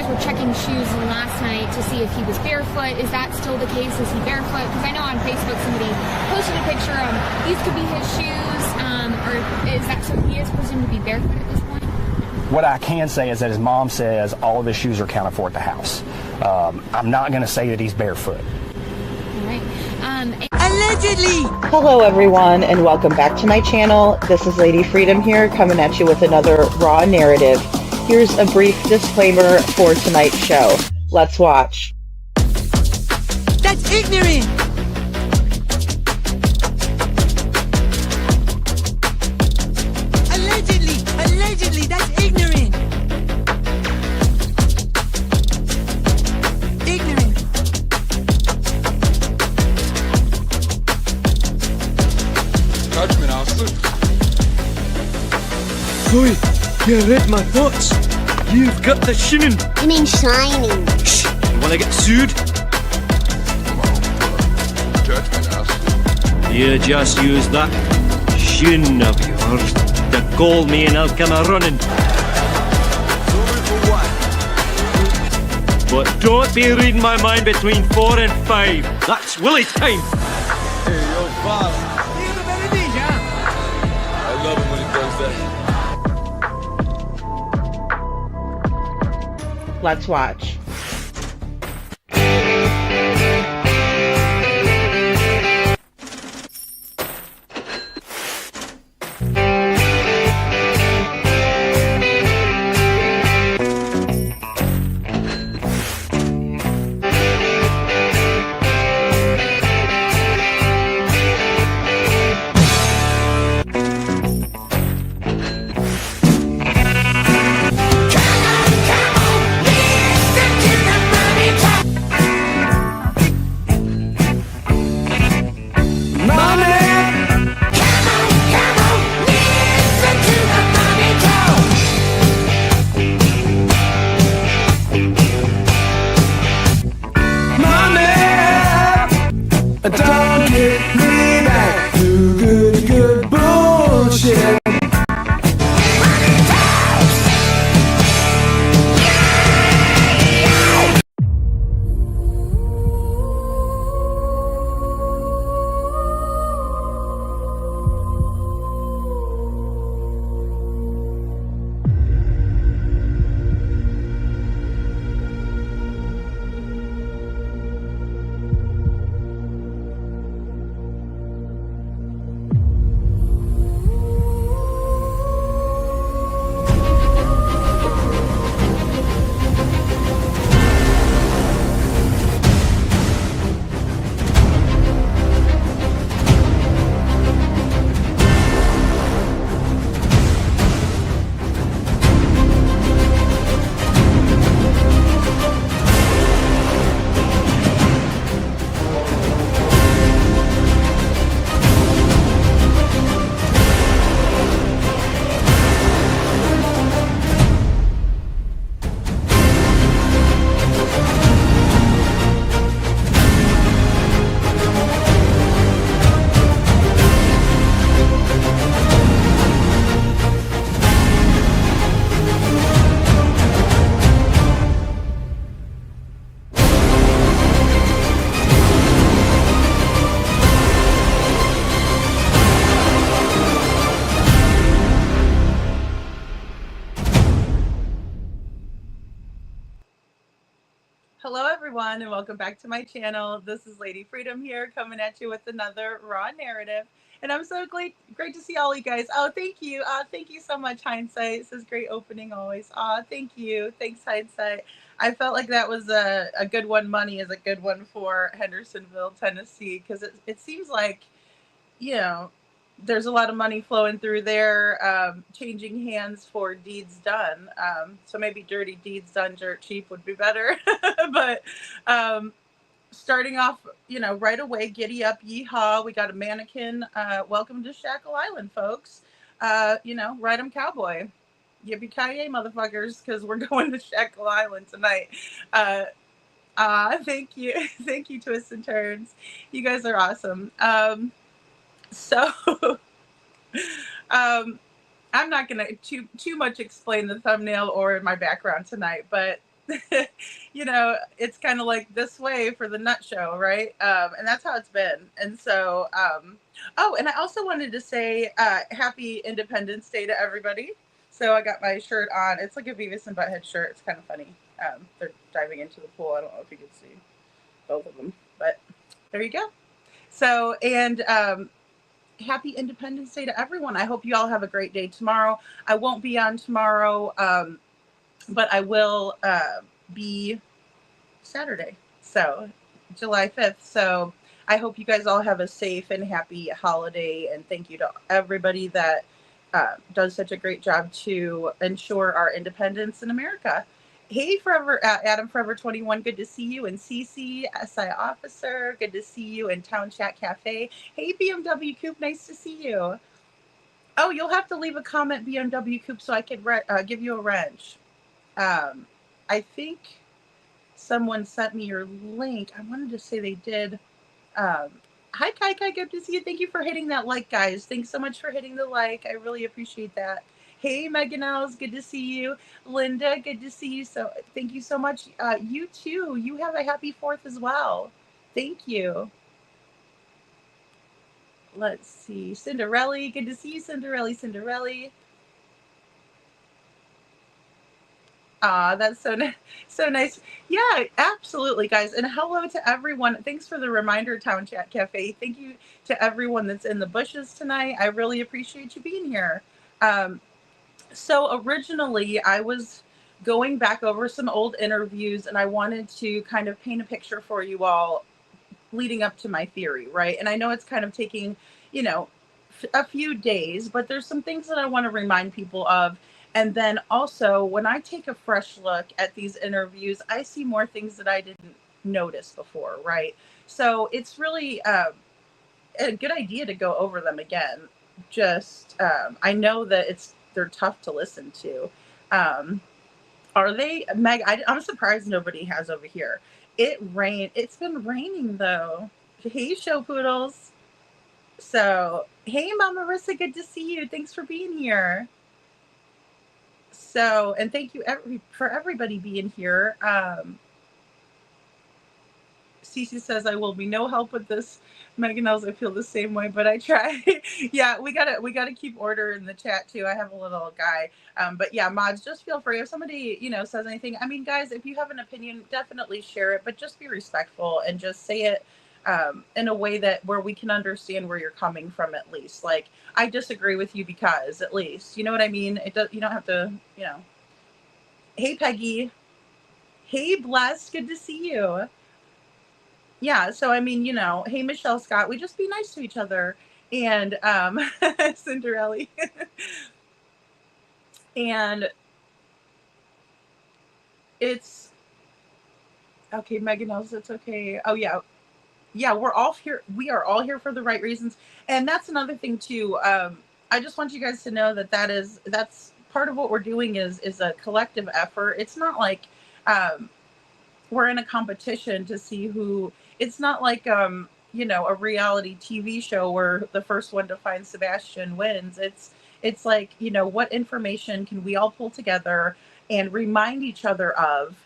guys were checking shoes last night to see if he was barefoot. Is that still the case? Is he barefoot? Because I know on Facebook somebody posted a picture of these could be his shoes, or is that so he is presumed to be barefoot at this point? What I can say is that his mom says all of his shoes are accounted for at the house. I'm not going to say that he's barefoot. All right. Allegedly! Hello everyone and welcome back to my channel. This is Lady Freedom here coming at you with another raw narrative. Here's a brief disclaimer for tonight's show. Let's watch. That's ignorant! Allegedly, that's ignorant! Ignorant. Judgment, Austin. Oi, you read my thoughts. You've got the shinin. You mean shining? Shh, you wanna get sued? Come on, Judgment, Austin. You just use that shin of yours to call me and I'll come a-running. But don't be reading my mind between 4 and 5. That's Willie's time. Hey, yo, boss. I love it when he does that. Let's watch. Don't get me back to good bullshit. Hello everyone and welcome back to my channel. This is Lady Freedom here coming at you with another raw narrative. And I'm so great to see all you guys. Oh, thank you. Thank you so much, Hindsight. This is great opening always. Thank you. Thanks, Hindsight. I felt like that was a good one. Money is a good one for Hendersonville, Tennessee, because it seems like, you know, there's a lot of money flowing through there, changing hands for deeds done. So maybe dirty deeds done dirt cheap would be better. But starting off, you know, right away, giddy up, yeehaw. We got a mannequin. Welcome to Shackle Island, folks. You know, ride 'em cowboy. Yippee-ki-yay, motherfuckers, because we're going to Shackle Island tonight. Thank you. Thank you, Twists and Turns. You guys are awesome. So I'm not going to too much explain the thumbnail or my background tonight, but it's kind of like this way for the nut show, right? And that's how it's been. And so, oh, and I also wanted to say happy Independence Day to everybody. So I got my shirt on. It's like a Beavis and Butthead shirt. It's kind of funny. They're diving into the pool. I don't know if you can see both of them, but there you go. So, and happy Independence Day to everyone. I hope you all have a great day tomorrow. I won't be on tomorrow, but I will be Saturday, so July 5th. So I hope you guys all have a safe and happy holiday, and thank you to everybody that does such a great job to ensure our independence in America. Hey, Forever, Adam Forever 21, good to see you. And CC, SI Officer, good to see you. And Town Chat Cafe. Hey, BMW Coop, nice to see you. Oh, you'll have to leave a comment, BMW Coop, so I could give you a wrench. I think someone sent me your link. I wanted to say they did. Hi, Kai Kai, good to see you. Thank you for hitting that like, guys. Thanks so much for hitting the like. I really appreciate that. Hey, Megan Els, good to see you. Linda, good to see you. So thank you so much. You too. You have a happy 4th as well. Thank you. Let's see. Cinderella, good to see you, Cinderella. That's so nice. Yeah, absolutely, guys. And hello to everyone. Thanks for the reminder, Town Chat Cafe. Thank you to everyone that's in the bushes tonight. I really appreciate you being here. So originally, I was going back over some old interviews, and I wanted to kind of paint a picture for you all leading up to my theory, right? And I know it's kind of taking, a few days, but there's some things that I want to remind people of. And then also, when I take a fresh look at these interviews, I see more things that I didn't notice before, right? So it's really a good idea to go over them again. Just, I know that they're tough to listen to. Are they, Meg? I'm surprised nobody has over here. It's been raining though. Hey, show poodles. So, hey, Mama Marissa, good to see you. Thanks for being here. So, and thank you for everybody being here. Cece says, I will be no help with this. Megan knows I feel the same way, but I try. Yeah, we gotta keep order in the chat too. I have a little guy. But yeah, mods, just feel free. If somebody, says anything, I mean, guys, if you have an opinion, definitely share it, but just be respectful and just say it in a way where we can understand where you're coming from, at least. Like, I disagree with you because, at least, you know what I mean? You don't have to, Hey, Peggy. Hey, Bless. Good to see you. Yeah, so I mean, hey, Michelle Scott, we just be nice to each other. And Cinderella. And it's okay, Megan knows it's okay. Oh yeah. Yeah, we're all here. We are all here for the right reasons. And that's another thing too. I just want you guys to know that's part of what we're doing is a collective effort. It's not like we're in a competition to see who. It's not like a reality TV show where the first one to find Sebastian wins. It's like, what information can we all pull together and remind each other of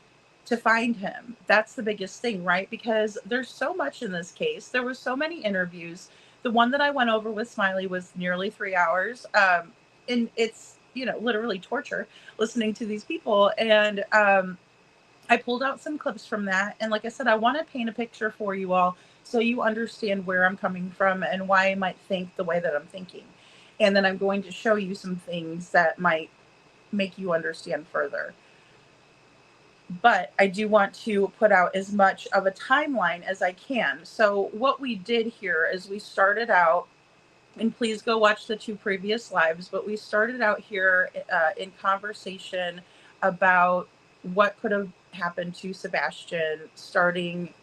to find him? That's the biggest thing, right? Because there's so much in this case. There were so many interviews. The one that I went over with Smiley was nearly 3 hours. And it's, literally torture listening to these people. And I pulled out some clips from that. And like I said, I want to paint a picture for you all so you understand where I'm coming from and why I might think the way that I'm thinking. And then I'm going to show you some things that might make you understand further. But I do want to put out as much of a timeline as I can. So what we did here is we started out, and please go watch the 2 previous lives, but we started out here in conversation about what could have happened to Sebastian starting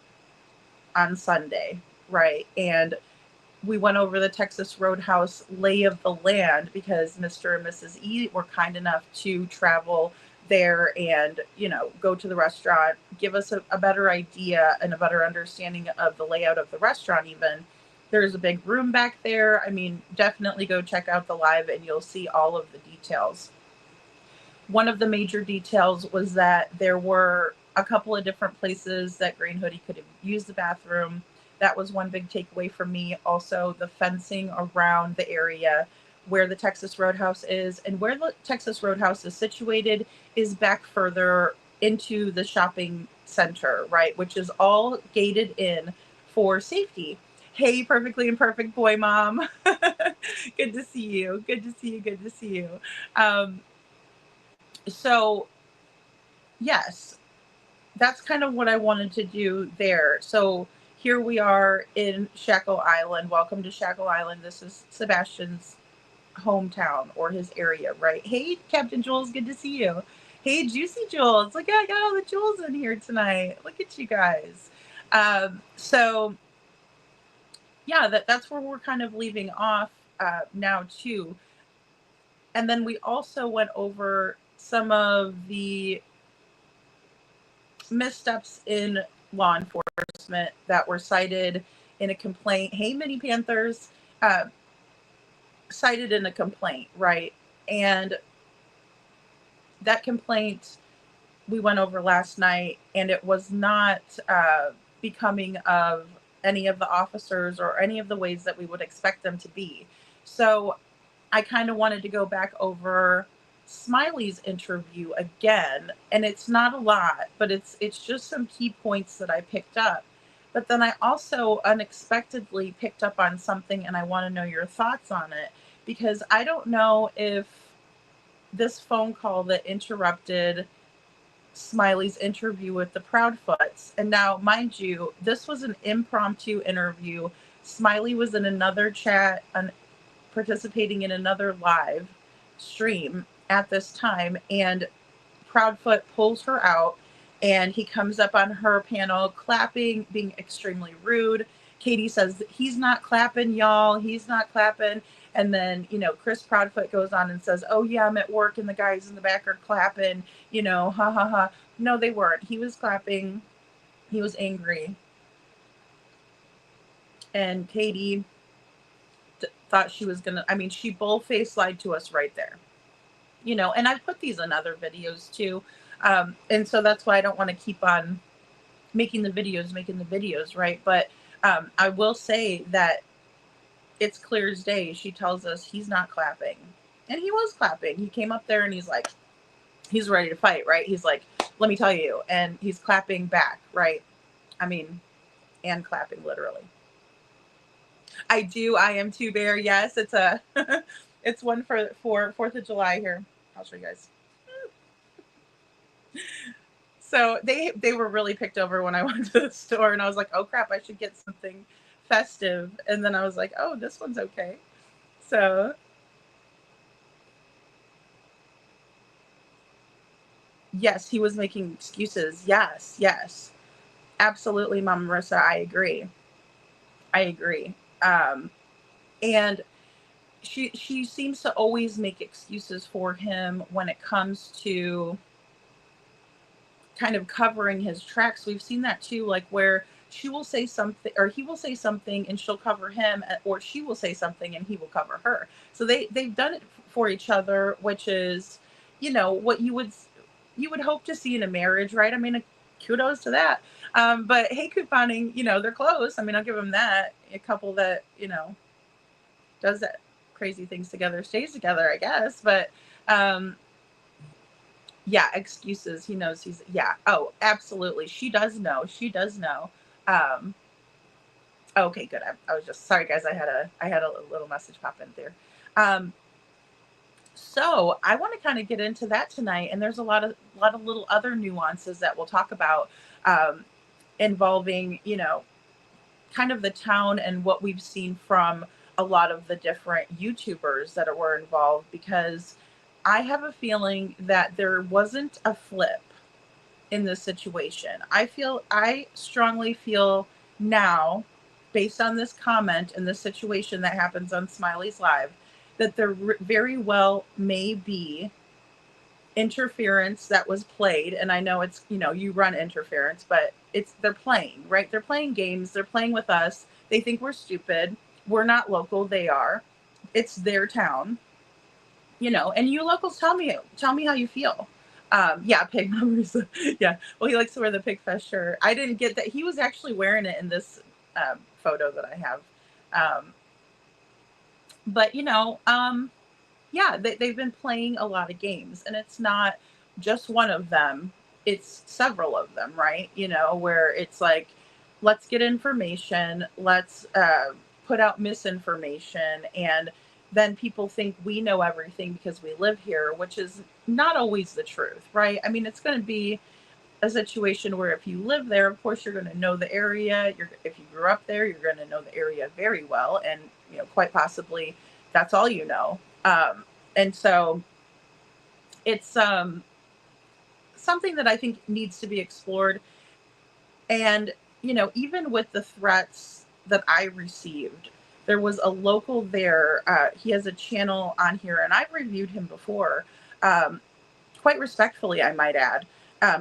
on Sunday, right? And we went over the Texas Roadhouse lay of the land because Mr. and Mrs. E were kind enough to travel there and, go to the restaurant, give us a better idea and a better understanding of the layout of the restaurant even. There's a big room back there. I mean, definitely go check out the live and you'll see all of the details. one of the major details was that there were a couple of different places that Green Hoodie could have used the bathroom. That was one big takeaway for me. Also, the fencing around the area where the Texas Roadhouse is, and where the Texas Roadhouse is situated is back further into the shopping center, right? Which is all gated in for safety. Hey, perfectly imperfect boy mom. Good to see you. Good to see you. Good to see you. So yes, that's kind of what I wanted to do there. So here we are in Shackle Island. Welcome to Shackle Island. This is Sebastian's hometown or his area, right? Hey, Captain Jules, good to see you. Hey, Juicy Jules. Look, I got all the Jules in here tonight. Look at you guys. So yeah, that's where we're kind of leaving off now too. And then we also went over some of the missteps in law enforcement that were cited in a complaint. Hey, Mini Panthers, cited in a complaint, right? And that complaint we went over last night, and it was not becoming of any of the officers or any of the ways that we would expect them to be. So I kind of wanted to go back over Smiley's interview again, and it's not a lot, but it's just some key points that I picked up. But then I also unexpectedly picked up on something, and I want to know your thoughts on it, because I don't know if this phone call that interrupted Smiley's interview with the Proudfoots. And now, mind you, this was an impromptu interview. Smiley was in another chat and participating in another live stream at this time, and Proudfoot pulls her out, and he comes up on her panel clapping, being extremely rude. Katie says, he's not clapping, y'all. He's not clapping. And then, Chris Proudfoot goes on and says, oh, yeah, I'm at work and the guys in the back are clapping, ha, ha, ha. No, they weren't. He was clapping. He was angry. And Katie thought she was going to, she bull-faced lied to us right there. And I've put these in other videos too. And so that's why I don't want to keep on making the videos, right? But I will say that it's clear as day. She tells us he's not clapping. And he was clapping. He came up there and he's like, he's ready to fight, right? He's like, let me tell you. And he's clapping back, right? And clapping literally. I am too, Bear. Yes, it's it's one for 4th of July here. I'll show you guys. So they were really picked over when I went to the store, and I was like, oh crap, I should get something festive. And then I was like, oh, this one's okay. So yes, he was making excuses. Yes. Absolutely, Mama Marissa, I agree. And she seems to always make excuses for him when it comes to kind of covering his tracks. We've seen that too, like where she will say something or he will say something and she'll cover him, or she will say something and he will cover her. So they've done it for each other, which is, what you would hope to see in a marriage, right? Kudos to that. But hey, couponing, they're close. I'll give them that. A couple that, does that crazy things together, stays together, I guess. But yeah, excuses. He knows Oh, absolutely. She does know. Okay, good. I was just sorry, guys. I had a little message pop in there. So I want to kind of get into that tonight, and there's a lot of little other nuances that we'll talk about involving, kind of the town and what we've seen from a lot of the different YouTubers that were involved, because I have a feeling that there wasn't a flip in this situation. I strongly feel now, based on this comment and the situation that happens on Smiley's Live, that there very well may be interference that was played. And I know it's, you run interference, but they're playing, right? They're playing games. They're playing with us. They think we're stupid. We're not local. They are. It's their town. and you locals tell me how you feel. Yeah, pig numbers. Yeah. Well, he likes to wear the pig fest shirt. I didn't get that. He was actually wearing it in this photo that I have. But yeah, they've been playing a lot of games, and it's not just one of them. It's several of them, right? Where it's like, let's get information, let's put out misinformation, and then people think we know everything because we live here, which is not always the truth, right? I mean, it's going to be a situation where if you live there, of course, you're going to know the area. If you grew up there, you're going to know the area very well, and quite possibly that's all you know. And so it's something that I think needs to be explored. And even with the threats that I received, there was a local there. He has a channel on here, and I've reviewed him before, quite respectfully, I might add.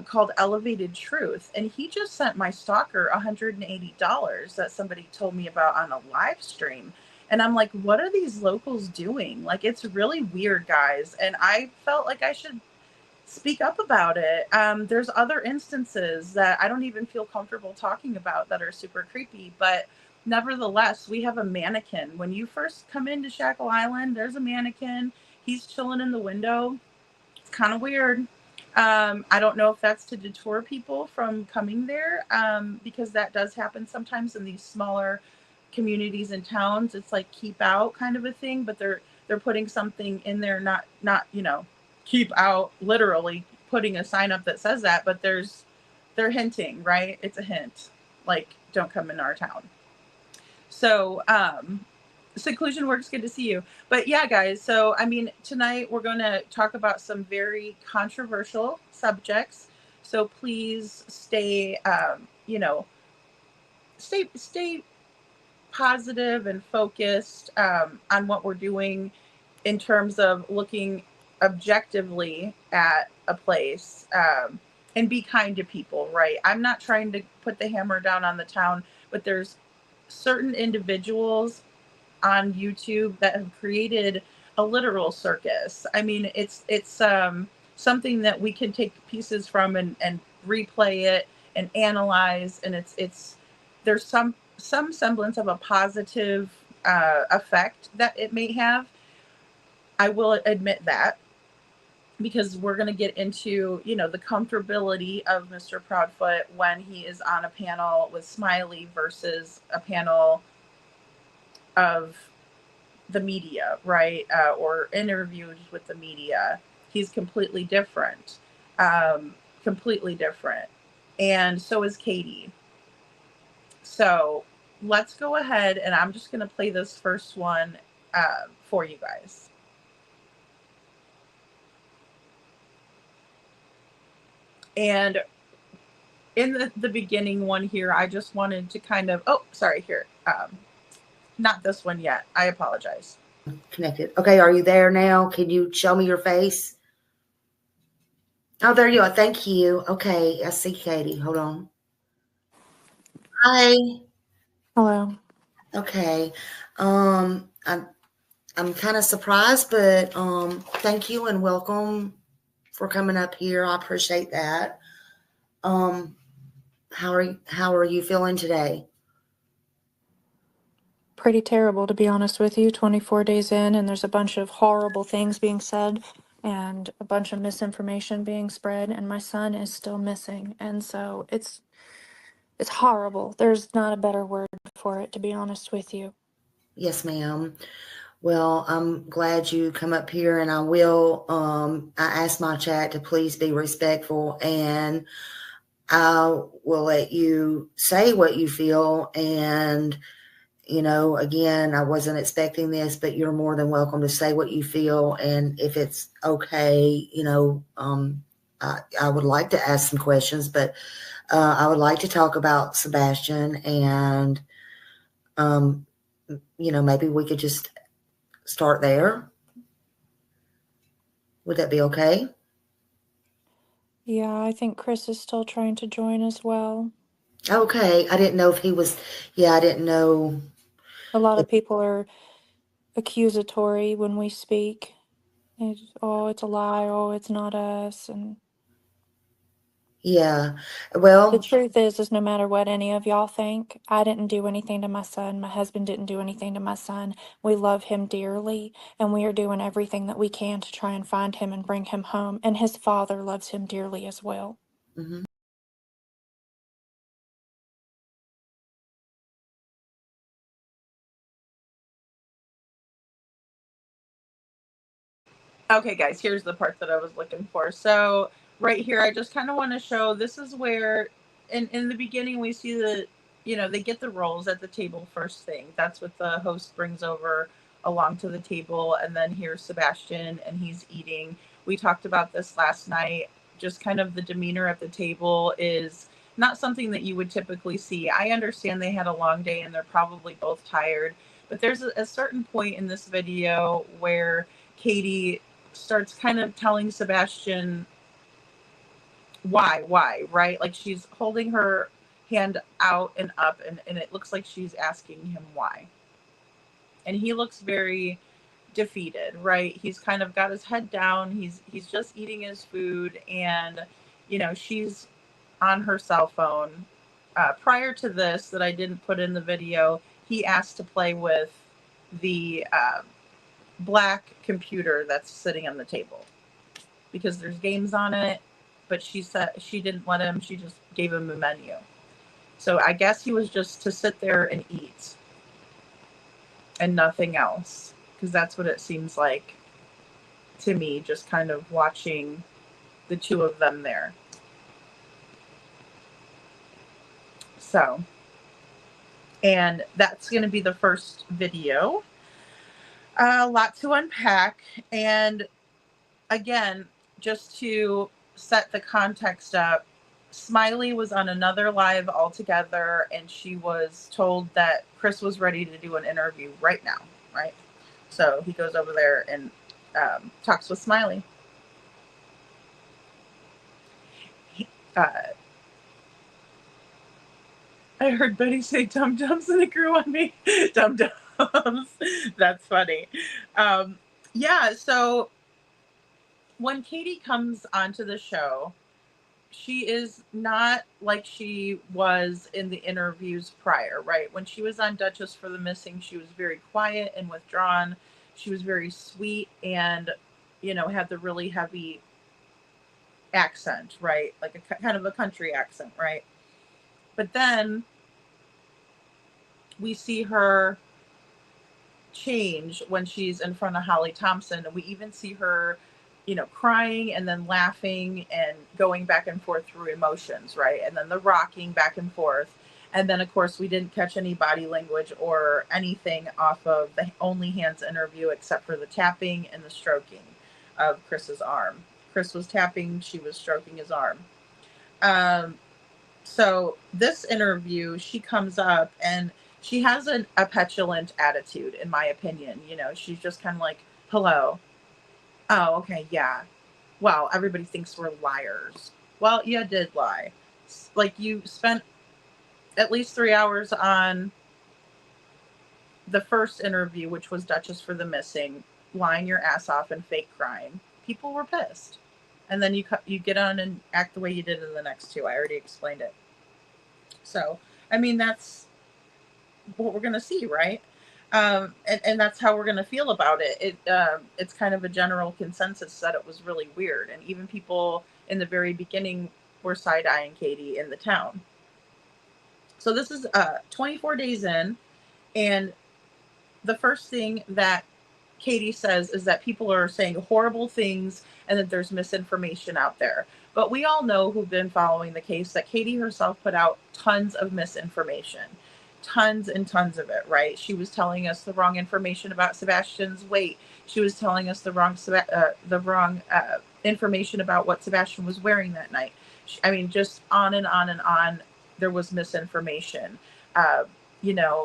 Called Elevated Truth, and he just sent my stalker $180 that somebody told me about on a live stream. And I'm like, what are these locals doing? Like, it's really weird, guys. And I felt like I should speak up about it. There's other instances that I don't even feel comfortable talking about that are super creepy, but nevertheless, we have a mannequin. When you first come into Shackle Island, there's a mannequin. He's chilling in the window. It's kind of weird. I don't know if that's to deter people from coming there, because that does happen sometimes in these smaller communities and towns. It's like keep out kind of a thing, but they're putting something in there, not keep out, literally putting a sign up that says that, but they're hinting, right? It's a hint, like, don't come in our town. So Seclusion Works, good to see you. But yeah, guys, so I mean, tonight we're going to talk about some very controversial subjects. So please stay stay positive and focused on what we're doing in terms of looking objectively at a place, and be kind to people, right? I'm not trying to put the hammer down on the town, but there's certain individuals on YouTube that have created a literal circus. I mean, it's something that we can take pieces from and replay it and analyze, and it's there's some semblance of a positive effect that it may have. I will admit that, because we're going to get into the comfortability of Mr. Proudfoot when he is on a panel with Smiley versus a panel of the media, right? Or interviews with the media. He's completely different. Completely different. And so is Katie. So let's go ahead, and I'm just going to play this first one for you guys. And in the beginning one here, I just wanted to kind of, not this one yet. I apologize. Connected. Okay, are you there now? Can you show me your face? Oh, there you are. Thank you. Okay, I see Katie. Hold on. Hi. Hello. Okay. I'm kind of surprised, but thank you and welcome for coming up here. I appreciate that. How are you feeling today? Pretty terrible, to be honest with you. 24 days in, and there's a bunch of horrible things being said and a bunch of misinformation being spread, and my son is still missing. And so it's horrible. There's not a better word for it, to be honest with you. Yes, ma'am. Well, I'm glad you come up here, and I will, I asked my chat to please be respectful, and I will let you say what you feel. And, again, I wasn't expecting this, but you're more than welcome to say what you feel. And if it's okay, I would like to ask some questions, but I would like to talk about Sebastian, and, maybe we could just start there. Would that be okay? Yeah, I think Chris is still trying to join as well. Okay. I didn't know if he was, I didn't know. A lot of people are accusatory when we speak, It's a lie. Oh, it's not us. And Yeah. the Well, truth is no matter what any of y'all think, I didn't do anything to my son. My husband didn't do anything to my son. We love him dearly, and we are doing everything that we can to try and find him and bring him home. And his father loves him dearly as well. mhm. Okay, guys, here's the part that I was looking for. So right here, I just kind of want to show, this is where in the beginning we see the, they get the rolls at the table first thing. That's what the host brings over along to the table. And then here's Sebastian, and he's eating. We talked about this last night. Just kind of the demeanor at the table is not something that you would typically see. I understand they had a long day and they're probably both tired, but there's a certain point in this video where Katie starts kind of telling Sebastian why, right? Like she's holding her hand out and up, and it looks like she's asking him why. And he looks very defeated, right? He's kind of got his head down. He's just eating his food, and she's on her cell phone. Prior to this, that I didn't put in the video, he asked to play with the black computer that's sitting on the table, because there's games on it, but she said she didn't let him. She just gave him a menu. So I guess he was just to sit there and eat and nothing else, because that's what it seems like to me, just kind of watching the two of them there. So, and that's going to be the first video. A lot to unpack. And again, just to set the context up, Smiley was on another live altogether, and she was told that Chris was ready to do an interview right now, right? So he goes over there and talks with Smiley. I heard Betty say dum-dums and it grew on me. Dum-dums. That's funny. Yeah, so when Katie comes onto the show, she is not like she was in the interviews prior, right? When she was on Duchess for the Missing, she was very quiet and withdrawn. She was very sweet and, had the really heavy accent, right? Like a kind of a country accent, right? But then we see her change when she's in front of Holly Thompson, and we even see her crying and then laughing and going back and forth through emotions, right? And then the rocking back and forth. And then, of course, we didn't catch any body language or anything off of the Only Hands interview except for the tapping and the stroking of Chris's arm. Chris was tapping, she was stroking his arm. So this interview, she comes up and she has a petulant attitude, in my opinion. She's just kind of like, hello. Oh, okay, yeah. Well, everybody thinks we're liars. Well, you did lie. Like, you spent at least 3 hours on the first interview, which was Duchess for the Missing, lying your ass off and fake crying. People were pissed. And then you get on and act the way you did in the next two. I already explained it. So, I mean, that's what we're going to see, right? And that's how we're going to feel about it. It's kind of a general consensus that it was really weird. And even people in the very beginning were side-eyeing Katie in the town. So this is 24 days in, and the first thing that Katie says is that people are saying horrible things and that there's misinformation out there. But we all know, who've been following the case, that Katie herself put out tons of misinformation. Tons and tons of it, right? She was telling us the wrong information about Sebastian's weight. She was telling us the wrong information about what Sebastian was wearing that night. I mean, just on and on and on, there was misinformation.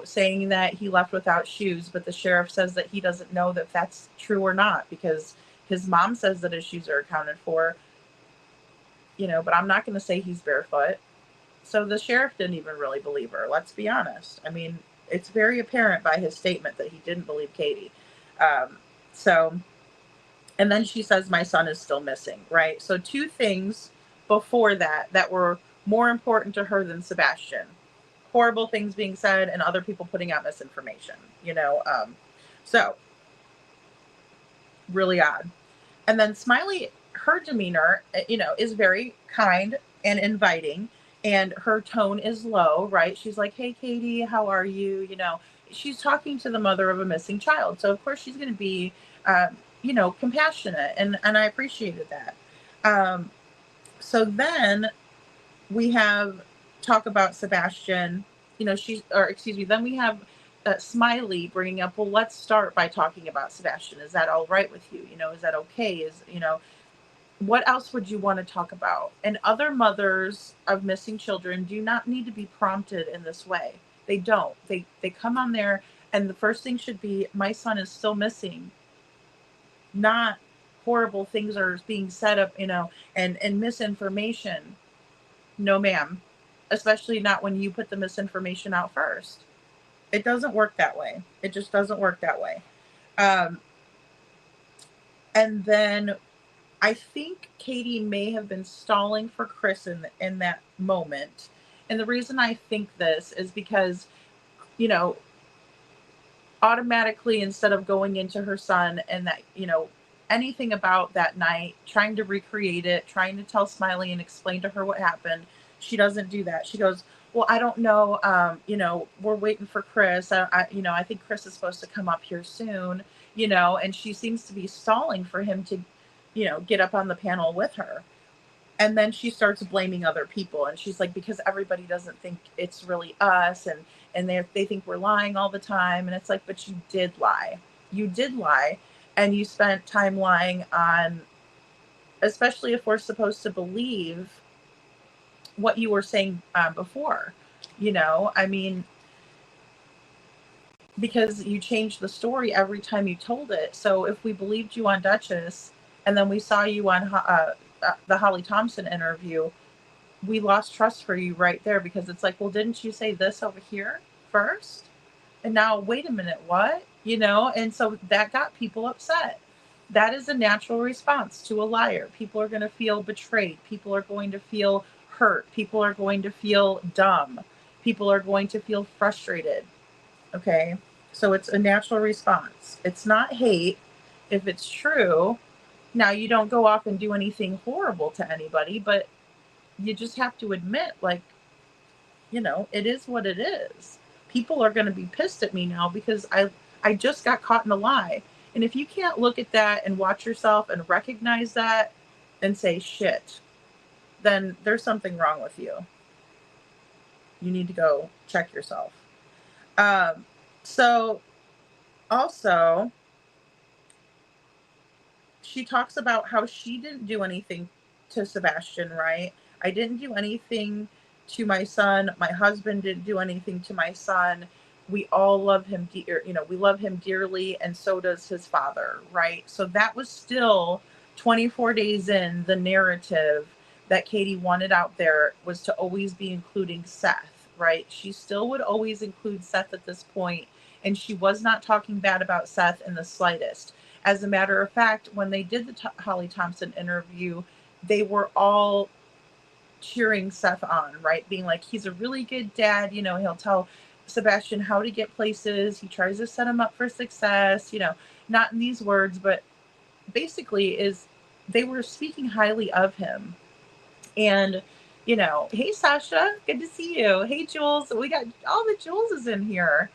Saying that he left without shoes, but the sheriff says that he doesn't know that that's true or not, because his mom says that his shoes are accounted for, but I'm not going to say he's barefoot. So the sheriff didn't even really believe her. Let's be honest. I mean, it's very apparent by his statement that he didn't believe Katie. So And then she says, my son is still missing, right? So two things before that were more important to her than Sebastian. Horrible things being said and other people putting out misinformation, so really odd. And then Smiley, her demeanor, is very kind and inviting, and her tone is low, right? She's like, hey, Katie, how are you? She's talking to the mother of a missing child. So, of course, she's going to be, compassionate. And I appreciated that. So then we have talk about Sebastian, then we have Smiley bringing up, well, let's start by talking about Sebastian. Is that all right with you? Is that okay? What else would you want to talk about? And other mothers of missing children do not need to be prompted in this way. They don't. They come on there, and the first thing should be, my son is still missing, not horrible things are being set up, and misinformation. No, ma'am. Especially not when you put the misinformation out first. It doesn't work that way. It just doesn't work that way. And then I think Katie may have been stalling for Chris in that moment. And the reason I think this is because, automatically, instead of going into her son and that, anything about that night, trying to recreate it, trying to tell Smiley and explain to her what happened, she doesn't do that. She goes, well, I don't know. We're waiting for Chris. I think Chris is supposed to come up here soon, and she seems to be stalling for him to, get up on the panel with her. And then she starts blaming other people. And she's like, because everybody doesn't think it's really us. And they think we're lying all the time. And it's like, but you did lie. You did lie. And you spent time lying on, especially if we're supposed to believe what you were saying before, because you changed the story every time you told it. So if we believed you on Duchess and then we saw you on the Holly Thompson interview, we lost trust for you right there, because it's like, well, didn't you say this over here first? And now, wait a minute, what? And so that got people upset. That is a natural response to a liar. People are going to feel betrayed. People are going to feel hurt. People are going to feel dumb. People are going to feel frustrated. Okay? So it's a natural response. It's not hate. If it's true, now you don't go off and do anything horrible to anybody, but you just have to admit, it is what it is. People are going to be pissed at me now because I just got caught in a lie. And if you can't look at that and watch yourself and recognize that and say, shit, then there's something wrong with you. You need to go check yourself. So also, she talks about how she didn't do anything to Sebastian, right? I didn't do anything to my son. My husband didn't do anything to my son. We all love him, we love him dearly, and so does his father, right? So that was still 24 days in, the narrative that Katie wanted out there was to always be including Seth, right? She still would always include Seth at this point, and she was not talking bad about Seth in the slightest. As a matter of fact, when they did the Holly Thompson interview, they were all cheering Seth on, right? Being like, he's a really good dad. He'll tell Sebastian how to get places. He tries to set him up for success, not in these words, but basically they were speaking highly of him. And, hey, Sasha, good to see you. Hey, Jules, we got all the Juleses in here.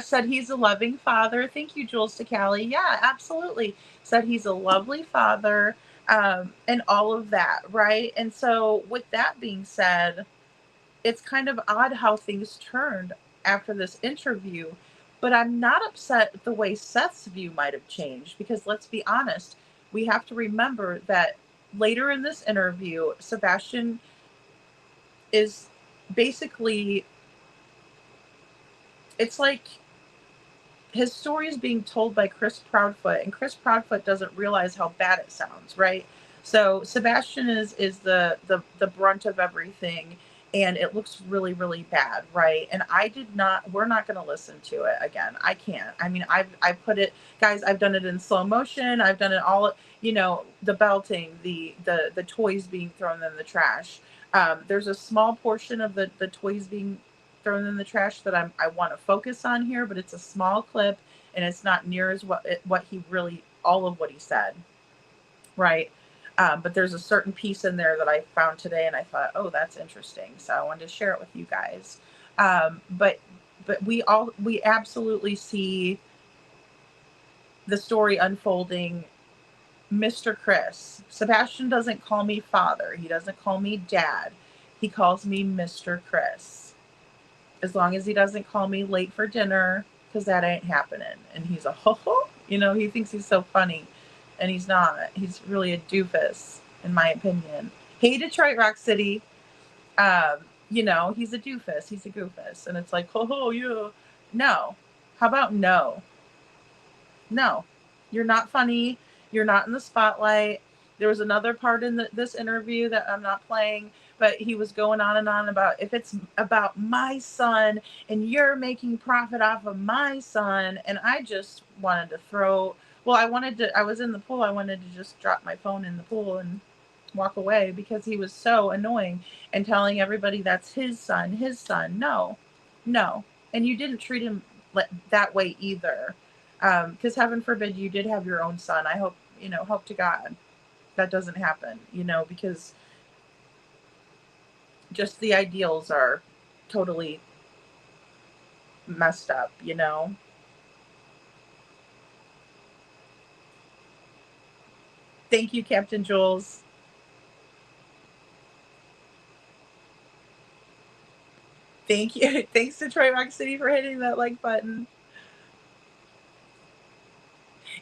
Said he's a loving father. Thank you, Jules Callie. Yeah, absolutely. Said he's a lovely father, and all of that, right? And so with that being said, it's kind of odd how things turned after this interview, but I'm not upset at the way Seth's view might have changed, because let's be honest, we have to remember that later in this interview, Sebastian is basically, it's like his story is being told by Chris Proudfoot, and Chris Proudfoot doesn't realize how bad it sounds, right? So Sebastian is the brunt of everything, and it looks really, really bad, right? And we're not going to listen to it again. I can't. I mean, I've put it, guys, I've done it in slow motion. I've done it all, the belting, the toys being thrown in the trash. There's a small portion of the toys being thrown in the trash that I want to focus on here, but it's a small clip and it's not near as what he really, all of what he said, right? But there's a certain piece in there that I found today and I thought, oh, that's interesting. So I wanted to share it with you guys. But we absolutely see the story unfolding. Mr. Chris, Sebastian doesn't call me father. He doesn't call me dad. He calls me Mr. Chris. As long as he doesn't call me late for dinner, because that ain't happening. And he's a ho-ho. He thinks he's so funny. And he's not. He's really a doofus, in my opinion. Hey, Detroit Rock City. He's a doofus. He's a goofus. And it's like, ho, yeah. No. How about no? No. You're not funny. You're not in the spotlight. There was another part in this interview that I'm not playing, but he was going on and on about if it's about my son and you're making profit off of my son. And I just wanted to I was in the pool. I wanted to just drop my phone in the pool and walk away because he was so annoying and telling everybody that's his son. No. And you didn't treat him that way either. Because heaven forbid you did have your own son. I hope to God that doesn't happen, because just the ideals are totally messed up, Thank you, Captain Jules. Thank you. Thanks, Detroit Rock City, for hitting that like button.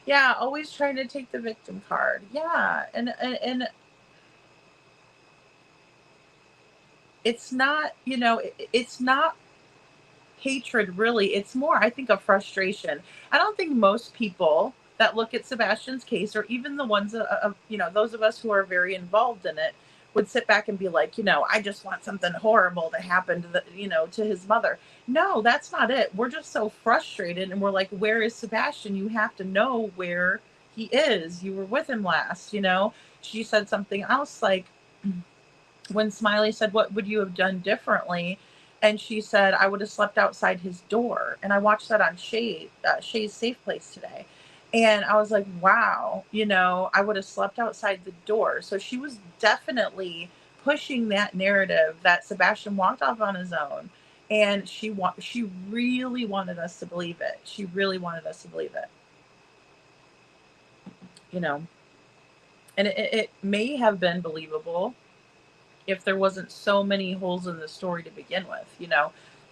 Yeah, always trying to take the victim card. Yeah, and it's not, it's not hatred really. It's more, I think, of frustration. I don't think most people that look at Sebastian's case, or even the ones of those of us who are very involved in it, would sit back and be like, I just want something horrible to happen to to his mother. No, that's not it. We're just so frustrated and we're like, where is Sebastian? You have to know where he is. You were with him last, She said something else like, when Smiley said, what would you have done differently? And she said, I would have slept outside his door. And I watched that on Shay's Safe Place today. And I was like, wow, I would have slept outside the door. So she was definitely pushing that narrative that Sebastian walked off on his own. And she really wanted us to believe it. She really wanted us to believe it. And it may have been believable if there wasn't so many holes in the story to begin with.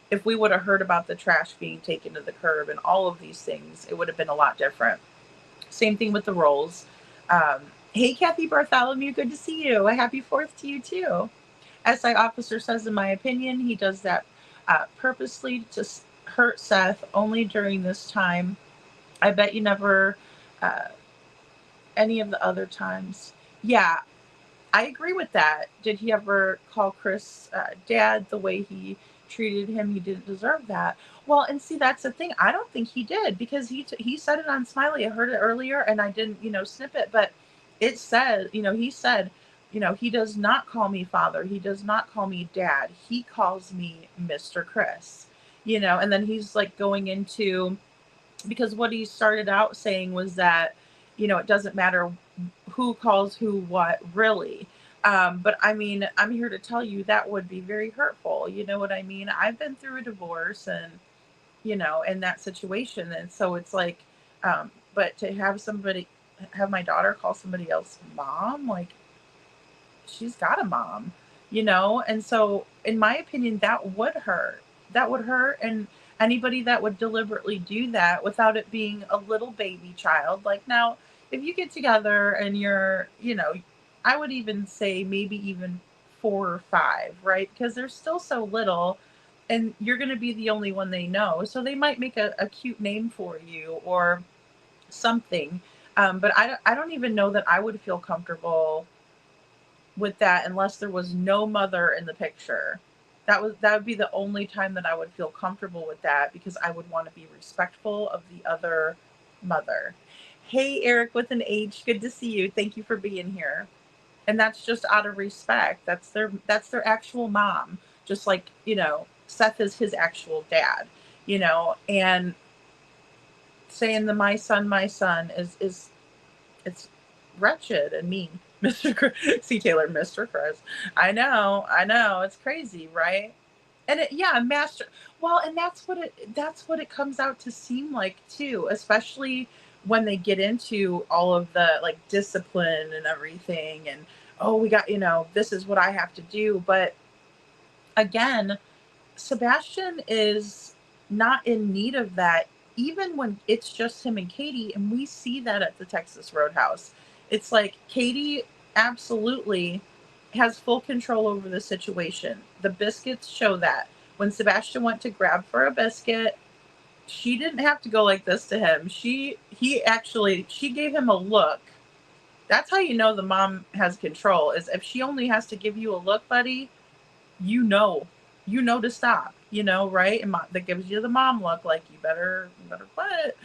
If we would have heard about the trash being taken to the curb and all of these things, it would have been a lot different. Same thing with the rolls. Hey, Kathy Bartholomew, good to see you. A happy 4th to you too. SI officer says, in my opinion, he does that purposely to hurt Seth only during this time. I bet you never any of the other times. Yeah, I agree with that. Did he ever call Chris dad the way he treated him? He didn't deserve that. Well, and see, that's the thing. I don't think he did, because he said it on Smiley. I heard it earlier and I didn't, snip it, but it said, he said, he does not call me father. He does not call me dad. He calls me Mr. Chris, and then he's like going into, because what he started out saying was that, it doesn't matter who calls who what, really. But I mean, I'm here to tell you that would be very hurtful. You know what I mean? I've been through a divorce and, in that situation. And so it's like, but to have my daughter call somebody else mom, like, she's got a mom, And so in my opinion, that would hurt. And anybody that would deliberately do that without it being a little baby child, like, now, if you get together and you're, I would even say maybe even 4 or 5, right? Because they're still so little and you're going to be the only one they know. So they might make a cute name for you or something. But I don't even know that I would feel comfortable with that unless there was no mother in the picture. that would be the only time that I would feel comfortable with that, because I would want to be respectful of the other mother. Hey, Eric with an H, good to see you. Thank you for being here. And that's just out of respect. That's their actual mom. Just like, Seth is his actual dad, and saying the my son is it's wretched and mean. See Taylor, Mr. Chris. I know, it's crazy, right? And master. Well, and that's what it comes out to seem like too, especially when they get into all of the like discipline and everything, and we got, this is what I have to do. But again, Sebastian is not in need of that, even when it's just him and Katie. And we see that at the Texas Roadhouse. It's like Katie absolutely has full control over the situation. The biscuits show that. When Sebastian went to grab for a biscuit, she didn't have to go like this to him. She gave him a look. That's how you know the mom has control, is if she only has to give you a look, buddy, you know to stop, right? And that gives you the mom look, like you better quit,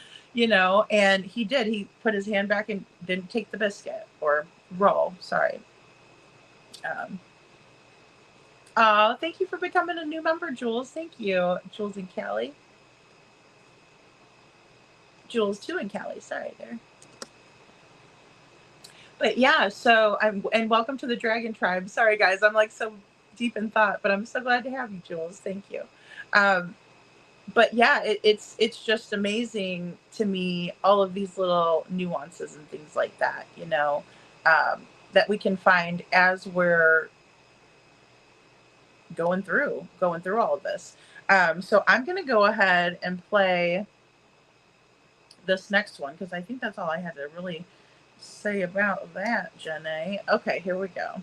and he did. He put his hand back and didn't take the biscuit or roll. Sorry. Thank you for becoming a new member, Jules. Thank you, Jules and Callie. Jules 2 and Callie. Sorry there. But yeah, so and welcome to the Dragon Tribe. Sorry guys, I'm like so deep in thought, but I'm so glad to have you, Jules. Thank you. But yeah, it's just amazing to me, all of these little nuances and things like that, that we can find as we're going through all of this. So I'm gonna go ahead and play this next one, because I think that's all I had to really say about that, Jenny. Okay, here we go.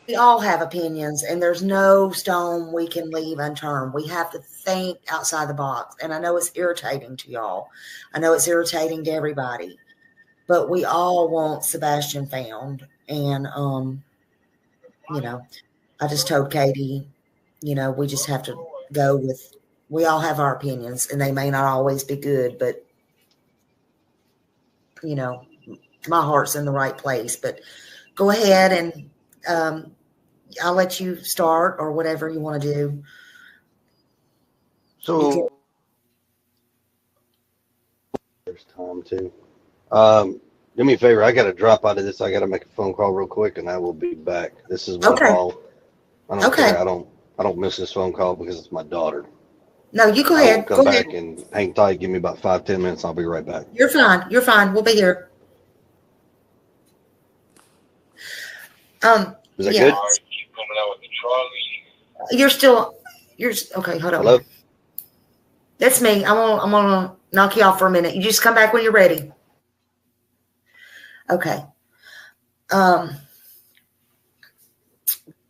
We all have opinions, and there's no stone we can leave unturned. We have to think outside the box. And I know it's irritating to y'all. I know it's irritating to everybody. But we all want Sebastian found. And, I just told Katie, we just have to go with, we all have our opinions, and they may not always be good, but, my heart's in the right place. But go ahead and I'll let you start, or whatever you want to do. So there's time too. Do me a favor. I got to drop out of this. I got to make a phone call real quick, and I will be back. This is one call. I don't care. I don't miss this phone call because it's my daughter. No, you go ahead. Come back and hang tight. Give me about 5-10 minutes. I'll be right back. You're fine. You're fine. We'll be here. Is that good? You're okay. Hold on. Hello? That's me. I'm gonna knock you off for a minute. You just come back when you're ready. Okay.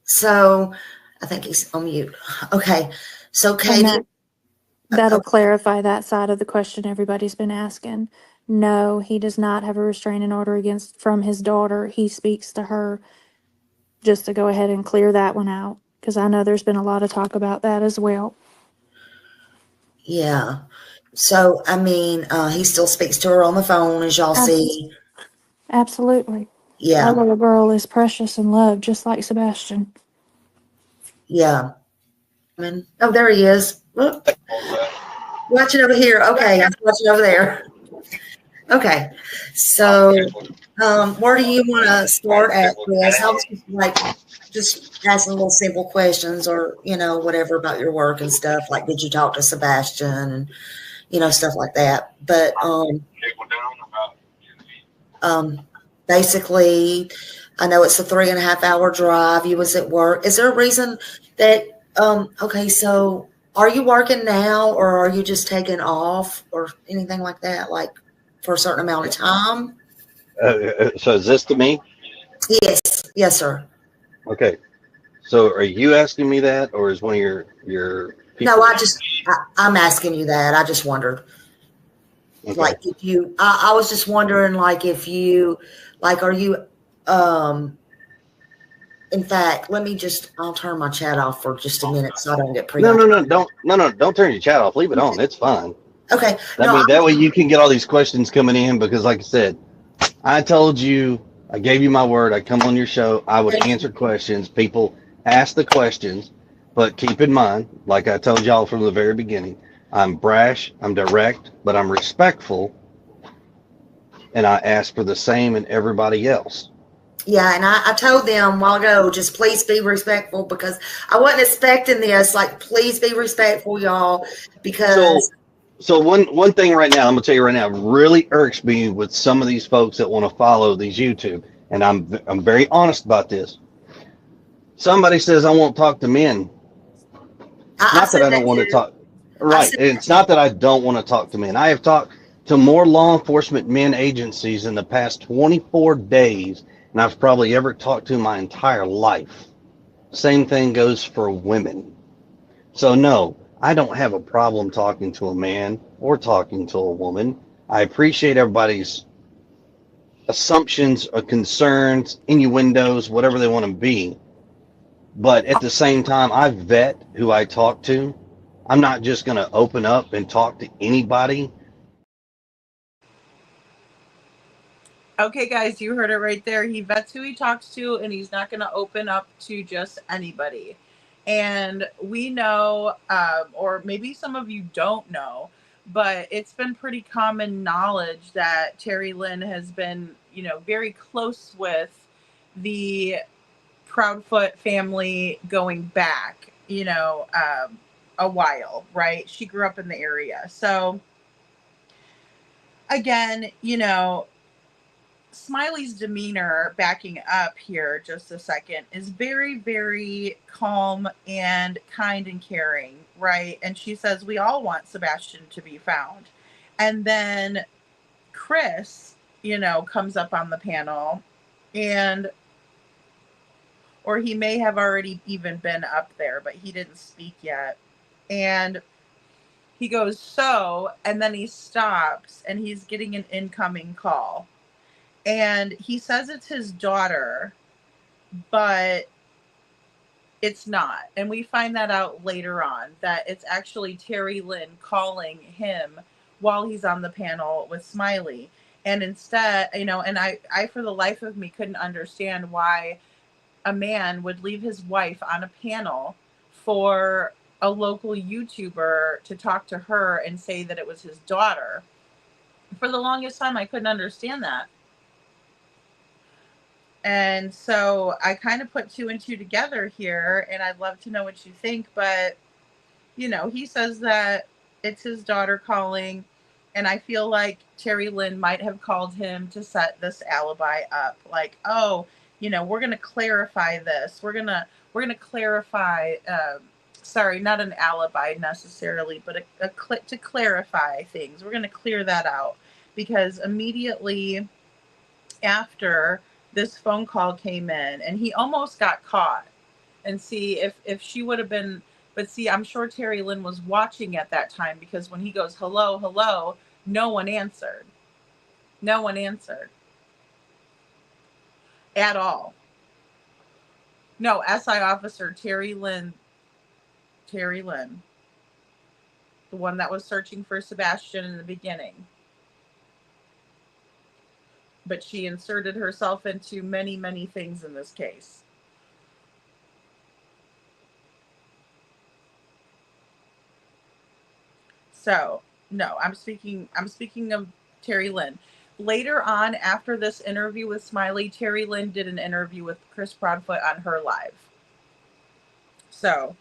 So I think he's on mute. Okay. So Katie, that'll clarify that side of the question everybody's been asking. No, he does not have a restraining order from his daughter. He speaks to her, just to go ahead and clear that one out, because I know there's been a lot of talk about that as well. Yeah. So, I mean, he still speaks to her on the phone, as y'all see. Absolutely. Yeah. Our little girl is precious and loved, just like Sebastian. Yeah. Oh, there he is. Look. Watching over here. Okay, I'm watching over there. Okay. So, where do you want to start at, Chris? I was just asking little simple questions, or, whatever about your work and stuff. Like, did you talk to Sebastian and, stuff like that. But, basically, I know it's a 3.5 hour drive. You was at work. Is there a reason that, okay, so are you working now, or are you just taking off or anything like that? Like, for a certain amount of time? So is this to me? Yes, sir. Okay. So are you asking me that, or is one of your people? No, I'm asking you that. I just wondered. Okay. Like, if you, I was just wondering, like, if you, like, are you, In fact, I'll turn my chat off for just a minute so I don't get No, preoccupied. don't turn your chat off. Leave it on. It's fine. Okay. That way you can get all these questions coming in because, like I said, I told you, I gave you my word. I come on your show. I would answer questions. People ask the questions, but keep in mind, like I told y'all from the very beginning, I'm brash, I'm direct, but I'm respectful, and I ask for the same in everybody else. Yeah, and I told them a while ago, just please be respectful because I wasn't expecting this. Like, please be respectful, y'all, because So one thing right now, I'm gonna tell you right now, really irks me with some of these folks that want to follow these YouTube, and I'm very honest about this. Somebody says I won't talk to men. It's not that I don't want to talk. Right. It's not that I don't want to talk to men. I have talked to more law enforcement men agencies in the past 24 days than I've probably ever talked to in my entire life. Same thing goes for women. So no, I don't have a problem talking to a man or talking to a woman. I appreciate everybody's assumptions or concerns, innuendos, whatever they want to be. But at the same time, I vet who I talk to. I'm not just going to open up and talk to anybody. Okay, guys, you heard it right there. He vets who he talks to, and he's not going to open up to just anybody. And we know, or maybe some of you don't know, but it's been pretty common knowledge that Terry Lynn has been, very close with the Proudfoot family going back, a while, right? She grew up in the area. So again, Smiley's demeanor, backing up here just a second, is very, very calm and kind and caring, right? And she says, we all want Sebastian to be found. And then Chris, comes up on the panel or he may have already even been up there, but he didn't speak yet. And he goes, and then he stops and he's getting an incoming call. And he says it's his daughter, but it's not. And we find that out later on, that it's actually Terry Lynn calling him while he's on the panel with Smiley. And instead, and I for the life of me couldn't understand why a man would leave his wife on a panel for a local YouTuber to talk to her and say that it was his daughter. For the longest time, I couldn't understand that. And so I kind of put two and two together here, and I'd love to know what you think. But, he says that it's his daughter calling, and I feel like Terry Lynn might have called him to set this alibi up. Like, we're going to clarify this. We're going to clarify, sorry, not an alibi necessarily, but to clarify things. We're going to clear that out because immediately after this phone call came in, and he almost got caught. And see if she would have been, but see, I'm sure Terry Lynn was watching at that time, because when he goes, hello, hello, no one answered. No one answered at all. No, SI officer Terry Lynn, the one that was searching for Sebastian in the beginning. But she inserted herself into many, many things in this case. So, no, I'm speaking of Terry Lynn. Later on, after this interview with Smiley, Terry Lynn did an interview with Chris Proudfoot on her live. So,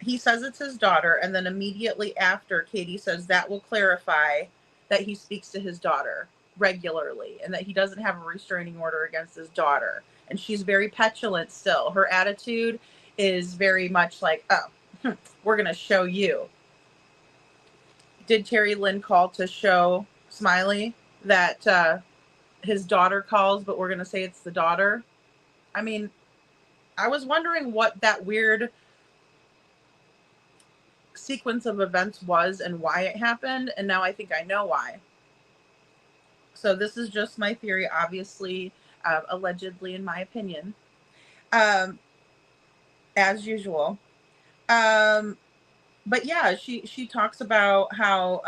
he says it's his daughter, and then immediately after, Katie says that will clarify that he speaks to his daughter regularly and that he doesn't have a restraining order against his daughter. And she's very petulant still. Her attitude is very much like, we're going to show you. Did Terry Lynn call to show Smiley that his daughter calls, but we're going to say it's the daughter? I mean, I was wondering what that weird sequence of events was and why it happened, and now I think I know why. So this is just my theory. Obviously, allegedly, in my opinion, as usual. But yeah, she talks about how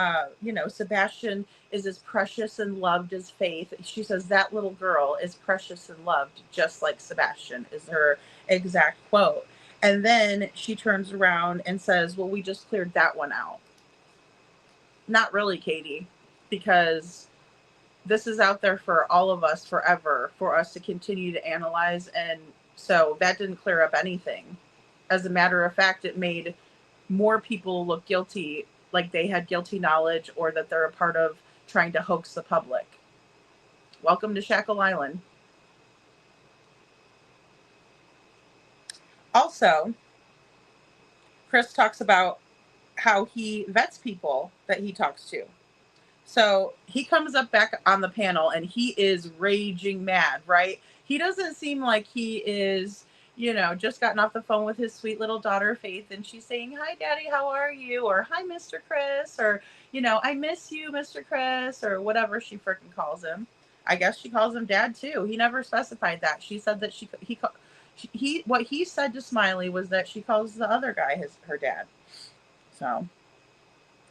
Sebastian is as precious and loved as Faith. She says that little girl is precious and loved just like Sebastian, is her exact quote. And then she turns around and says, well, we just cleared that one out. Not really, Katie, because this is out there for all of us forever, for us to continue to analyze. And so that didn't clear up anything. As a matter of fact, it made more people look guilty, like they had guilty knowledge or that they're a part of trying to hoax the public. Welcome to Shackle Island. Also, Chris talks about how he vets people that he talks to. So he comes up back on the panel and he is raging mad, right? He doesn't seem like he is, just gotten off the phone with his sweet little daughter, Faith, and she's saying, hi, Daddy, how are you? Or hi, Mr. Chris, or, I miss you, Mr. Chris, or whatever she freaking calls him. I guess she calls him Dad too. He never specified that. She said that what he said to Smiley was that she calls the other guy her dad. So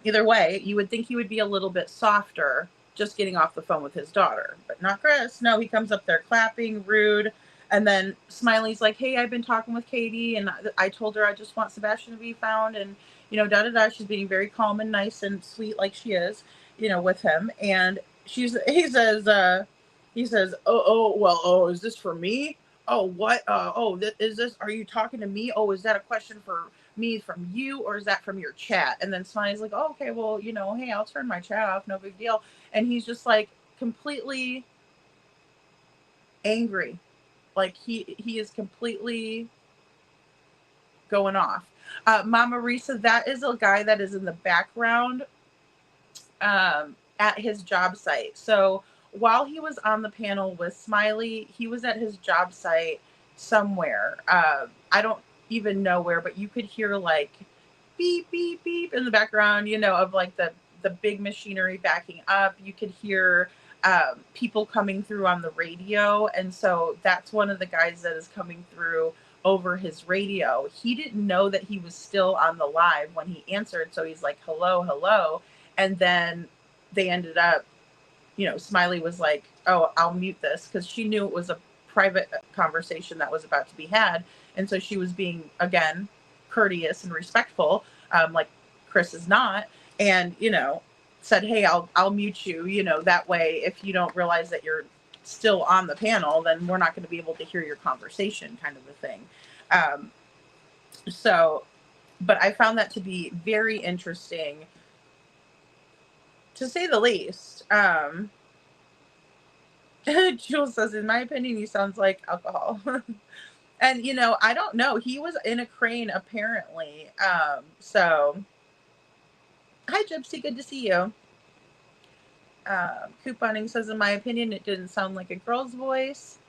either way, you would think he would be a little bit softer just getting off the phone with his daughter, but not Chris. No, he comes up there clapping, rude. And then Smiley's like, hey, I've been talking with Katie and I told her I just want Sebastian to be found. And, da-da-da. She's being very calm and nice and sweet like she is, with him. And he says, oh, is this for me? Oh, what? Is this, are you talking to me? Oh, is that a question for me from you, or is that from your chat? And then Smiley's like, oh, okay, well, hey, I'll turn my chat off, no big deal. And he's just like completely angry. Like he is completely going off. Mama Risa, that is a guy that is in the background at his job site. So while he was on the panel with Smiley, he was at his job site somewhere. I don't even know where, but you could hear like beep, beep, beep in the background, of like the big machinery backing up. You could hear people coming through on the radio. And so that's one of the guys that is coming through over his radio. He didn't know that he was still on the live when he answered. So he's like, hello, hello. And then they ended up, Smiley was like, oh, I'll mute this, because she knew it was a private conversation that was about to be had. And so she was being, again, courteous and respectful, like Chris is not. And, said, hey, I'll mute you, that way if you don't realize that you're still on the panel, then we're not going to be able to hear your conversation, kind of a thing. But I found that to be very interesting, to say the least. Jules says, in my opinion, he sounds like alcohol. And, I don't know. He was in a crane, apparently. So, hi, Gypsy. Good to see you. Couponing says, in my opinion, it didn't sound like a girl's voice.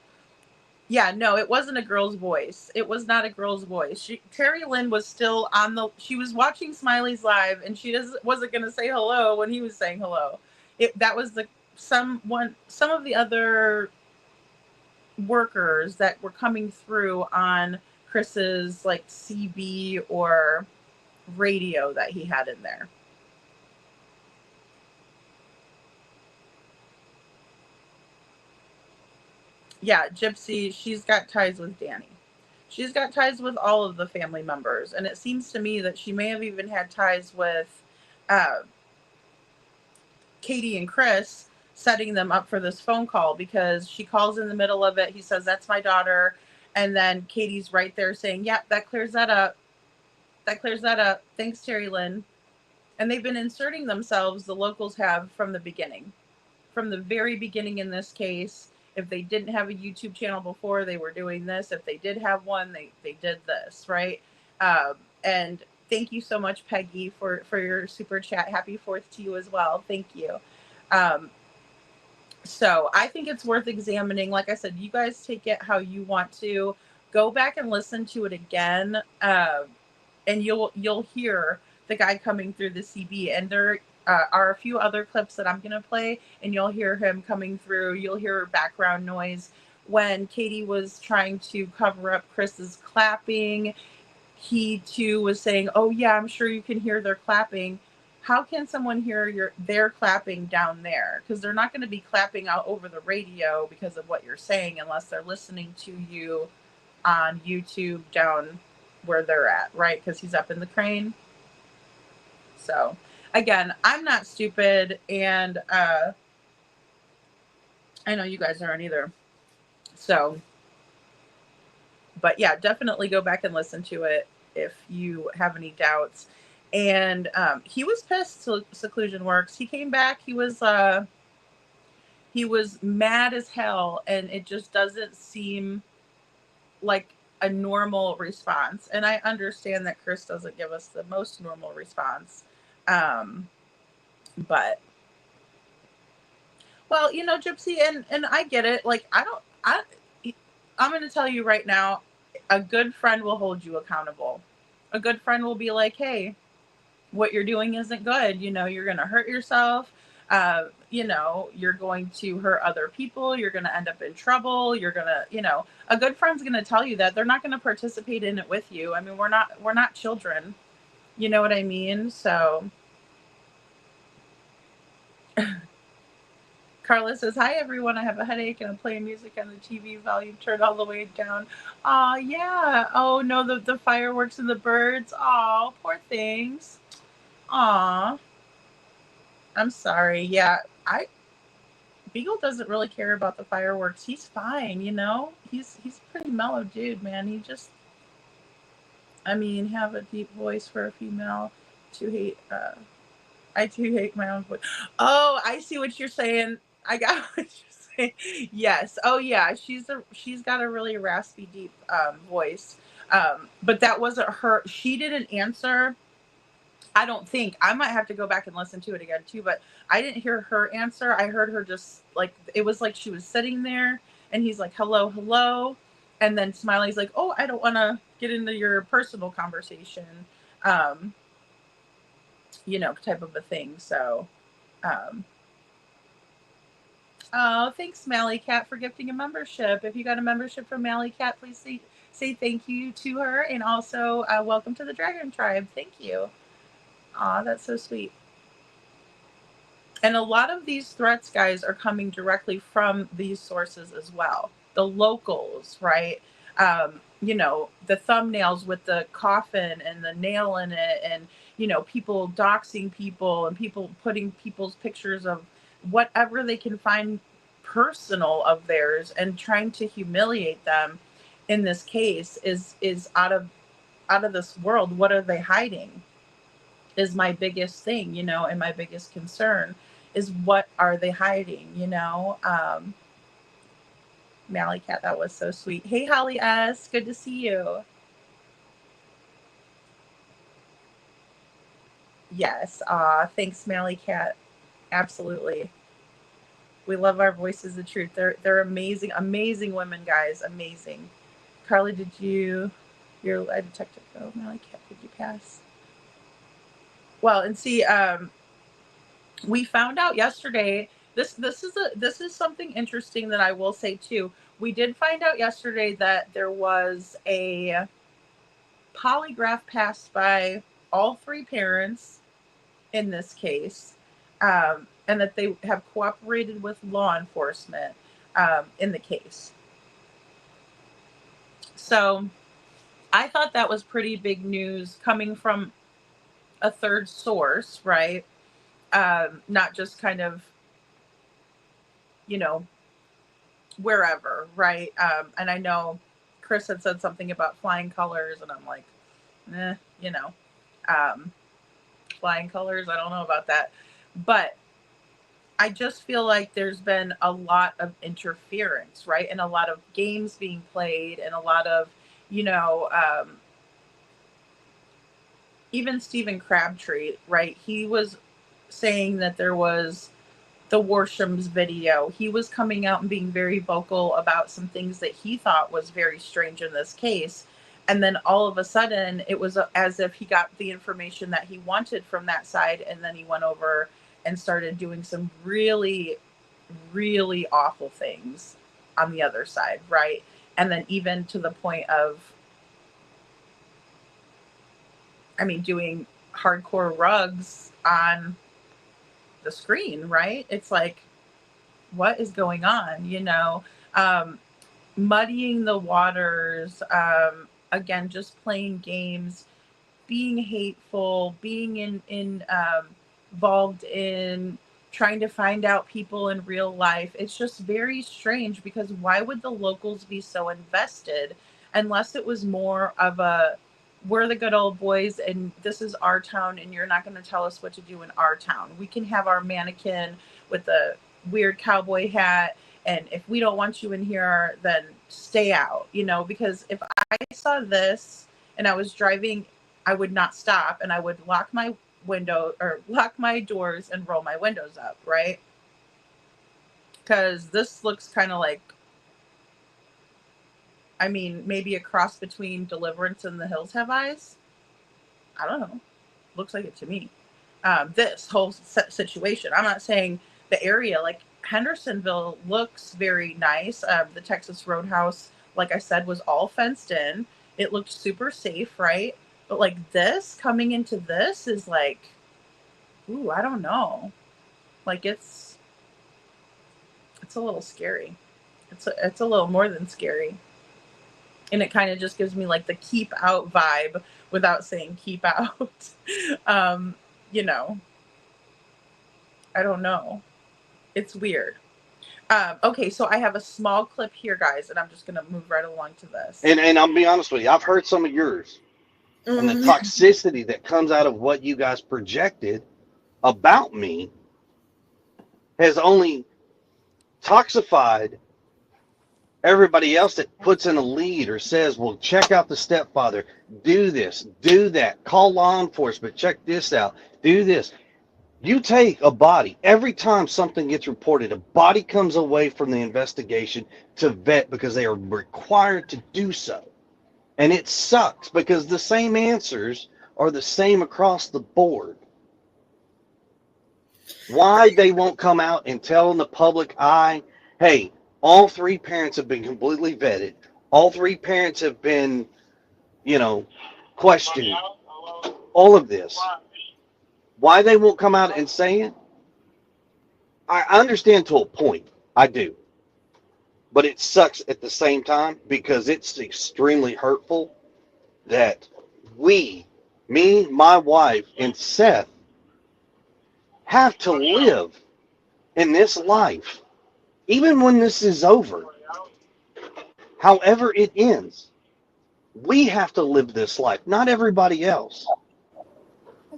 Yeah, no, it wasn't a girl's voice. It was not a girl's voice. Terry Lynn was still she was watching Smiley's live, and she wasn't going to say hello when he was saying hello. That was some of the other workers that were coming through on Chris's like CB or radio that he had in there. Yeah, Gypsy, she's got ties with Danny. She's got ties with all of the family members. And it seems to me that she may have even had ties with Katie and Chris, setting them up for this phone call, because she calls in the middle of it. He says, that's my daughter. And then Katie's right there saying, yep, that clears that up. That clears that up. Thanks, Terry Lynn. And they've been inserting themselves, the locals have, from the beginning. From the very beginning in this case. If they didn't have a YouTube channel before, they were doing this. If they did have one, they did this, right? And thank you so much, Peggy, for your super chat. Happy 4th to you as well. Thank you. So I think it's worth examining. Like I said, you guys take it how you want to. Go back and listen to it again, and you'll hear the guy coming through the CB. And there are a few other clips that I'm going to play, and you'll hear him coming through. You'll hear background noise when Katie was trying to cover up Chris's clapping, he too was saying, oh yeah, I'm sure you can hear their clapping. How can someone hear their clapping down there? Because they're not going to be clapping out over the radio because of what you're saying, unless they're listening to you on YouTube down where they're at, right? Because he's up in the crane. So again, I'm not stupid, and I know you guys aren't either. So, but yeah, definitely go back and listen to it if you have any doubts. And he was pissed. Seclusion Works. He came back. He was mad as hell, and it just doesn't seem like a normal response. And I understand that Chris doesn't give us the most normal response, but well, you know, Gypsy, and I get it. Like, I'm going to tell you right now, a good friend will hold you accountable. A good friend will be like, hey, what you're doing isn't good. You know, you're going to hurt yourself. You know, you're going to hurt other people. You're going to end up in trouble. You're going to, you know, a good friend's going to tell you that. They're not going to participate in it with you. I mean, we're not children. You know what I mean? So Carla says, hi, everyone. I have a headache and I'm playing music on the TV volume turned all the way down. Aw, yeah. Oh, no, the fireworks and the birds. Aw, poor things. Aw. I'm sorry. Yeah, Beagle doesn't really care about the fireworks. He's fine, you know? He's a pretty mellow dude, man. He just, I mean, have a deep voice for a female to hate. I do hate my own voice. Oh, I see what you're saying. I got what you're saying. Yes. Oh, yeah. She's got a really raspy, deep voice. But that wasn't her. She didn't answer. I don't think. I might have to go back and listen to it again too, but I didn't hear her answer. I heard her just like, it was like she was sitting there and he's like, hello, hello. And then Smiley's like, oh, I don't want to get into your personal conversation. You know, type of a thing. So, oh, thanks, Mally Cat, for gifting a membership. If you got a membership from Mally Cat, please say thank you to her. And also, welcome to the Dragon Tribe. Thank you. Aw, that's so sweet. And a lot of these threats, guys, are coming directly from these sources as well. The locals, right? You know, the thumbnails with the coffin and the nail in it, and, you know, people doxing people and people putting people's pictures of whatever they can find personal of theirs and trying to humiliate them in this case is out of this world. What are they hiding? Is my biggest thing, you know, and my biggest concern is what are they hiding, you know? Mally Cat, that was so sweet. Hey, Holly S, good to see you. Yes, thanks, Mally Cat. Absolutely. We love our voices of truth. They're amazing, amazing women, guys. Amazing. Carly, you're a detective. Oh, Mally Cat, did you pass? Well, and see, we found out yesterday. This is something interesting that I will say too. We did find out yesterday that there was a polygraph passed by all three parents in this case, and that they have cooperated with law enforcement in the case. So I thought that was pretty big news coming from a third source, right? Not just kind of, you know, wherever, right? And I know Chris had said something about flying colors, and I'm like, you know, flying colors, I don't know about that. But I just feel like there's been a lot of interference, right? And a lot of games being played, and a lot of, you know, even Stephen Crabtree, right? He was saying that there was the Warsham's video. He was coming out and being very vocal about some things that he thought was very strange in this case. And then all of a sudden, it was as if he got the information that he wanted from that side. And then he went over and started doing some really, really awful things on the other side, right? And then even to the point of, I mean, doing hardcore rugs on the screen, right? It's like, what is going on? You know, muddying the waters, again, just playing games, being hateful, being involved in trying to find out people in real life. It's just very strange, because why would the locals be so invested unless it was more of a, we're the good old boys and this is our town and you're not going to tell us what to do in our town. We can have our mannequin with the weird cowboy hat, and if we don't want you in here, then stay out, you know, because if I saw this and I was driving, I would not stop, and I would lock my window or lock my doors and roll my windows up, right? Because this looks kind of like, I mean, maybe a cross between Deliverance and The Hills Have Eyes. I don't know. Looks like it to me. This whole situation. I'm not saying the area, like Hendersonville looks very nice. The Texas Roadhouse, like I said, was all fenced in. It looked super safe, right? But like this, coming into this is like, ooh, I don't know. Like it's a little scary. It's a little more than scary. And it kind of just gives me like the keep out vibe without saying keep out. You know, I don't know. It's weird. Okay, so I have a small clip here, guys, and I'm just going to move right along to this. And I'll be honest with you, I've heard some of yours. And the toxicity that comes out of what you guys projected about me has only toxified everybody else that puts in a lead or says, well, check out the stepfather, do this, do that, call law enforcement, check this out, do this. You take a body, every time something gets reported, a body comes away from the investigation to vet because they are required to do so. And it sucks because the same answers are the same across the board. Why they won't come out and tell in the public eye, hey, all three parents have been completely vetted. All three parents have been, you know, questioned. All of this. Why they won't come out and say it? I understand to a point. I do. But it sucks at the same time because it's extremely hurtful that we, me, my wife, and Seth have to live in this life, even when this is over. However it ends, we have to live this life, not everybody else.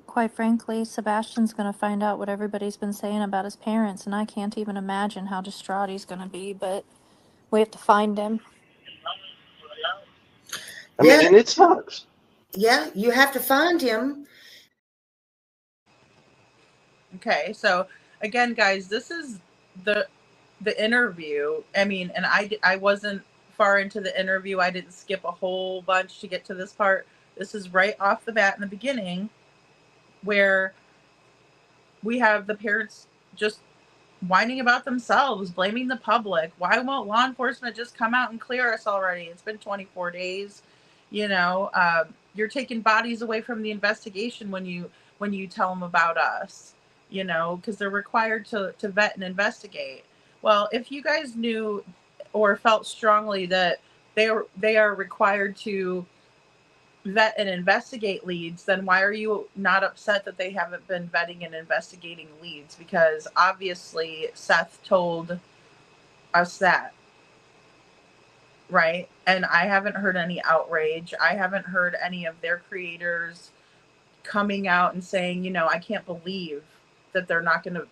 Quite frankly, Sebastian's going to find out what everybody's been saying about his parents, and I can't even imagine how distraught he's going to be, but we have to find him. I mean, and it sucks. Yeah, you have to find him. Okay, so again, guys, this is the interview. I mean, and I wasn't far into the interview. I didn't skip a whole bunch to get to this part. This is right off the bat in the beginning, where we have the parents just whining about themselves, blaming the public. Why won't law enforcement just come out and clear us already? It's been 24 days. You know, you're taking bodies away from the investigation when you tell them about us, you know, because they're required to vet and investigate. Well, if you guys knew or felt strongly that they are required to vet and investigate leads, then why are you not upset that they haven't been vetting and investigating leads? Because obviously Seth told us that, right? And I haven't heard any outrage. I haven't heard any of their creators coming out and saying, you know, I can't believe that they're not going to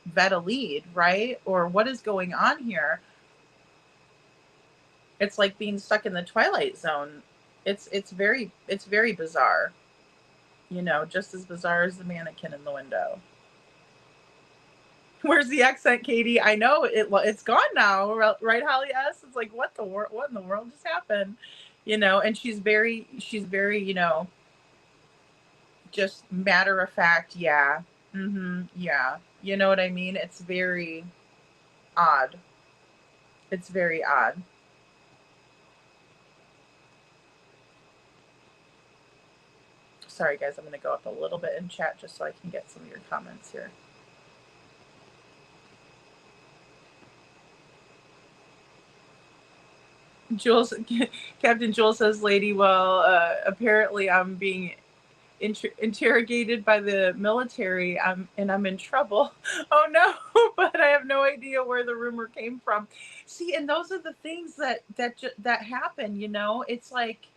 vet a lead, right? Or what is going on here? It's like being stuck in the Twilight Zone. It's very bizarre. You know, just as bizarre as the mannequin in the window. Where's the accent, Katie? I know it's gone now, right, Holly S? It's like, what in the world just happened? You know, and she's very, you know, just matter of fact, yeah. Yeah. You know what I mean? It's very odd. It's very odd. Sorry, guys, I'm going to go up a little bit in chat just so I can get some of your comments here. Jules, Captain Jules says, "Lady, well, apparently I'm being interrogated by the military. I'm in trouble." Oh no, but I have no idea where the rumor came from. See, and those are the things that happen. You know, it's like,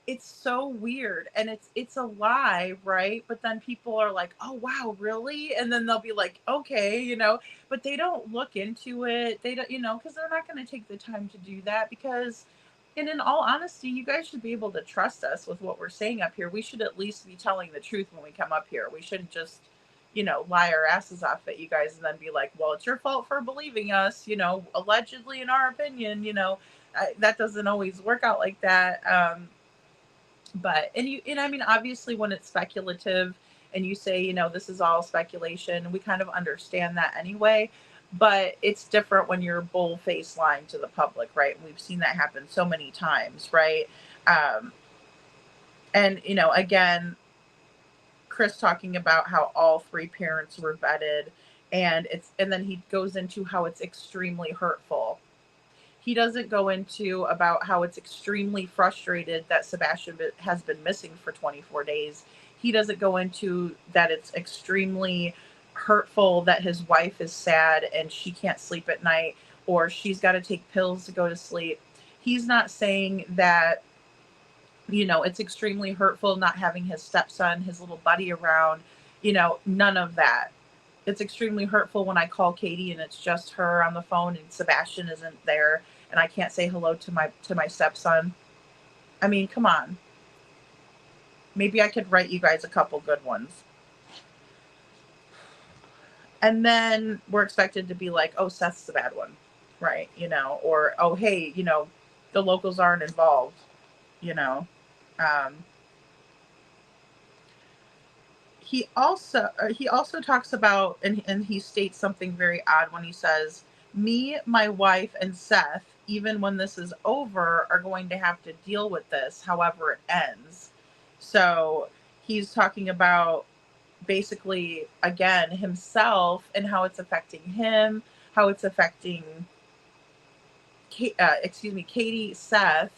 it's so weird, and it's a lie, right? But then people are like, "Oh wow, really?" And then they'll be like, "Okay," you know, but they don't look into it. They don't, you know, because they're not going to take the time to do that. Because, and in all honesty, you guys should be able to trust us with what we're saying up here. We should at least be telling the truth when we come up here. We shouldn't just, you know, lie our asses off at you guys and then be like, "Well, it's your fault for believing us," you know, allegedly, in our opinion. You know, that doesn't always work out like that. But and I mean, obviously when it's speculative and you say, you know, this is all speculation, we kind of understand that anyway. But it's different when you're bull-faced lying to the public, right? We've seen that happen so many times, right? um and you know, again, Chris talking about how all three parents were vetted, and then he goes into how it's extremely hurtful. He doesn't go into about how it's extremely frustrated that Sebastian has been missing for 24 days. He doesn't go into that it's extremely hurtful that his wife is sad and she can't sleep at night, or she's got to take pills to go to sleep. He's not saying that, you know, it's extremely hurtful not having his stepson, his little buddy around, you know, none of that. It's extremely hurtful when I call Katie and it's just her on the phone and Sebastian isn't there and I can't say hello to my stepson. I mean, come on. Maybe I could write you guys a couple good ones. And then we're expected to be like, "Oh, Seth's the bad one." Right, you know, or, "Oh, hey, you know, the locals aren't involved," you know. Um he also talks about, and he states something very odd when he says, "Me, my wife, and Seth, even when this is over, are going to have to deal with this however it ends." So he's talking about basically, again, himself and how it's affecting him, how it's affecting Katie, Seth,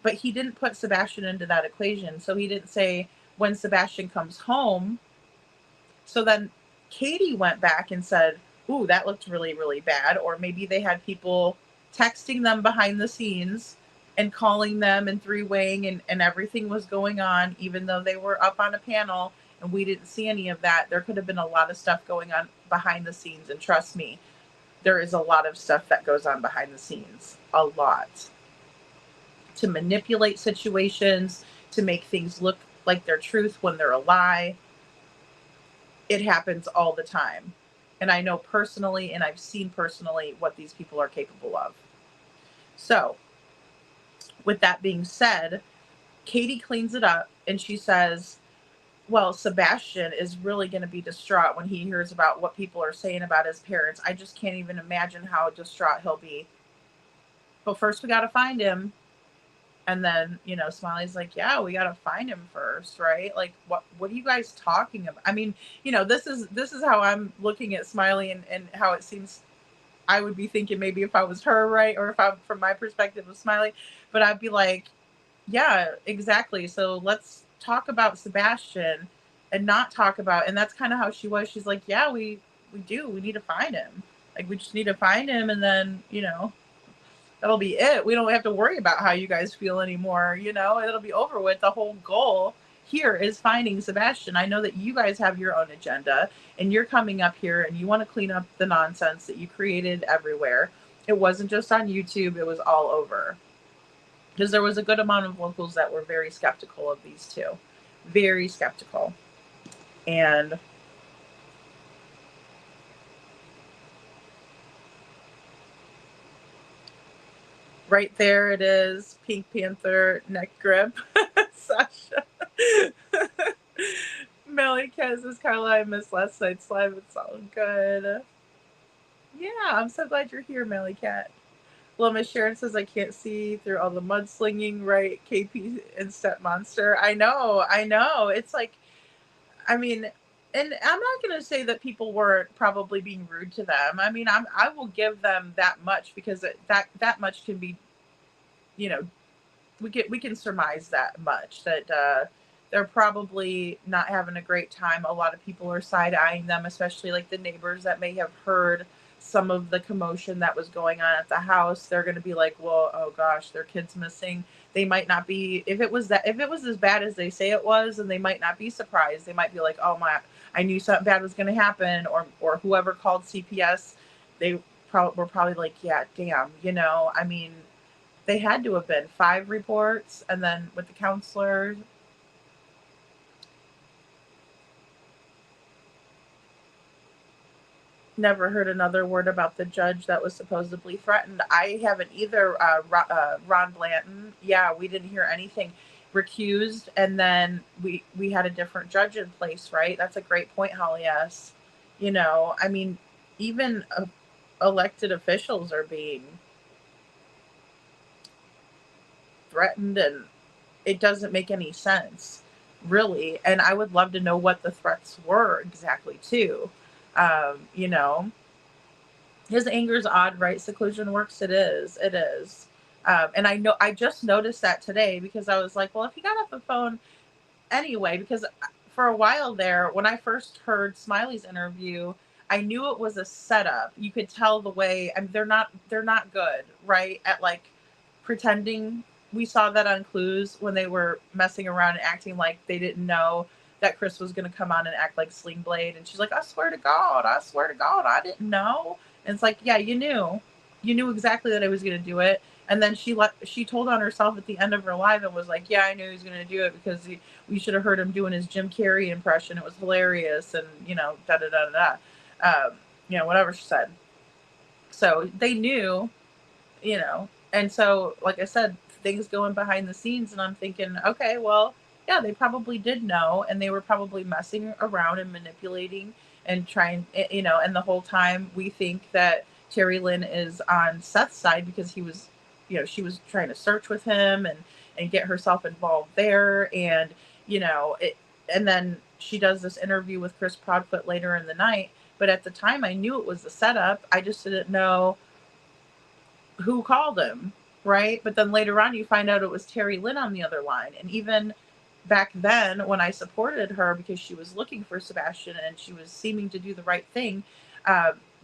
but he didn't put Sebastian into that equation. So he didn't say when Sebastian comes home. So then Katie went back and said, "Ooh, that looked really, really bad." Or maybe they had people texting them behind the scenes and calling them and three-waying, and everything was going on, even though they were up on a panel and we didn't see any of that. There could have been a lot of stuff going on behind the scenes. And trust me, there is a lot of stuff that goes on behind the scenes. A lot. To manipulate situations, to make things look like they're truth when they're a lie. It happens all the time. And I know personally, and I've seen personally, what these people are capable of. So, with that being said, Katie cleans it up and she says, "Well, Sebastian is really going to be distraught when he hears about what people are saying about his parents. I just can't even imagine how distraught he'll be. But first we got to find him." And then, you know, Smiley's like, "Yeah, we got to find him first, right? Like, what are you guys talking about?" I mean, you know, this is how I'm looking at Smiley, and how it seems I would be thinking maybe if I was her, right? Or if I'm from my perspective of Smiley, but I'd be like, "Yeah, exactly. So let's talk about Sebastian and not talk about," and that's kind of how she was. She's like, "Yeah, we do. We need to find him. Like, we just need to find him, and then, you know, that'll be it. We don't have to worry about how you guys feel anymore. You know, it'll be over with. The whole goal here is finding Sebastian. I know that you guys have your own agenda and you're coming up here and you want to clean up the nonsense that you created everywhere. It wasn't just on YouTube, it was all over." Because there was a good amount of locals that were very skeptical of these two. Very skeptical. And right there it is. Pink Panther neck grip. Sasha. Melly Cat says, "Carla, I missed last night's live. It's all good." Yeah, I'm so glad you're here, Melly Cat. Well, Miss Sharon says I can't see through all the mudslinging, right? KP and Step Monster. I know, I know. It's like, I mean, and I'm not going to say that people weren't probably being rude to them. I mean, I will give them that much because that much can be, you know, we can surmise that much that they're probably not having a great time. A lot of people are side eyeing them, especially like the neighbors that may have heard some of the commotion that was going on at the house. They're going to be like, well, oh gosh, their kid's missing. They might not be, if it was as bad as they say it was, and they might not be surprised. They might be like, oh my, I knew something bad was going to happen. Or whoever called CPS, they were probably like, yeah, damn, I mean, they had to have been 5 reports, and then with the counselor. Never heard another word about the judge that was supposedly threatened. I haven't either. Ron Blanton, yeah, we didn't hear anything. Recused, and then we had a different judge in place, right? That's a great point, Holly S. I mean, even elected officials are being threatened, and it doesn't make any sense, really. And I would love to know what the threats were exactly, too. You know, his anger is odd, right? Seclusion works. It is. It is. And I just noticed that today because I was like, well, if he got off the phone anyway, because for a while there, when I first heard Smiley's interview, I knew it was a setup. You could tell the way, I mean, they're not good, right? At like pretending. We saw that on Clues when they were messing around and acting like they didn't know that Chris was going to come on and act like Sling Blade. And she's like, I swear to God, I didn't know. And it's like, yeah, you knew exactly that I was going to do it. And then she told on herself at the end of her live and was like, yeah, I knew he was going to do it because we should have heard him doing his Jim Carrey impression. It was hilarious. And, da da da da da. Whatever she said. So they knew, and so, like I said, things going behind the scenes, and I'm thinking, okay, well, yeah, they probably did know, and they were probably messing around and manipulating and trying, and the whole time we think that Terry Lynn is on Seth's side because he was, she was trying to search with him and get herself involved there. And, and then she does this interview with Chris Proudfoot later in the night. But at the time, I knew it was a setup. I just didn't know who called him, right? But then later on, you find out it was Terry Lynn on the other line. And even back then, when I supported her because she was looking for Sebastian and she was seeming to do the right thing,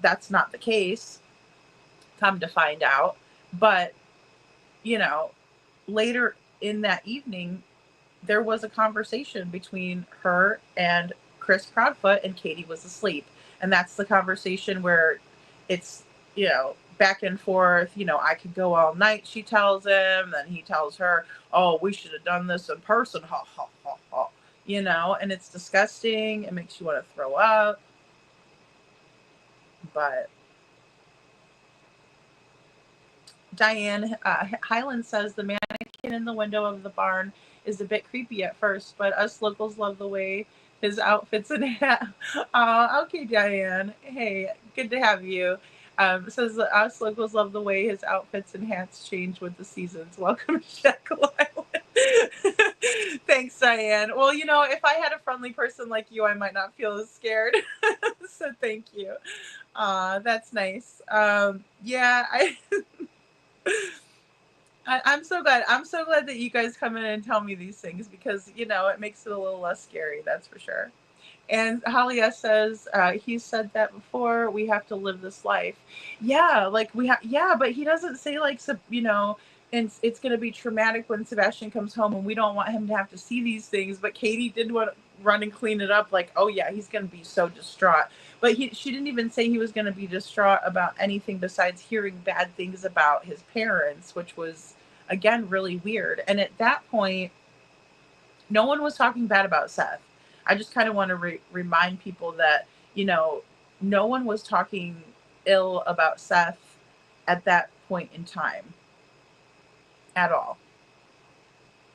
that's not the case, come to find out. But, later in that evening, there was a conversation between her and Chris Proudfoot, and Katie was asleep. And that's the conversation where it's, back and forth, I could go all night, she tells him, then he tells her, oh, we should have done this in person, ha, ha, ha, ha, and it's disgusting. It makes you want to throw up. But Diane Highland says the mannequin in the window of the barn is a bit creepy at first, but us locals love the way his outfits and hat. Okay, Diane. Hey, good to have you. Says us locals love the way his outfits and hats change with the seasons. Welcome to Jekyll Island. Thanks, Diane. Well, if I had a friendly person like you, I might not feel as scared. So thank you. That's nice. Yeah, I'm so glad. I'm so glad that you guys come in and tell me these things because, it makes it a little less scary. That's for sure. And Holly S says, he said that before, we have to live this life. Yeah, like but he doesn't say and it's going to be traumatic when Sebastian comes home and we don't want him to have to see these things. But Katie did want to run and clean it up. Like, oh yeah, he's going to be so distraught. But she didn't even say he was going to be distraught about anything besides hearing bad things about his parents, which was, again, really weird. And at that point, no one was talking bad about Seth. I just kind of want to remind people that, no one was talking ill about Seth at that point in time at all.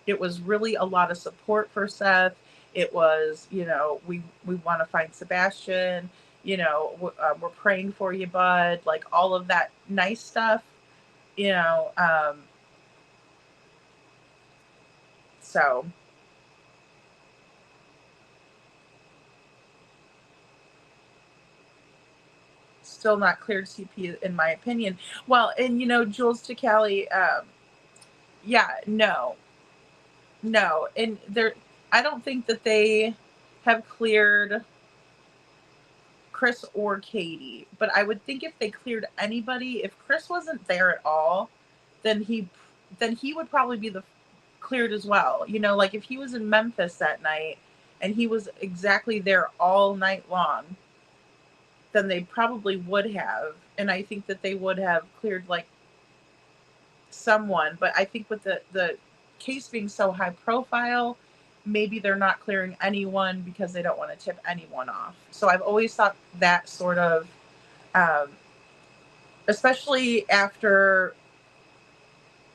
It was really a lot of support for Seth. It was, we want to find Sebastian, we're praying for you, bud, like all of that nice stuff. you know, so still not cleared CP in my opinion. Well, and you know, Jules to Callie, yeah, no, and there, I don't think that they have cleared Chris or Katie, but I would think if they cleared anybody, if Chris wasn't there at all, then he would probably be the cleared as well. You know, like if he was in Memphis that night and he was exactly there all night long, then they probably would have. And I think that they would have cleared like someone, but I think with the case being so high profile, maybe they're not clearing anyone because they don't want to tip anyone off. So I've always thought that sort of, especially after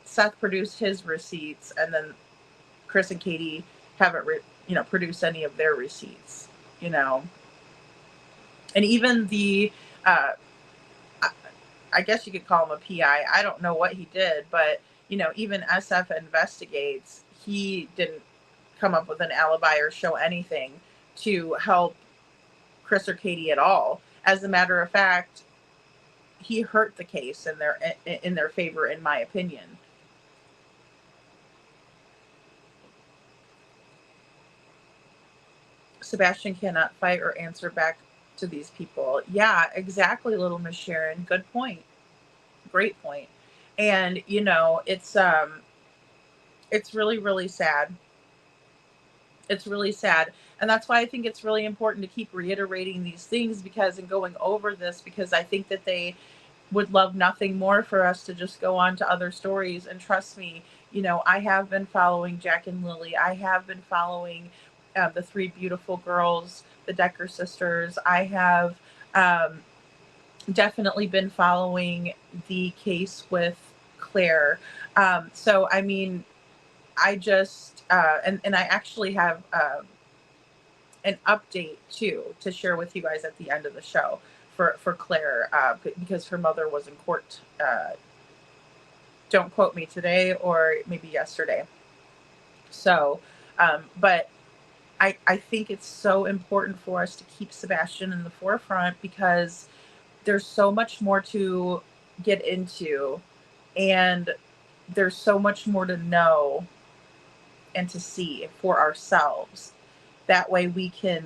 Seth produced his receipts and then Chris and Katie haven't, produced any of their receipts, you know. And even the, I guess you could call him a PI. I don't know what he did, but, you know, even SF Investigates, he didn't come up with an alibi or show anything to help Chris or Katie at all. As a matter of fact, he hurt the case in their favor, in my opinion. Sebastian cannot fight or answer back to these people. Yeah, exactly, Little Miss Sharon. Good point. Great point. And, you know, it's really, really sad. It's really sad. And that's why I think it's really important to keep reiterating these things and going over this, because I think that they would love nothing more for us to just go on to other stories. And trust me, you know, I have been following Jack and Lily. I have been following the three beautiful girls, the Decker sisters. I have definitely been following the case with Claire. So, I mean, I just, and I actually have an update too to share with you guys at the end of the show for Claire, because her mother was in court. Don't quote me today or maybe yesterday. So, but I think it's so important for us to keep Sebastian in the forefront, because there's so much more to get into and there's so much more to know and to see for ourselves. That way we can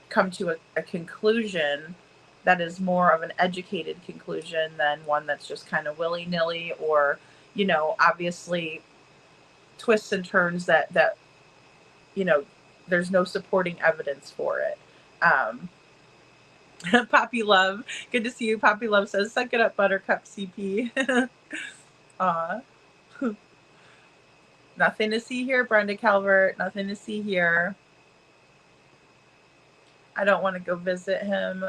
come to a conclusion that is more of an educated conclusion than one that's just kind of willy-nilly, or, you know, obviously twists and turns that you know, there's no supporting evidence for it. Poppy Love, good to see you. Poppy Love says, suck it up, Buttercup CP. Aw. Nothing to see here, Brenda Calvert. Nothing to see here. I don't want to go visit him.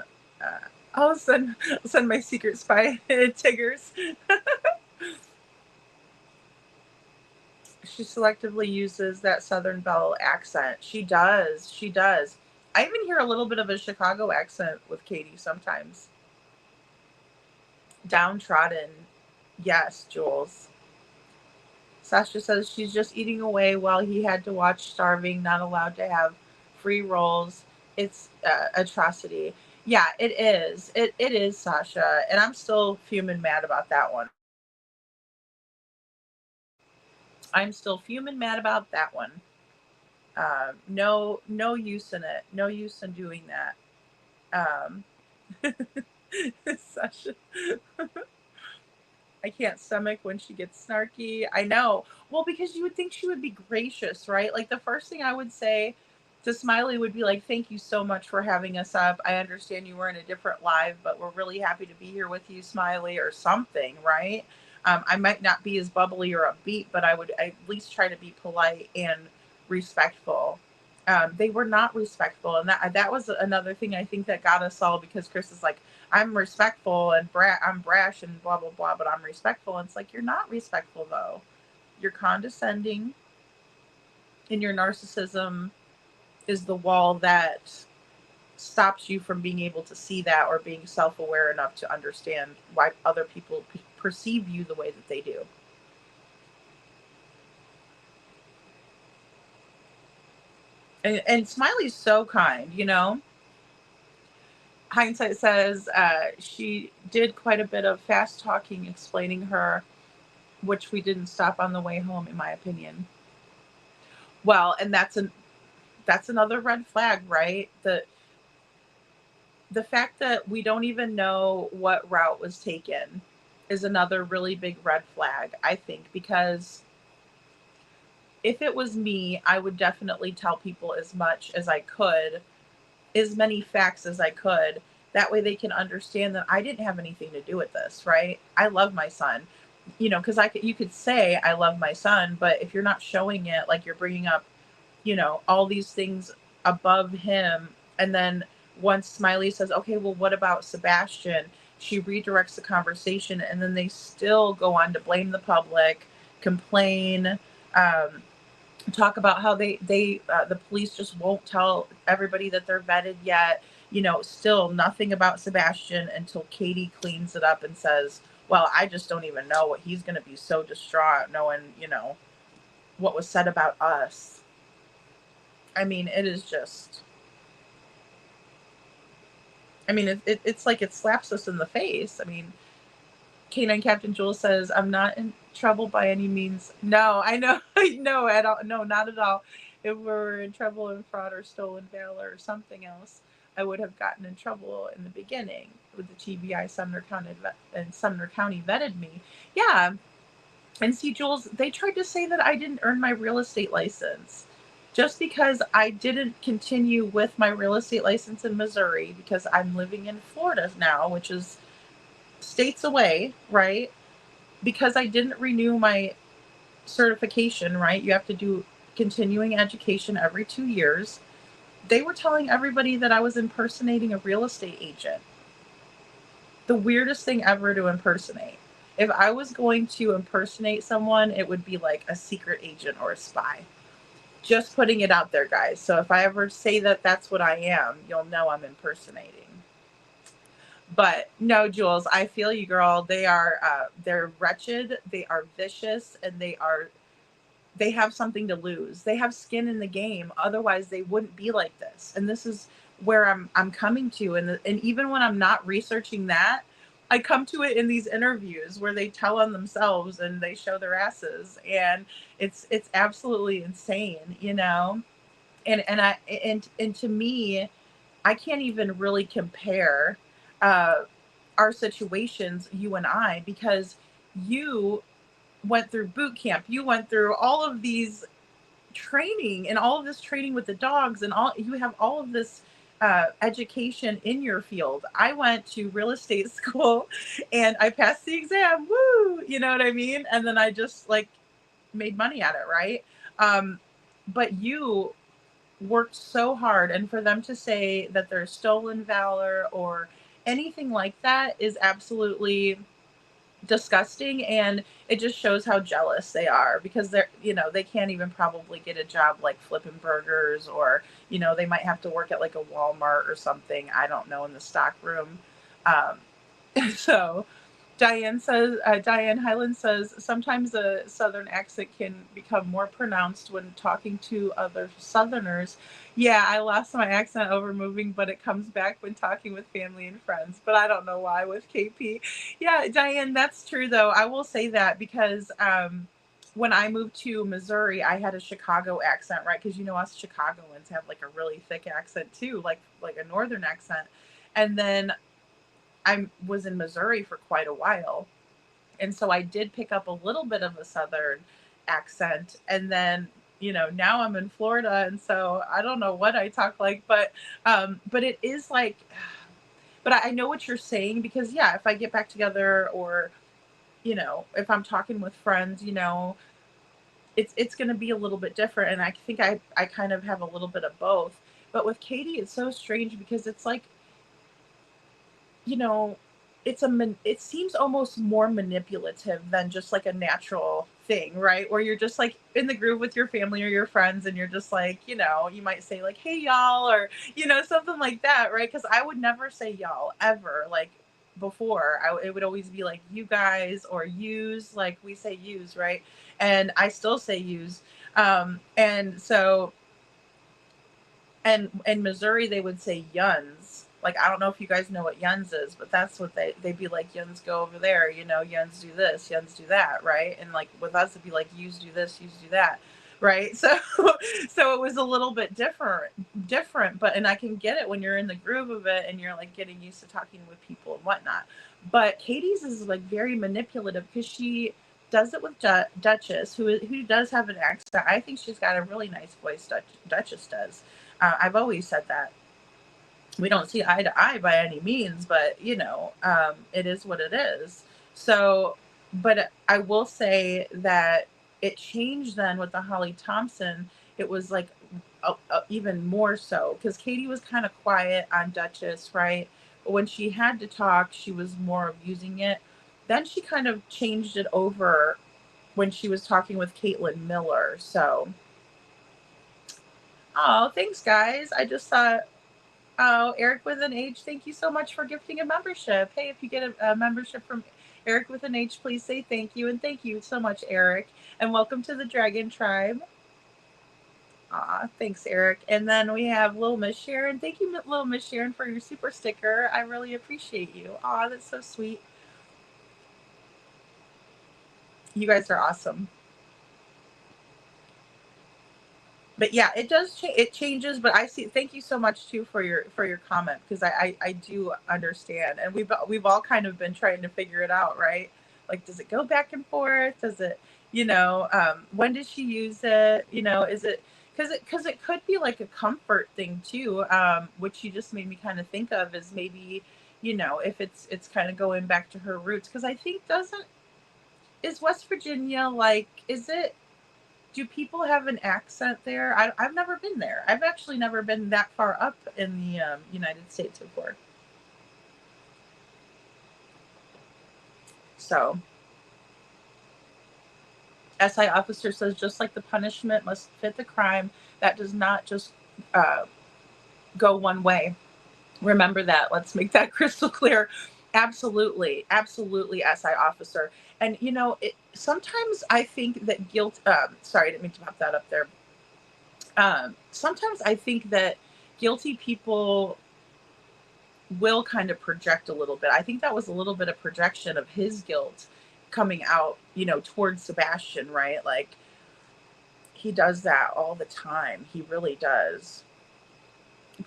I'll send my secret spy Tiggers. She selectively uses that Southern Belle accent. She does. She does. I even hear a little bit of a Chicago accent with Katie sometimes. Downtrodden. Yes, Jules. Sasha says she's just eating away while he had to watch starving, not allowed to have free rolls. It's atrocity. Yeah, it is. It is, Sasha. And I'm still fuming mad about that one. I'm still fuming mad about that one. No use in it. No use in doing that. Sasha. I can't stomach when she gets snarky. I know. Well, because you would think she would be gracious, right? Like the first thing I would say to Smiley would be like, thank you so much for having us up. I understand you were in a different live, but we're really happy to be here with you, Smiley, or something, right? I might not be as bubbly or upbeat, but I would at least try to be polite and respectful. They were not respectful. And that was another thing I think that got us all, because Chris is like, I'm respectful and I'm brash and blah, blah, blah, but I'm respectful. And it's like, you're not respectful though. You're condescending, and your narcissism is the wall that stops you from being able to see that or being self-aware enough to understand why other people perceive you the way that they do. And Smiley's so kind, you know. Hindsight says she did quite a bit of fast talking, explaining her, which we didn't stop on the way home, in my opinion. Well, and that's another red flag, right? The fact that we don't even know what route was taken is another really big red flag, I think, because if it was me, I would definitely tell people as much as I could, as many facts as I could. That way they can understand that I didn't have anything to do with this, right? I love my son, you know, because you could say I love my son, but if you're not showing it, like you're bringing up, you know, all these things above him, and then once Smiley says, okay, well, what about Sebastian? She redirects the conversation, and then they still go on to blame the public, complain, talk about how the police just won't tell everybody that they're vetted yet. You know, still nothing about Sebastian until Katie cleans it up and says, well, I just don't even know what he's going to be so distraught knowing, you know, what was said about us. I mean, it is just, I mean, it's like it slaps us in the face. I mean, Canine Captain Jules says, I'm not in trouble by any means. No, I know. No, at all. No, not at all. If we were in trouble in fraud or stolen valor or something else, I would have gotten in trouble in the beginning with the TBI. Sumner County vetted me. Yeah. And see, Jules, they tried to say that I didn't earn my real estate license. Just because I didn't continue with my real estate license in Missouri, because I'm living in Florida now, which is states away, right? Because I didn't renew my certification, right? You have to do continuing education every 2 years. They were telling everybody that I was impersonating a real estate agent. The weirdest thing ever to impersonate. If I was going to impersonate someone, it would be like a secret agent or a spy. Just putting it out there, guys. So if I ever say that that's what I am, you'll know I'm impersonating. But no, Jules, I feel you, girl. They're wretched, they are vicious, and they have something to lose. They have skin in the game. Otherwise, they wouldn't be like this. And this is where I'm coming to. And even when I'm not researching that, I come to it in these interviews where they tell on themselves and they show their asses, and it's absolutely insane, you know. And to me, I can't even really compare our situations, you and I, because you went through boot camp, you went through all of these training and all of this training with the dogs, and you have all of this education in your field. I went to real estate school and I passed the exam. Woo! You know what I mean? And then I just like made money at it, right? But you worked so hard, and for them to say that there's stolen valor or anything like that is absolutely disgusting, and it just shows how jealous they are, because they're, you know, they can't even probably get a job like flipping burgers, or, you know, they might have to work at like a Walmart or something, I don't know, in the stock room. So Diane Highland says sometimes a Southern accent can become more pronounced when talking to other Southerners. Yeah, I lost my accent over moving, but it comes back when talking with family and friends. But I don't know why with KP. Yeah, Diane, that's true though. I will say that because when I moved to Missouri, I had a Chicago accent, right? Because you know us Chicagoans have like a really thick accent too, like a northern accent. And then I was in Missouri for quite a while. And so I did pick up a little bit of a Southern accent. And then, you know, now I'm in Florida. And so I don't know what I talk like, but it is like, but I know what you're saying, because yeah, if I get back together, or, you know, if I'm talking with friends, you know, it's going to be a little bit different. And I think I kind of have a little bit of both. But with Katie, it's so strange because it's like, you know, it seems almost more manipulative than just like a natural thing, right? Where you're just like in the group with your family or your friends, and you're just like, you know, you might say like, hey y'all, or, you know, something like that, right? Because I would never say y'all ever. Like before, it would always be like you guys or yous, like we say yous, right? And I still say yous. And so, and in Missouri they would say yuns. Like I don't know if you guys know what yuns is, but that's what they'd be like, yuns go over there, you know, yuns do this, yuns do that, right? And like with us it'd be like, yous do this, yous do that, right? So so it was a little bit different, but and I can get it when you're in the groove of it and you're like getting used to talking with people and whatnot. But Katie's is like very manipulative because she does it with Duchess, who does have an accent. I think she's got a really nice voice. Duchess does. I've always said that. We don't see eye to eye by any means, but you know, it is what it is. So, but I will say that it changed then with the Holly Thompson. It was like even more so because Katie was kind of quiet on Duchess, right? But when she had to talk, she was more of using it. Then she kind of changed it over when she was talking with Caitlin Miller. So, oh, thanks, guys. I just thought, oh, Eric with an H, thank you so much for gifting a membership. Hey, if you get a membership from Eric with an H, please say thank you. And thank you so much, Eric. And welcome to the Dragon Tribe. Aw, thanks, Eric. And then we have Little Miss Sharon. Thank you, Little Miss Sharon, for your super sticker. I really appreciate you. Aw, that's so sweet. You guys are awesome. But yeah, it does it changes, but I see, thank you so much too for your comment, because I do understand, and we've all kind of been trying to figure it out, right? Like, does it go back and forth? Does it, you know, when does she use it? You know, is it because it could be like a comfort thing too, which you just made me kind of think of, is maybe, you know, if it's kind of going back to her roots, because I think is West Virginia, like, do people have an accent there? I've never been there. I've actually never been that far up in the United States before. So, SI officer says, just like the punishment must fit the crime, that does not just go one way. Remember that. Let's make that crystal clear. Absolutely. Absolutely, SI officer. And, you know, sometimes I think that guilt, sorry, I didn't mean to pop that up there. Sometimes I think that guilty people will kind of project a little bit. I think that was a little bit of projection of his guilt coming out, you know, towards Sebastian, right? Like, he does that all the time. He really does.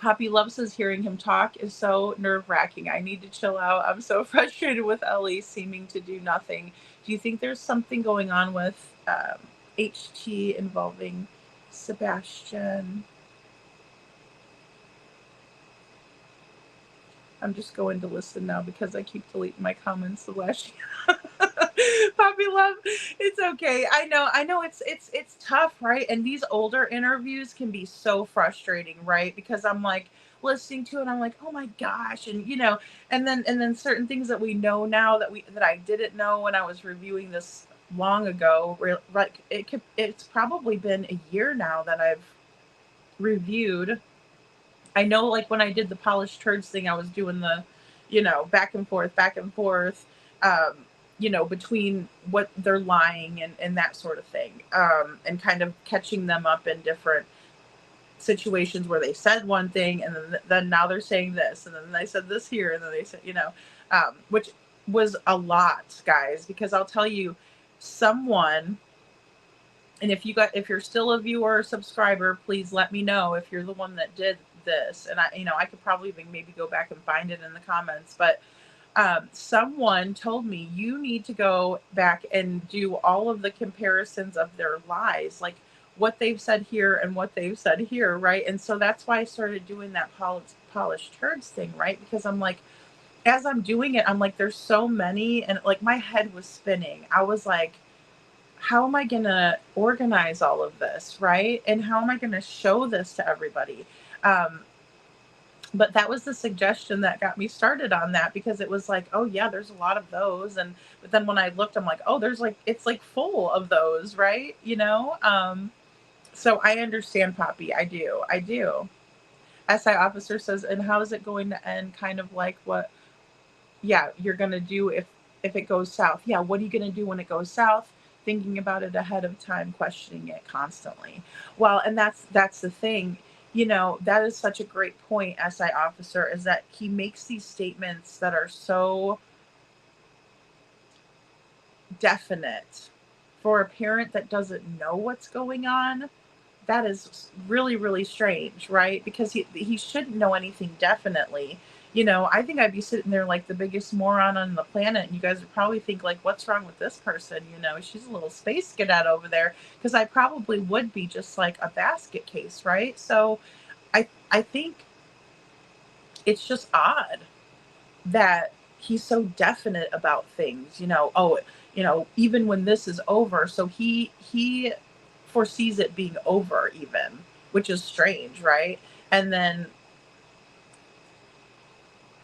Poppy Love says, hearing him talk is so nerve-wracking. I need to chill out. I'm so frustrated with Ellie seeming to do nothing. Do you think there's something going on with HT involving Sebastian? I'm just going to listen now because I keep deleting my comments the last year. Poppy Love, it's okay. I know it's tough, right? And these older interviews can be so frustrating, right? Because I'm like listening to it, I'm like, oh my gosh, and you know, and then certain things that we know now that I didn't know when I was reviewing this long ago. Like it's probably been a year now that I've reviewed. I know, like when I did the polished turds thing, I was doing the, you know, back and forth, you know, between what they're lying and that sort of thing, and kind of catching them up in different situations where they said one thing and then now they're saying this, and then they said this here, and then they said, you know, which was a lot, guys, because I'll tell you, someone, and if you're still a viewer or subscriber, please let me know if you're the one that did this. And I could probably even maybe go back and find it in the comments, but someone told me, you need to go back and do all of the comparisons of their lies, like what they've said here and what they've said here, right? And so that's why I started doing that polished turds thing, right? Because I'm like, as I'm doing it, I'm like, there's so many, and like my head was spinning. I was like, how am I gonna organize all of this, right? And how am I gonna show this to everybody? But that was the suggestion that got me started on that, because it was like, oh yeah, there's a lot of those. And but then when I looked, I'm like, oh, there's like, it's like full of those, right? So I understand, Poppy. I do. SI officer says, and how is it going to end? Kind of like what, yeah, you're gonna do if it goes south. Yeah, what are you gonna do when it goes south? Thinking about it ahead of time, questioning it constantly. Well, and that's the thing. That is such a great point, SI officer, is that he makes these statements that are so definite for a parent that doesn't know what's going on. That is really, really strange, right? Because he shouldn't know anything definitely. I think I'd be sitting there like the biggest moron on the planet, and you guys would probably think like, what's wrong with this person? She's a little space cadet over there, because I probably would be just like a basket case, right? So I think it's just odd that he's so definite about things, even when this is over. So he foresees it being over even, which is strange, right? And then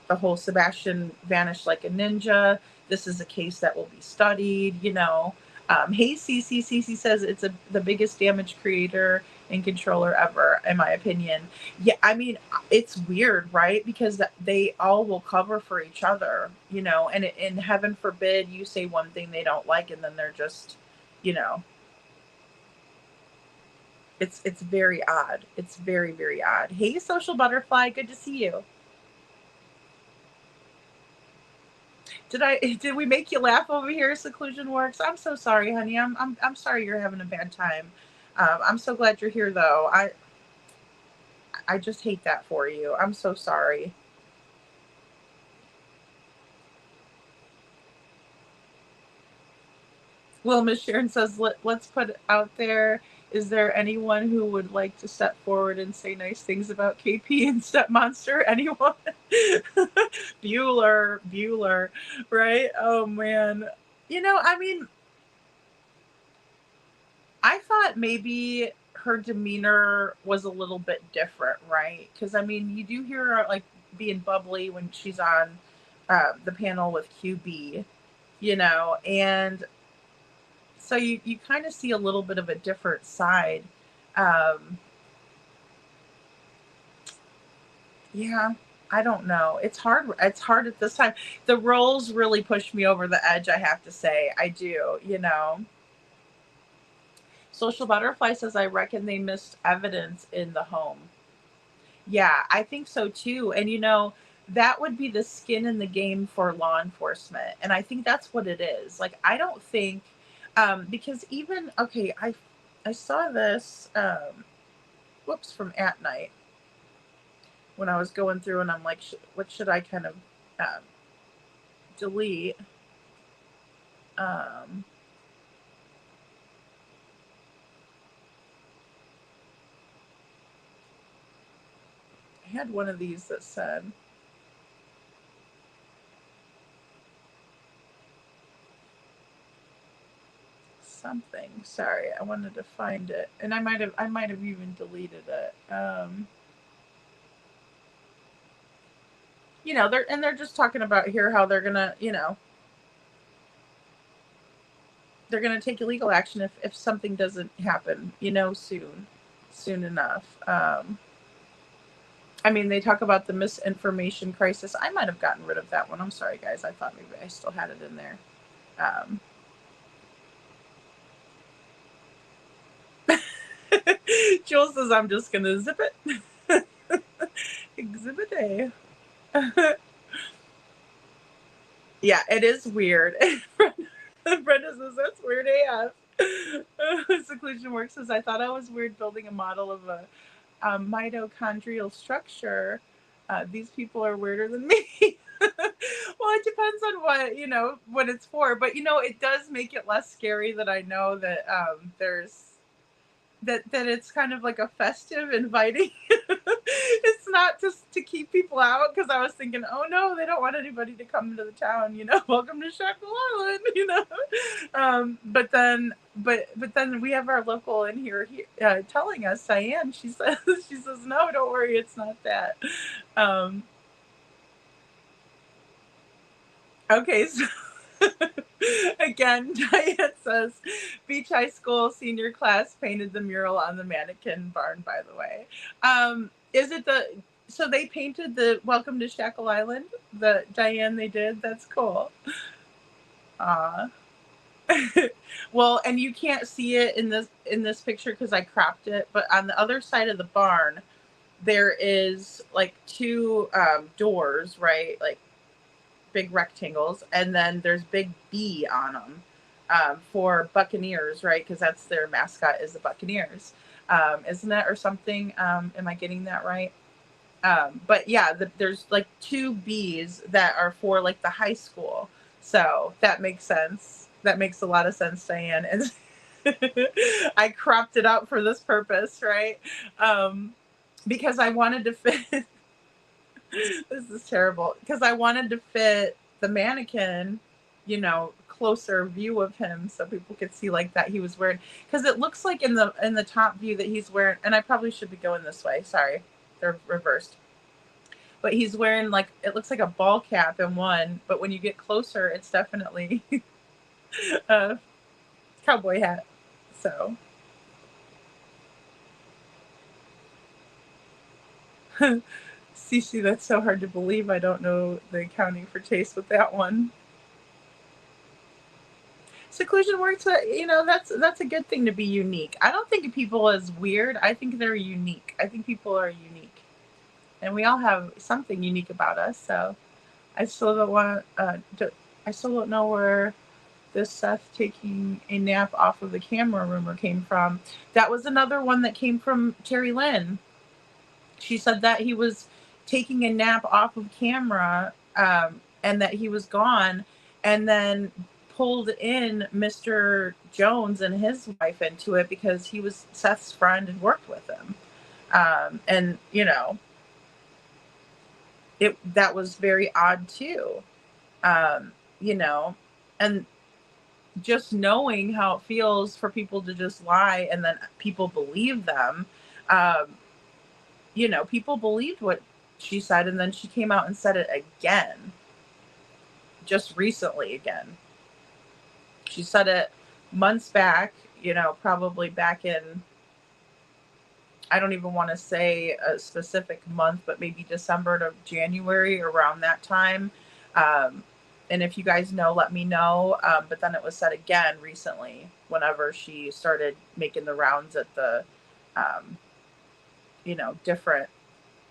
the whole Sebastian vanished like a ninja. This is a case that will be studied, Hey, CC says it's the biggest damage creator and controller ever, in my opinion. Yeah, I mean, it's weird, right? Because they all will cover for each other, and heaven forbid you say one thing they don't like, and then they're just, it's very odd. It's very, very odd. Hey, social butterfly, good to see you. Did we make you laugh over here, Seclusion Works? I'm so sorry, honey. I'm sorry you're having a bad time. I'm so glad you're here, though. I just hate that for you. I'm so sorry. Well, Miss Sharon says, let's put it out there. Is there anyone who would like to step forward and say nice things about KP and Step Monster? Anyone? Bueller, right? Oh, man. I mean, I thought maybe her demeanor was a little bit different, right? Because, I mean, you do hear her, like, being bubbly when she's on the panel with QB, and so you kind of see a little bit of a different side. Yeah, I don't know. It's hard. It's hard at this time. The roles really push me over the edge, I have to say. I do, Social Butterfly says, I reckon they missed evidence in the home. Yeah, I think so too. And that would be the skin in the game for law enforcement. And I think that's what it is. Like, I don't think, because even, okay, I saw this, from At Night when I was going through, and I'm like, what should I kind of delete? I had one of these that said, something. Sorry, I wanted to find it, and I might have even deleted it. They're just talking about here how they're gonna, they're gonna take illegal action if something doesn't happen, soon enough. I mean, they talk about the misinformation crisis. I might have gotten rid of that one. I'm sorry, guys. I thought maybe I still had it in there. Jules says, I'm just going to zip it. Exhibit A. Yeah, it is weird. Brenda says, that's weird AF. Seclusion Works says, I thought I was weird building a model of a mitochondrial structure. These people are weirder than me. Well, it depends on what it's for. But, it does make it less scary that I know that there's that it's kind of like a festive, inviting. It's not just to keep people out, because I was thinking, oh no, they don't want anybody to come into the town, welcome to Shackle Island, but then but then we have our local in here telling us, Diane, she says, no, don't worry, it's not that. Okay, so again, Diane says, Beach High School senior class painted the mural on the mannequin barn, by the way. Is it so they painted the Welcome to Shackle Island? Diane, they did? That's cool. Well, and you can't see it in this picture because I cropped it, but on the other side of the barn, there is like two doors, right? Like big rectangles, and then there's big B on them for Buccaneers, right? Because that's their mascot is the Buccaneers, isn't it, or something? Am I getting that right? But yeah, there's like two B's that are for like the high school, so that makes sense. That makes a lot of sense, Diane. And I cropped it out for this purpose, right? Because I wanted to fit. This is terrible, because I wanted to fit the mannequin, closer view of him so people could see like that he was wearing, because it looks like in the top view that he's wearing, and I probably should be going this way, sorry, they're reversed, but he's wearing like, it looks like a ball cap in one, but when you get closer it's definitely a cowboy hat. So Cece, that's so hard to believe. I don't know the accounting for taste with that one. Seclusion works. That's a good thing to be unique. I don't think of people as weird. I think they're unique. I think people are unique, and we all have something unique about us. So I still don't want. I still don't know where this Seth taking a nap off of the camera rumor came from. That was another one that came from Terry Lynn. She said that he was taking a nap off of camera, and that he was gone, and then pulled in Mr. Jones and his wife into it because he was Seth's friend and worked with him. And that was very odd too. And just knowing how it feels for people to just lie and then people believe them. People believed what she said, and then she came out and said it again. Just recently again. She said it months back, probably back in, I don't even want to say a specific month, but maybe December to January, around that time. And if you guys know, let me know. But then it was said again recently, whenever she started making the rounds at the, different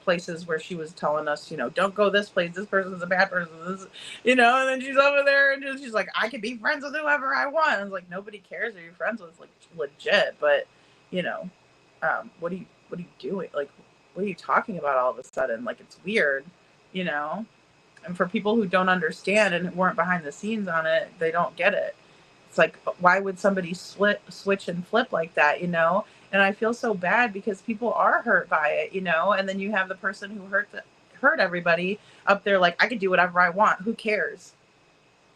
places where she was telling us, don't go this place, this person's a bad person, this, and then she's over there and she's like, I can be friends with whoever I want. I was like, nobody cares who you're friends with, like, legit. But what are you doing? Like, what are you talking about all of a sudden? Like, it's weird, and for people who don't understand and weren't behind the scenes on it, they don't get it. It's like, why would somebody switch and flip like that, And I feel so bad because people are hurt by it, and then you have the person who hurt everybody up there like, I can do whatever I want. Who cares?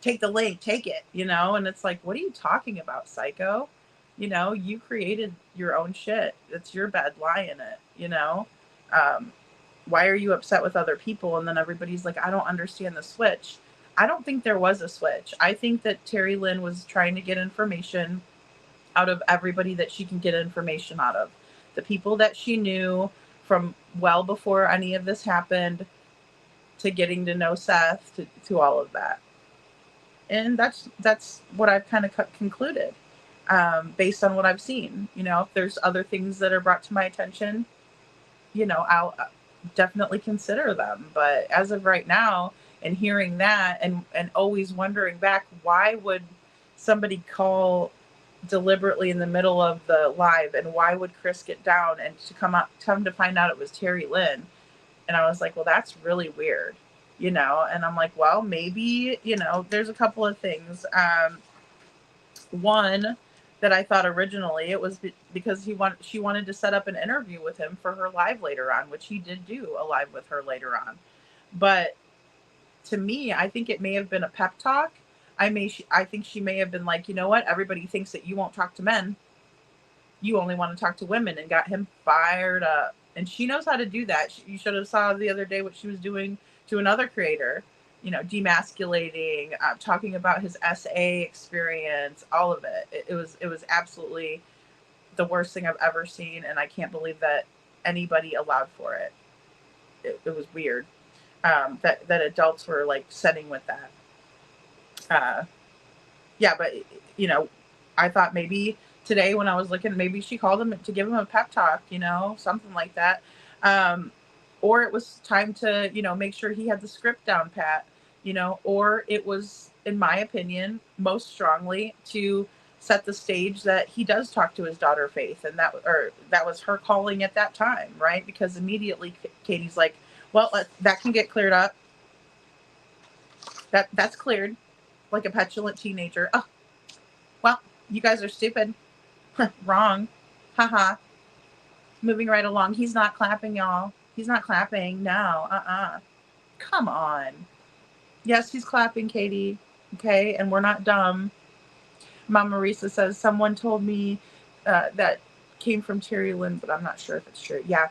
Take the link, take it, and it's like, what are you talking about, psycho? You created your own shit. It's your bed, lie in it, why are you upset with other people? And then everybody's like, I don't understand the switch. I don't think there was a switch. I think that Terry Lynn was trying to get information out of everybody that she can get information out of. The people that she knew from well before any of this happened, to getting to know Seth, to all of that. And that's what I've kind of concluded, based on what I've seen. If there's other things that are brought to my attention, I'll definitely consider them. But as of right now, and hearing that, and always wondering back, why would somebody call deliberately in the middle of the live, and why would Chris get down and to come to find out it was Terry Lynn? And I was like, well, that's really weird, and I'm like, well, maybe, there's a couple of things. One, that I thought originally it was because she wanted to set up an interview with him for her live later on, which he did do a live with her later on. But to me, I think it may have been a pep talk. I think she may have been like, you know what? Everybody thinks that you won't talk to men. You only want to talk to women, and got him fired up. And she knows how to do that. You should have saw the other day what she was doing to another creator, demasculating, talking about his SA experience, all of it. It was absolutely the worst thing I've ever seen, and I can't believe that anybody allowed for it. It was weird that adults were like setting with that. Yeah, but I thought maybe today when I was looking, maybe she called him to give him a pep talk, something like that. Or it was time to, make sure he had the script down pat, or it was, in my opinion, most strongly to set the stage that he does talk to his daughter Faith, and that was her calling at that time, right? Because immediately Katie's like, well, that can get cleared up. That's cleared, like a petulant teenager. Oh, well, you guys are stupid. Wrong. Haha. Moving right along. He's not clapping, y'all. He's not clapping. No. Come on. Yes, he's clapping, Katie. Okay, and we're not dumb. Mama Marisa says, someone told me that came from Terry Lynn, but I'm not sure if it's true. Yeah,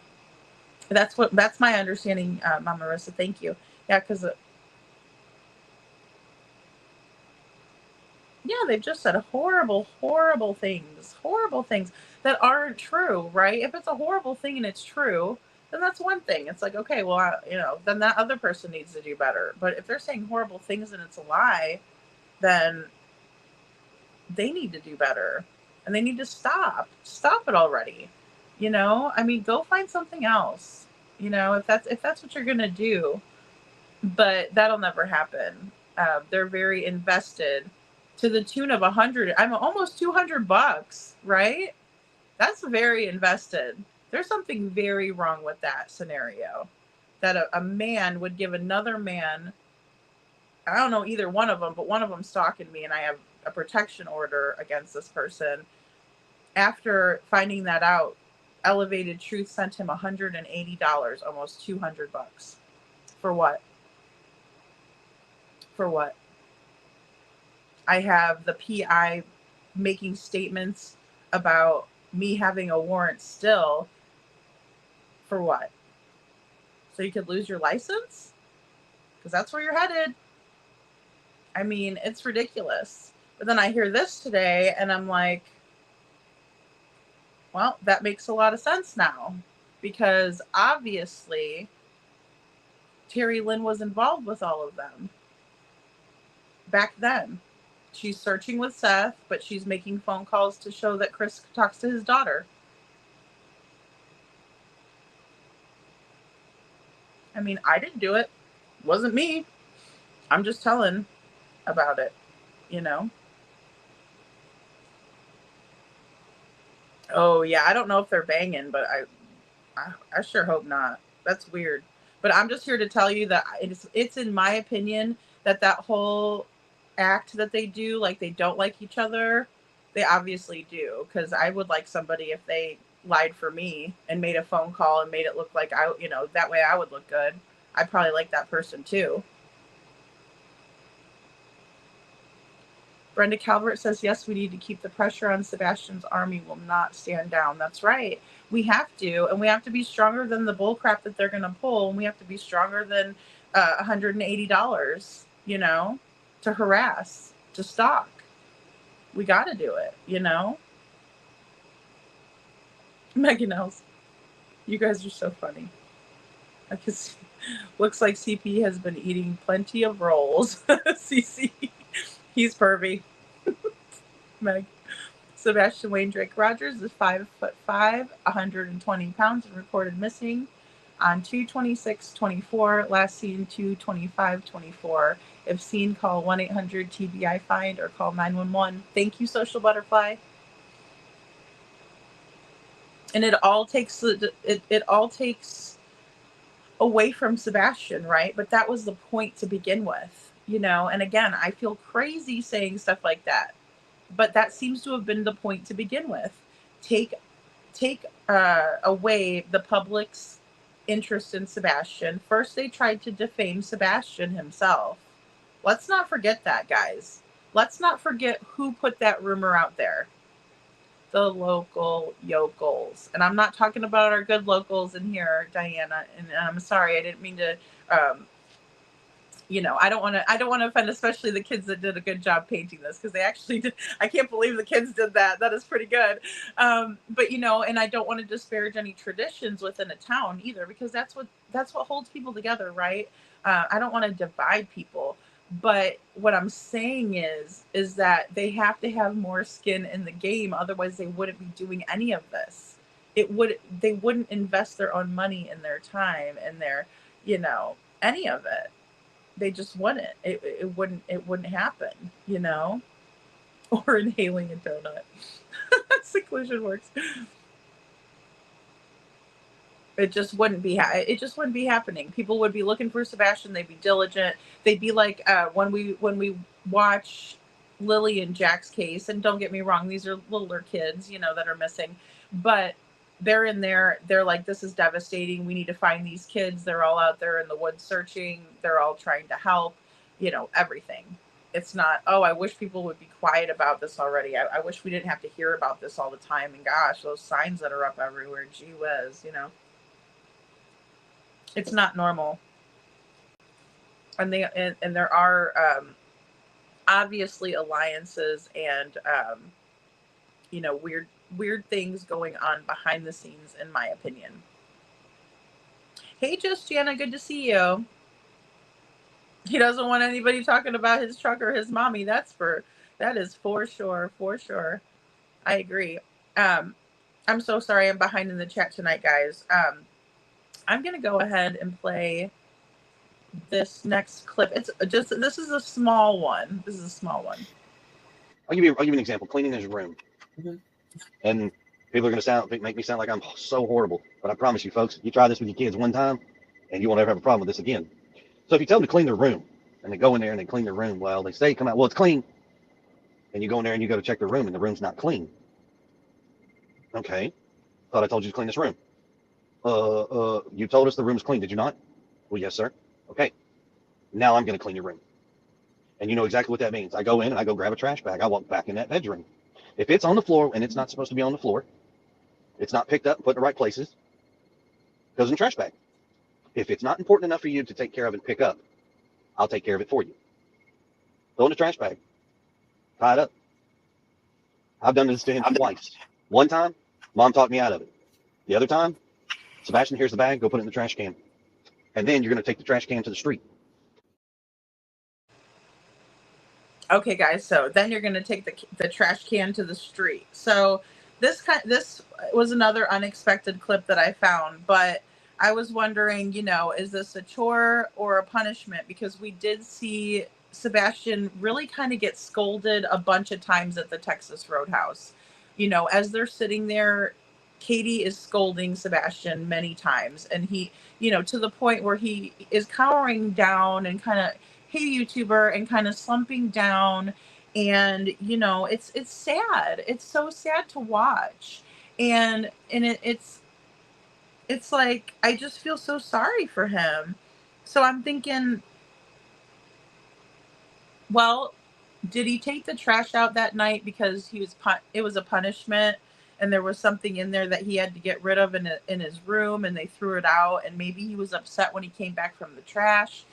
that's my understanding, Mama Marisa. Thank you. Yeah, because they've just said horrible things that aren't true, right? If it's a horrible thing and it's true, then that's one thing. It's like, okay, well, then that other person needs to do better. But if they're saying horrible things and it's a lie, then they need to do better, and they need to stop it already. Go find something else, if that's what you're gonna do. But that'll never happen. They're very invested to the tune of 100. I'm almost $200, right? That's very invested. There's something very wrong with that scenario, that a man would give another man, I don't know either one of them, but one of them stalking me, and I have a protection order against this person. After finding that out, Elevated Truth sent him $180, almost $200. For what? For what? I have the PI making statements about me having a warrant still. For what? So you could lose your license? Because that's where you're headed. It's ridiculous. But then I hear this today, and I'm like, well, that makes a lot of sense now. Because obviously, Terry Lynn was involved with all of them back then. She's searching with Seth, but she's making phone calls to show that Chris talks to his daughter. I didn't do it. It wasn't me. I'm just telling about it, Oh, yeah. I don't know if they're banging, but I sure hope not. That's weird. But I'm just here to tell you that it's in my opinion that whole act that they do, like they don't like each other, they obviously do. Because I would like somebody if they lied for me and made a phone call and made it look like that way I would look good. I'd probably like that person too. Brenda Calvert says, yes, we need to keep the pressure on. Sebastian's army will not stand down. That's right. We have to, and we have to be stronger than the bull crap that they're going to pull, and we have to be stronger than $180, to harass, to stalk. We got to do it, Megan Els, you guys are so funny. I can see, looks like CP has been eating plenty of rolls. CC. He's pervy. Meg. Sebastian Wayne Drake Rogers is 5'5", 120 pounds, and reported missing on 2/26/24. Last seen 2/25/24. If seen, call 1-800-TBI-FIND or call 911. Thank you, Social Butterfly. And it all takes away from Sebastian, right? But that was the point to begin with. And again, I feel crazy saying stuff like that, but that seems to have been the point to begin with. Take away the public's interest in Sebastian. First, they tried to defame Sebastian himself. Let's not forget that, guys. let's not forget who put that rumor out there. The local yokels. And I'm not talking about our good locals in here, Diana. And I'm sorry, I didn't mean to, I don't want to offend, especially the kids that did a good job painting this, because they actually did. I can't believe the kids did that. That is pretty good. But and I don't want to disparage any traditions within a town either, because that's what holds people together, right? I don't want to divide people. But what I'm saying is that they have to have more skin in the game. Otherwise, they wouldn't be doing any of this. They wouldn't invest their own money and their time and their, any of it. They just wouldn't. It wouldn't happen, Or inhaling a donut. Seclusion works. It just wouldn't be happening. People would be looking for Sebastian. They'd be diligent. They'd be like when we watch Lily and Jack's case. And don't get me wrong, these are littler kids, that are missing. But they're in there. They're like, this is devastating. We need to find these kids. They're all out there in the woods searching. They're all trying to help. Everything. It's not, I wish people would be quiet about this already. I wish we didn't have to hear about this all the time. And gosh, those signs that are up everywhere. Gee whiz, It's not normal. And there are obviously alliances and weird things going on behind the scenes, in my opinion. Hey, just Jana, good to see you. He doesn't want anybody talking about his truck or his mommy. That is for sure. I agree. I'm so sorry I'm behind in the chat tonight, guys. I'm going to go ahead and play this next clip. This is a small one. I'll give you an example. Cleaning his room. Mm-hmm. And people are going to make me sound like I'm so horrible. But I promise you, folks, you try this with your kids one time and you won't ever have a problem with this again. So if you tell them to clean their room and they go in there and they clean their room, well, they say, come out, well, it's clean. And you go in there and you go to check their room and the room's not clean. Okay. Thought I told you to clean this room. You told us the room's clean, did you not? Well, yes, sir. Okay. Now I'm going to clean your room. And you know exactly what that means. I go in and I go grab a trash bag. I walk back in that bedroom. If it's on the floor and it's not supposed to be on the floor, it's not picked up and put in the right places, it goes in the trash bag. If it's not important enough for you to take care of and pick up, I'll take care of it for you. Throw in the trash bag. Tie it up. I've done this to him twice. One time, Mom talked me out of it. The other time, Sebastian, here's the bag. Go put it in the trash can. And then you're going to take the trash can to the street. Okay, guys. So then you're going to take the trash can to the street. So this was another unexpected clip that I found, but I was wondering, is this a chore or a punishment? Because we did see Sebastian really kind of get scolded a bunch of times at the Texas Roadhouse. As they're sitting there, Katie is scolding Sebastian many times. And he, to the point where he is cowering down and kind of, hey, YouTuber, and kind of slumping down. And, it's sad. It's so sad to watch. And it's like, I just feel so sorry for him. So I'm thinking, well, did he take the trash out that night because it was a punishment and there was something in there that he had to get rid of in his room and they threw it out, and maybe he was upset when he came back from the trash,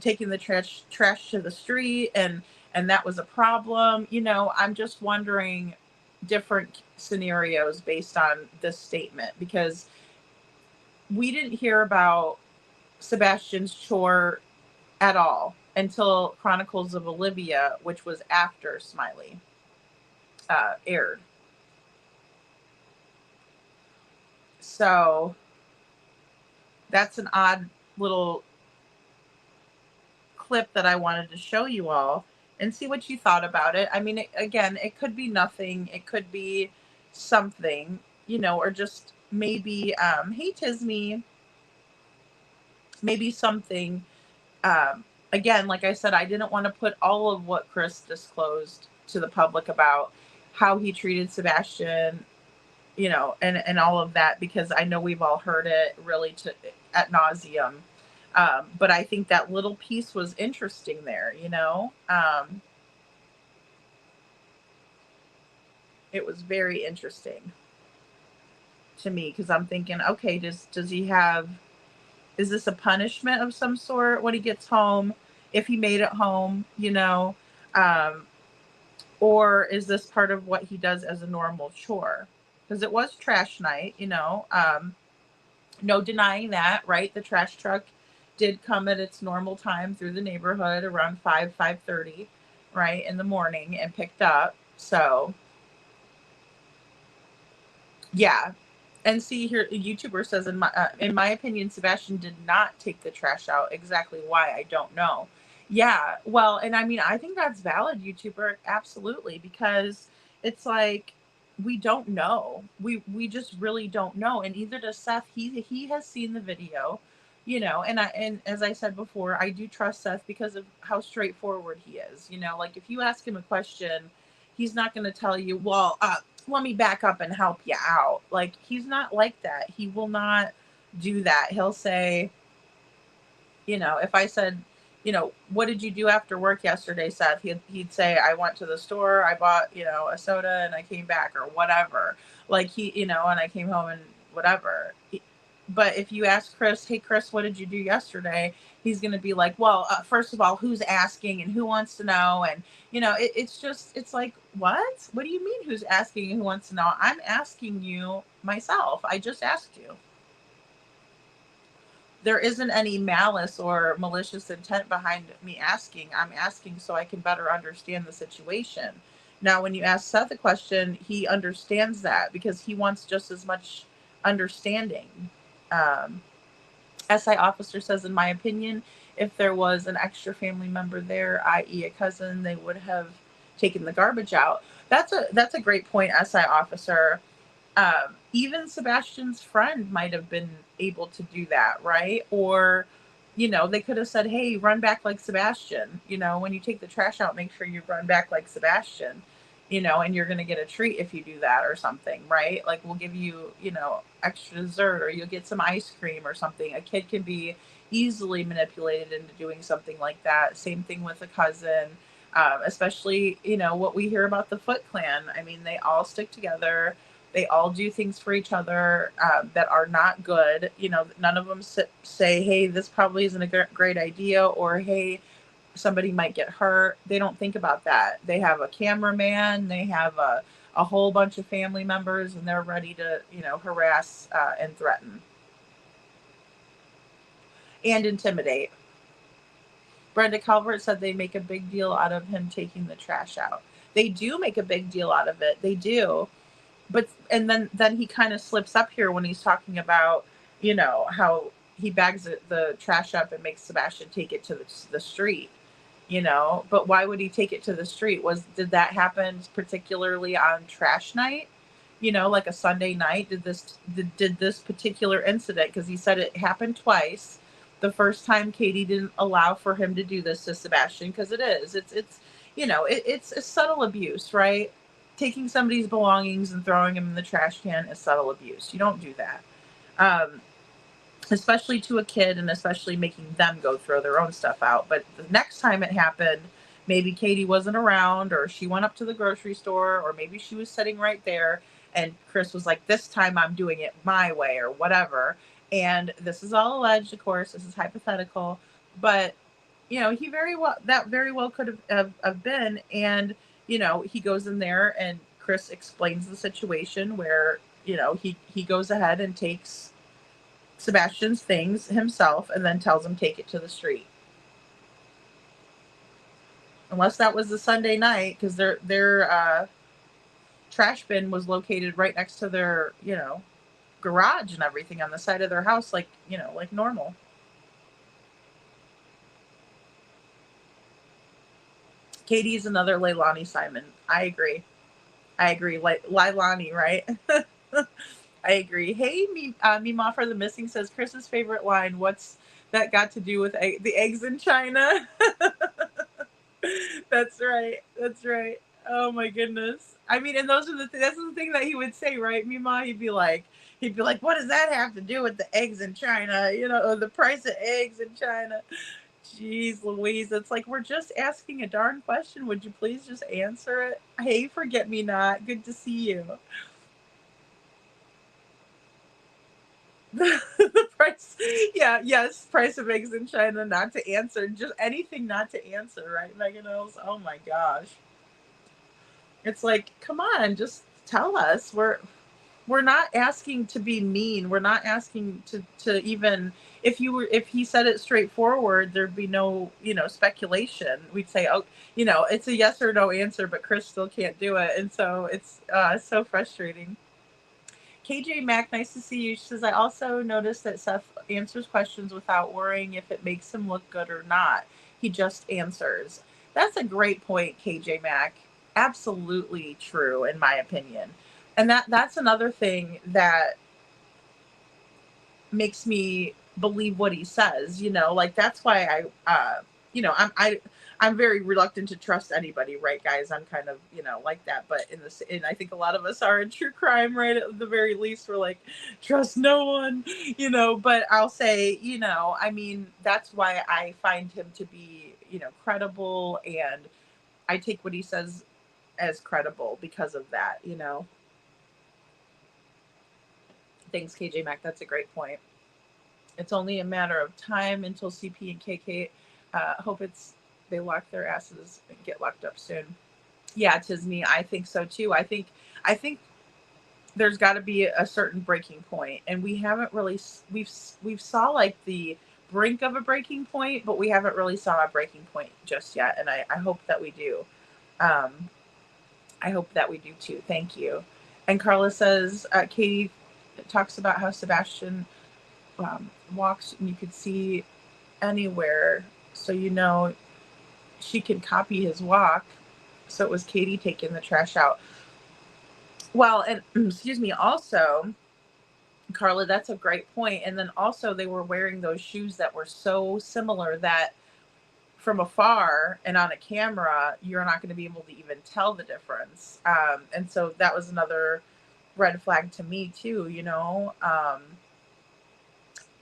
taking the trash to the street, and that was a problem. I'm just wondering different scenarios based on this statement, because we didn't hear about Sebastian's chore at all until Chronicles of Olivia, which was after Smiley aired. So that's an odd little clip that I wanted to show you all and see what you thought about it. I mean, it could be nothing. It could be something, or just maybe, hey, Tisme, maybe something. Again, like I said, I didn't want to put all of what Chris disclosed to the public about how he treated Sebastian, and all of that, because I know we've all heard it really ad nauseum. But I think that little piece was interesting there, It was very interesting to me because I'm thinking, okay, does he have, is this a punishment of some sort when he gets home, if he made it home, um, or is this part of what he does as a normal chore? Because it was trash night, no denying that, right? The trash truck did come at its normal time through the neighborhood around 5:30, right, in the morning, and picked up. So yeah. And see here, a YouTuber says, in my opinion, Sebastian did not take the trash out. Exactly why, I don't know. Yeah, well, and I mean, I think that's valid, YouTuber, absolutely, because it's like we don't know. We just really don't know. And either does Seth. He has seen the video, and as I said before, I do trust Seth because of how straightforward he is. Like if you ask him a question, he's not going to tell you, well, let me back up and help you out. Like, he's not like that. He will not do that. He'll say, if I said, what did you do after work yesterday, Seth? He'd say, I went to the store, I bought, a soda, and I came back, or whatever. Like, and I came home and whatever. But if you ask Chris, hey, Chris, what did you do yesterday? He's going to be like, well, first of all, who's asking and who wants to know? And, it's like, what? What do you mean who's asking and who wants to know? I'm asking you myself. I just asked you. There isn't any malice or malicious intent behind me asking. I'm asking so I can better understand the situation. Now, when you ask Seth a question, he understands that because he wants just as much understanding. SI officer says, in my opinion, if there was an extra family member there, i.e. a cousin, they would have taken the garbage out. That's a great point, SI officer. Even Sebastian's friend might have been able to do that, right? Or, they could have said, hey, run back like Sebastian. When you take the trash out, make sure you run back like Sebastian, and you're going to get a treat if you do that or something, right? Like, we'll give you, extra dessert, or you'll get some ice cream or something. A kid can be easily manipulated into doing something like that. Same thing with a cousin, especially, what we hear about the Foot Clan. I mean, they all stick together. They all do things for each other that are not good. None of them say, hey, this probably isn't a great idea, or hey, somebody might get hurt. They don't think about that. They have a cameraman, they have a whole bunch of family members, and they're ready to, harass and threaten and intimidate. Brenda Calvert said they make a big deal out of him taking the trash out. They do make a big deal out of it. They do. But, and then he kind of slips up here when he's talking about, how he bags the trash up and makes Sebastian take it to the street, but why would he take it to the street? Did that happen particularly on trash night? Like a Sunday night? Did this particular incident, because he said it happened twice. The first time Katie didn't allow for him to do this to Sebastian, because it's a subtle abuse, right? Taking somebody's belongings and throwing them in the trash can is subtle abuse. You don't do that. Especially to a kid, and especially making them go throw their own stuff out. But the next time it happened, maybe Katie wasn't around, or she went up to the grocery store, or maybe she was sitting right there, and Chris was like, this time I'm doing it my way, or whatever. And this is all alleged, of course. This is hypothetical. But, he very well could have been. And, he goes in there, and Chris explains the situation where, he goes ahead and takes Sebastian's things himself and then tells him take it to the street. Unless that was the Sunday night, because their trash bin was located right next to their, garage and everything on the side of their house, like normal. Katie's another Leilani Simon. I agree. Leilani, right? I agree. Hey, Mima for the Missing says, Chris's favorite line, what's that got to do with the eggs in China? That's right. Oh my goodness. I mean, and that's the thing that he would say, right, Mima? He'd be like, what does that have to do with the eggs in China? Or the price of eggs in China? Jeez Louise, it's like we're just asking a darn question. Would you please just answer it? Hey, forget me not. Good to see you. The price, yeah, yes, price of eggs in China, not to answer. Just anything not to answer, right, Megan Hills? Oh my gosh. It's like, come on, just tell us. We're not asking to be mean. We're not asking to even, if he said it straightforward, there'd be no, speculation. We'd say, oh, it's a yes or no answer, but Chris still can't do it. And so it's so frustrating. KJ Mack, nice to see you. She says, I also noticed that Seth answers questions without worrying if it makes him look good or not. He just answers. That's a great point, KJ Mack. Absolutely true, in my opinion. And that's another thing that makes me believe what he says, like that's why I'm very reluctant to trust anybody, right, guys? I'm kind of, like that, but and I think a lot of us are in true crime, right? At the very least, we're like, trust no one, but I'll say, I mean, that's why I find him to be, credible, and I take what he says as credible because of that, Thanks, KJ Mack. That's a great point. It's only a matter of time until CP and KK hope they lock their asses and get locked up soon. Yeah, Tisney, I think so too. I think there's got to be a certain breaking point, and we haven't really we've saw like the brink of a breaking point, but we haven't really saw a breaking point just yet, and I hope that we do. I hope that we do too. Thank you. And Carla says, Katie talks about how Sebastian walks and you could see anywhere, so she can copy his walk. So it was Katie taking the trash out. Well, and excuse me, also, Carla, that's a great point. And then also they were wearing those shoes that were so similar that from afar and on a camera, you're not going to be able to even tell the difference. And so that was another red flag to me too,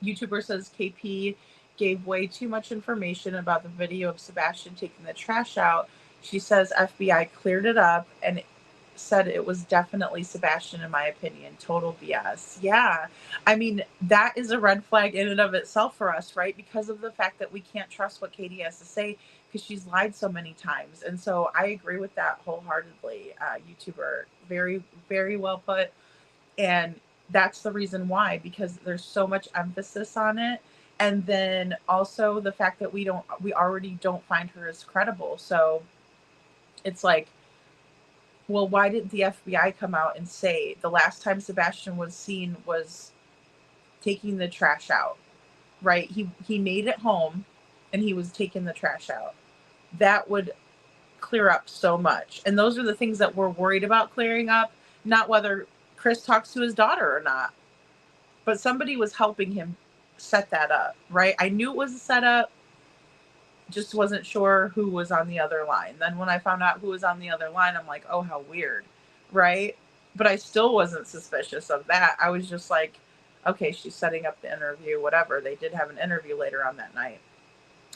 YouTuber says KP gave way too much information about the video of Sebastian taking the trash out. She says FBI cleared it up and said it was definitely Sebastian, in my opinion. Total BS. Yeah. I mean, that is a red flag in and of itself for us, right? Because of the fact that we can't trust what Katie has to say because she's lied so many times. And so I agree with that wholeheartedly, YouTuber. Very, very well put. And that's the reason why, because there's so much emphasis on it. And then also the fact that we already don't find her as credible. So it's like, well, why didn't the FBI come out and say the last time Sebastian was seen was taking the trash out, right? He made it home and he was taking the trash out. That would clear up so much. And those are the things that we're worried about clearing up, not whether Chris talks to his daughter or not. But somebody was helping him set that up, right? I knew it was a setup, just wasn't sure who was on the other line. Then when I found out who was on the other line, I'm like, oh, how weird, right? But I still wasn't suspicious of that. I was just like, okay, she's setting up the interview, whatever. They did have an interview later on that night.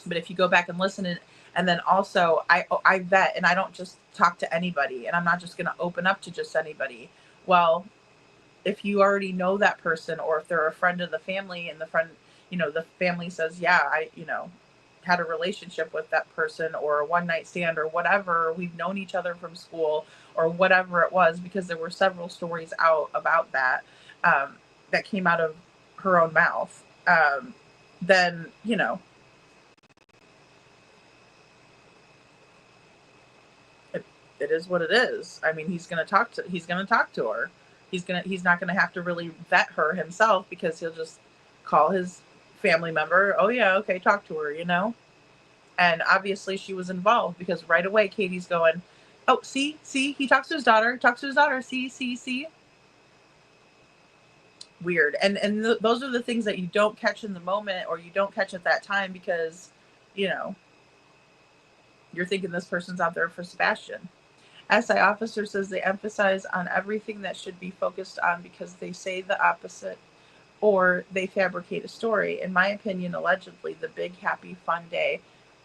But if you go back and listen, and then also I vet, and I don't just talk to anybody, and I'm not just going to open up to just anybody. Well, if you already know that person, or if they're a friend of the family and the friend, the family says, yeah, I, had a relationship with that person, or a one night stand, or whatever, we've known each other from school, or whatever it was, because there were several stories out about that, that came out of her own mouth. Then, it is what it is. I mean, he's going to talk to her. He's not going to have to really vet her himself, because he'll just call his family member. Oh yeah. Okay. Talk to her, and obviously she was involved, because right away Katie's going, oh, see, he talks to his daughter, see. Weird. And those are the things that you don't catch in the moment, or you don't catch at that time, because, you're thinking this person's out there for Sebastian. SI officer says they emphasize on everything that should be focused on, because they say the opposite or they fabricate a story. In my opinion, allegedly, the big, happy, fun day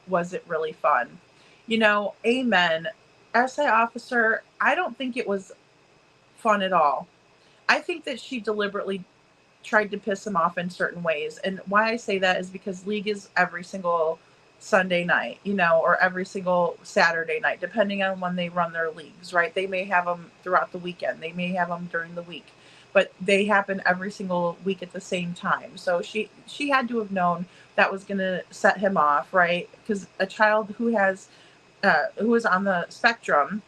wasn't really fun. Amen. SA officer, I don't think it was fun at all. I think that she deliberately tried to piss him off in certain ways. And why I say that is because league is every single Sunday night, or every single Saturday night, depending on when they run their leagues, right? They may have them throughout the weekend. They may have them during the week, but they happen every single week at the same time. So she had to have known that was going to set him off, right? Because a child who is on the spectrum,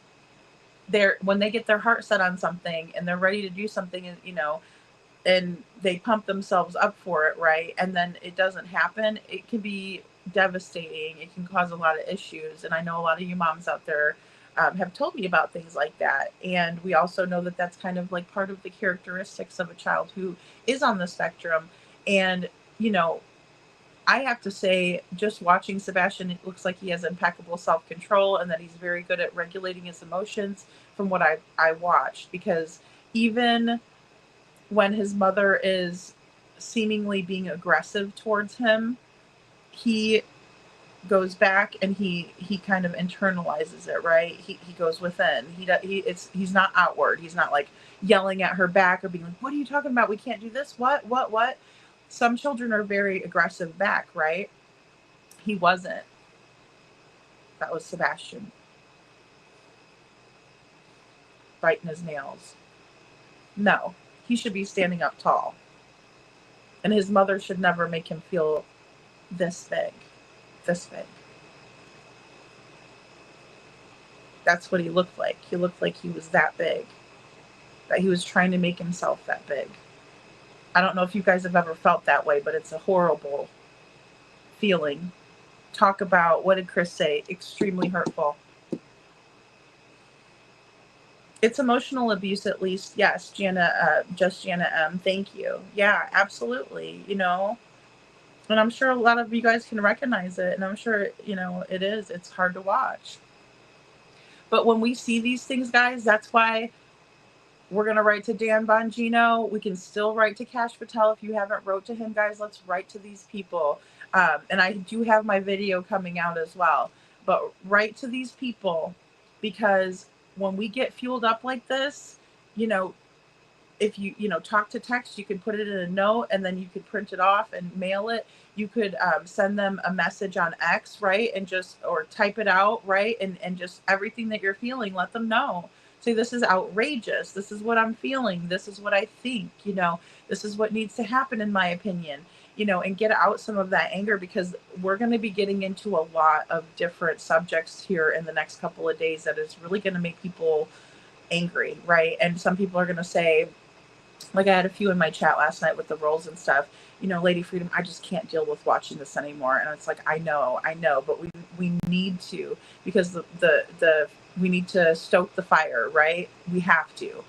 when they get their heart set on something and they're ready to do something, and they pump themselves up for it, right? And then it doesn't happen. It can be devastating. It can cause a lot of issues. And I know a lot of you moms out there have told me about things like that. And we also know that that's kind of like part of the characteristics of a child who is on the spectrum. And, I have to say, just watching Sebastian, it looks like he has impeccable self-control and that he's very good at regulating his emotions from what I watched. Because even when his mother is seemingly being aggressive towards him, he goes back and he kind of internalizes it, right? He goes within. He's not outward. He's not like yelling at her back or being like, "What are you talking about? We can't do this. What?" Some children are very aggressive back, right? He wasn't. That was Sebastian biting his nails. No, he should be standing up tall. And his mother should never make him feel this big. This big. That's what he looked like. He looked like he was that big. That he was trying to make himself that big. I don't know if you guys have ever felt that way, but it's a horrible feeling. Talk about, what did Chris say? Extremely hurtful. It's emotional abuse, at least. Yes, just Jana M. Thank you. Yeah, absolutely. And I'm sure a lot of you guys can recognize it. And I'm sure, it is. It's hard to watch. But when we see these things, guys, that's why we're going to write to Dan Bongino. We can still write to Cash Patel. If you haven't wrote to him, guys, let's write to these people. And I do have my video coming out as well. But write to these people, because when we get fueled up like this, if you talk to text, you can put it in a note and then you could print it off and mail it. You could send them a message on X, right? And or type it out, right? And just everything that you're feeling, let them know. Say, this is outrageous. This is what I'm feeling. This is what I think, this is what needs to happen in my opinion, and get out some of that anger, because we're going to be getting into a lot of different subjects here in the next couple of days that is really going to make people angry, right? And some people are going to say, like I had a few in my chat last night with the roles and stuff, Lady Freedom, I just can't deal with watching this anymore. And it's like, I know, but we need to, because we need to stoke the fire, right? We have to,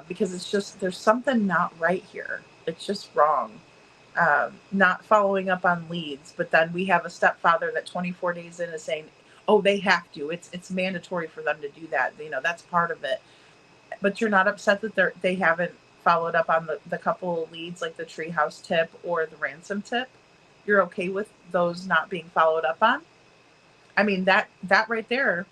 because it's just, there's something not right here. It's just wrong. Not following up on leads, but then we have a stepfather that 24 days in is saying, oh, they have to, it's mandatory for them to do that. That's part of it. But you're not upset that they haven't followed up on the couple of leads, like the treehouse tip or the ransom tip. You're okay with those not being followed up on? I mean, that right there,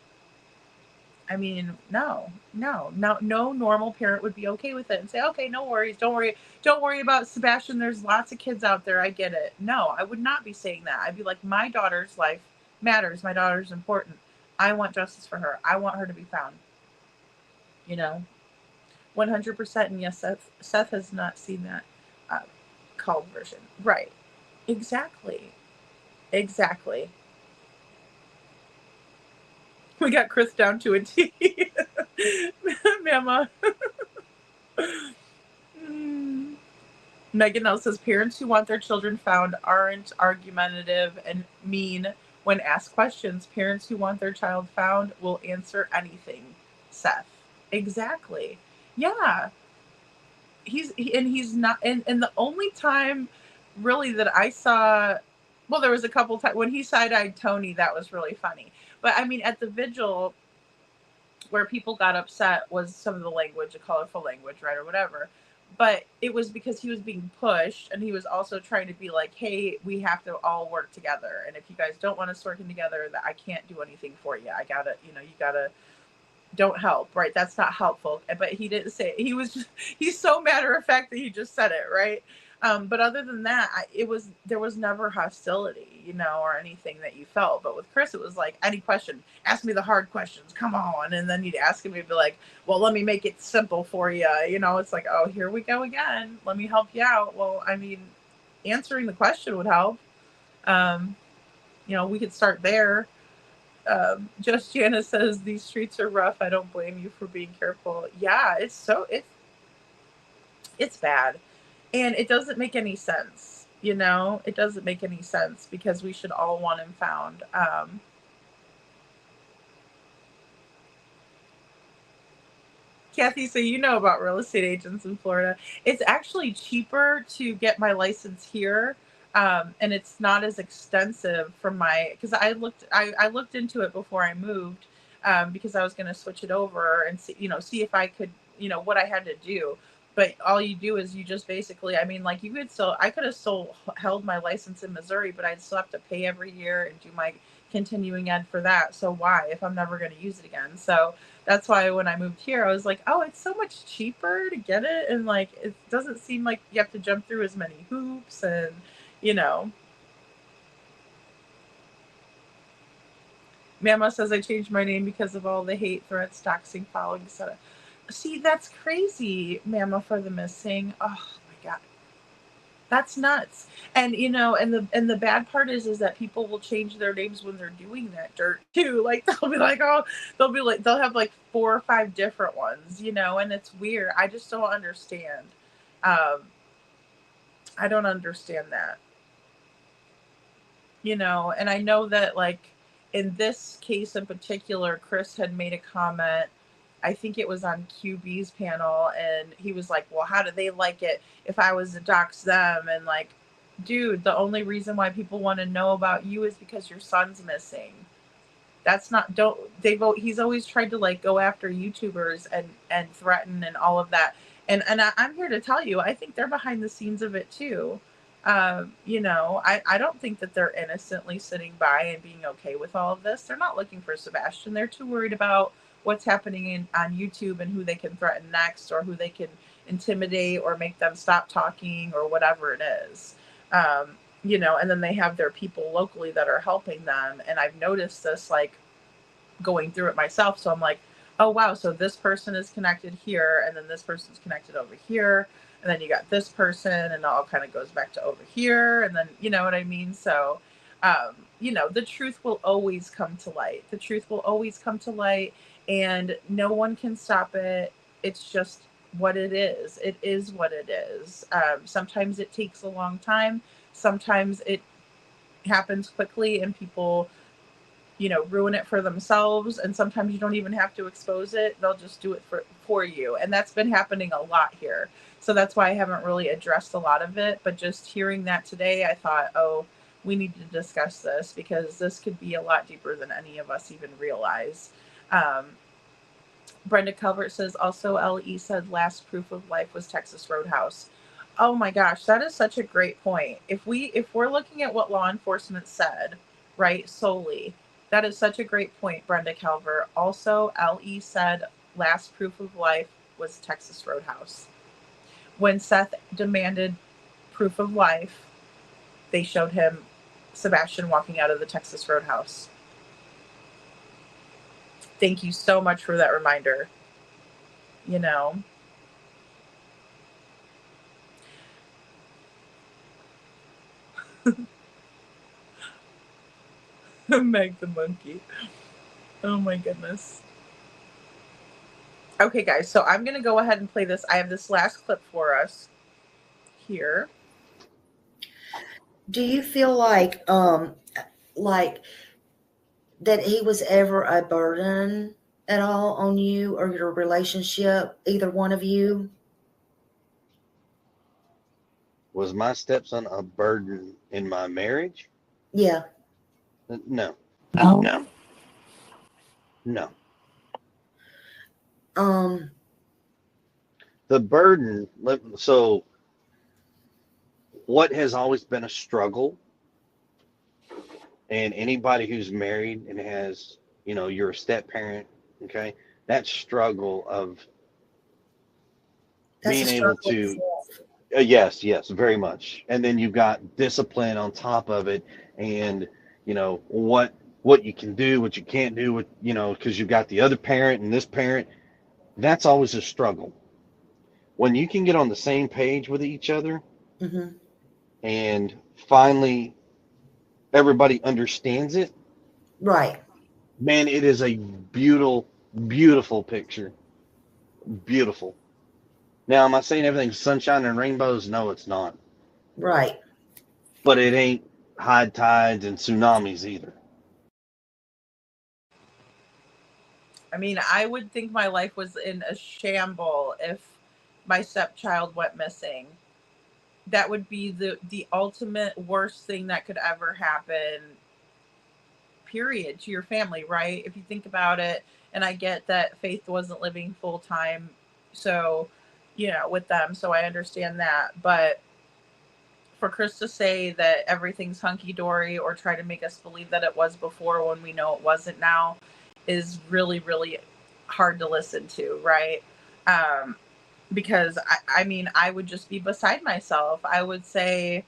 I mean, no normal parent would be okay with it and say, okay, no worries. Don't worry about Sebastian. There's lots of kids out there. I get it. No, I would not be saying that. I'd be like, my daughter's life matters. My daughter's important. I want justice for her. I want her to be found. 100%. And yes, Seth has not seen that called version. Right. Exactly. We got Chris down to a T. Mama. Megan L says, parents who want their children found aren't argumentative and mean when asked questions. Parents who want their child found will answer anything. Seth. Exactly. Yeah. He's not, and the only time really that I saw, well, there was a couple times when he side-eyed Tony, that was really funny. But I mean, at the vigil, where people got upset was some of the language, a colorful language, right, or whatever. but it was because he was being pushed, and he was also trying to be like, hey, we have to all work together, and if you guys don't want us working together, that I can't do anything for you. I gotta, you gotta don't help, right? That's not helpful. But he didn't say it. He's so matter of fact that he just said it, right? But other than that, there was never hostility, or anything that you felt. But with Chris, it was like, any question, ask me the hard questions, come on. And then you'd ask him, he'd be like, well, let me make it simple for you. It's like, oh, here we go again. Let me help you out. Well, I mean, answering the question would help. We could start there. Just Jana says these streets are rough. I don't blame you for being careful. Yeah, it's bad, and it doesn't make any sense. It doesn't make any sense because we should all want him found. Kathy, so about real estate agents in Florida. It's actually cheaper to get my license here. And it's not as extensive because I looked into it before I moved, because I was going to switch it over and see if I could, what I had to do. But all you do is you just basically, I could have still held my license in Missouri, but I'd still have to pay every year and do my continuing ed for that. So why, if I'm never going to use it again? So that's why when I moved here, I was like, oh, it's so much cheaper to get it. And it doesn't seem like you have to jump through as many hoops and, Mama says I changed my name because of all the hate threats, doxing, following, etc. See, that's crazy, Mama, for the missing. Oh my God, that's nuts. And and the bad part is that people will change their names when they're doing that dirt too. Like they'll have like 4 or 5 different ones, and it's weird. I just don't understand. I don't understand that. And I know that in this case in particular, Chris had made a comment, I think it was on QB's panel, and he was like, well, how do they like it if I was to dox them? And dude, the only reason why people want to know about you is because your son's missing. That's not, he's always tried to go after YouTubers and threaten and all of that. And I'm here to tell you, I think they're behind the scenes of it too. I don't think that they're innocently sitting by and being okay with all of this. They're not looking for Sebastian. They're too worried about what's happening on YouTube and who they can threaten next, or who they can intimidate or make them stop talking or whatever it is. And then they have their people locally that are helping them. And I've noticed this going through it myself. So I'm like, oh wow, so this person is connected here, and then this person's connected over here, and then you got this person, and it all kind of goes back to over here, and then you know what I mean. So the truth will always come to light. The truth will always come to light, and no one can stop it. It's just what it is. It is what it is. Sometimes it takes a long time. Sometimes it happens quickly and people ruin it for themselves, and sometimes you don't even have to expose it. They'll just do it for you, and that's been happening a lot here. So that's why I haven't really addressed a lot of it, but just hearing that today, I thought, oh, we need to discuss this, because this could be a lot deeper than any of us even realize. Brenda Calvert says, also LE said last proof of life was Texas Roadhouse. Oh my gosh, that is such a great point. If we're looking at what law enforcement said, right, solely, that is such a great point, Brenda Calvert. Also, LE said last proof of life was Texas Roadhouse. When Seth demanded proof of life, they showed him Sebastian walking out of the Texas Roadhouse. Thank you so much for that reminder. Meg the monkey. Oh my goodness. Okay, guys, so I'm going to go ahead and play this. I have this last clip for us here. Do you feel like that he was ever a burden at all on you or your relationship, either one of you? Was my stepson a burden in my marriage? Yeah. No. Oh. No. No. The burden, so what has always been a struggle, and anybody who's married and has, you're a step parent, okay, that struggle of That's a being able struggle to, itself. yes, very much. And then you've got discipline on top of it, and, what you can do, what you can't do, because you've got the other parent and this parent. That's always a struggle. When you can get on the same page with each other, Mm-hmm. and finally everybody understands it, Right. man, it is a beautiful picture. Beautiful. Now, am I saying everything's sunshine and rainbows? No, it's not. Right. But it ain't high tides and tsunamis either. I mean, I would think my life was in a shamble if my stepchild went missing. That would be the ultimate worst thing that could ever happen, period, to your family, right? If you think about it, and I get that Faith wasn't living full time, so, with them, so I understand that. But for Chris to say that everything's hunky-dory or try to make us believe that it was before when we know it wasn't now is really, really hard to listen to, right? Because, I mean, I would just be beside myself. I would say,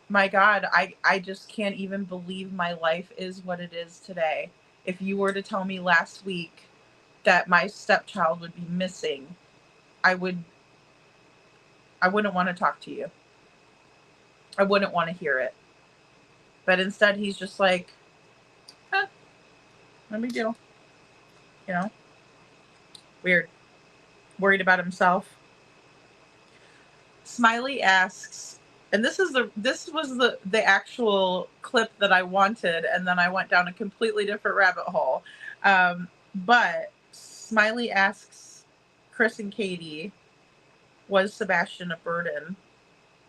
my God, I just can't even believe my life is what it is today. If you were to tell me last week that my stepchild would be missing, I wouldn't want to talk to you. I wouldn't want to hear it. But instead, he's just like, no big deal. Weird. Worried about himself. Smiley asks, and this was the actual clip that I wanted, and then I went down a completely different rabbit hole. But Smiley asks Chris and Katie, was Sebastian a burden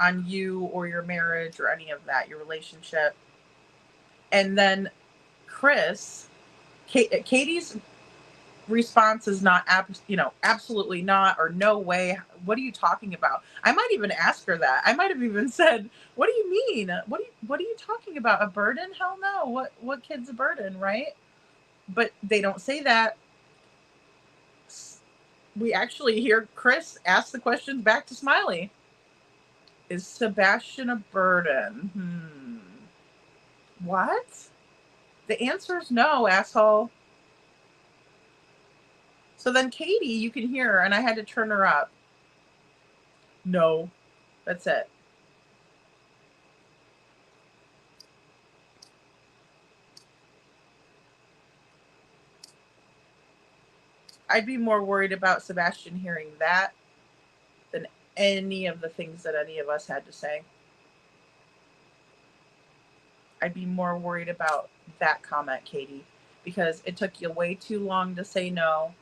on you or your marriage or any of that, your relationship? And then Chris, Katie's response is not, absolutely not, or no way. What are you talking about? I might even ask her that. I might have even said, what do you mean? What are you talking about? A burden? Hell no. What kid's a burden, right? But they don't say that. We actually hear Chris ask the questions back to Smiley. Is Sebastian a burden? What? The answer is no, asshole. So then Katie, you can hear her, and I had to turn her up. No. That's it. I'd be more worried about Sebastian hearing that than any of the things that any of us had to say. I'd be more worried about that comment, Katie, because it took you way too long to say no.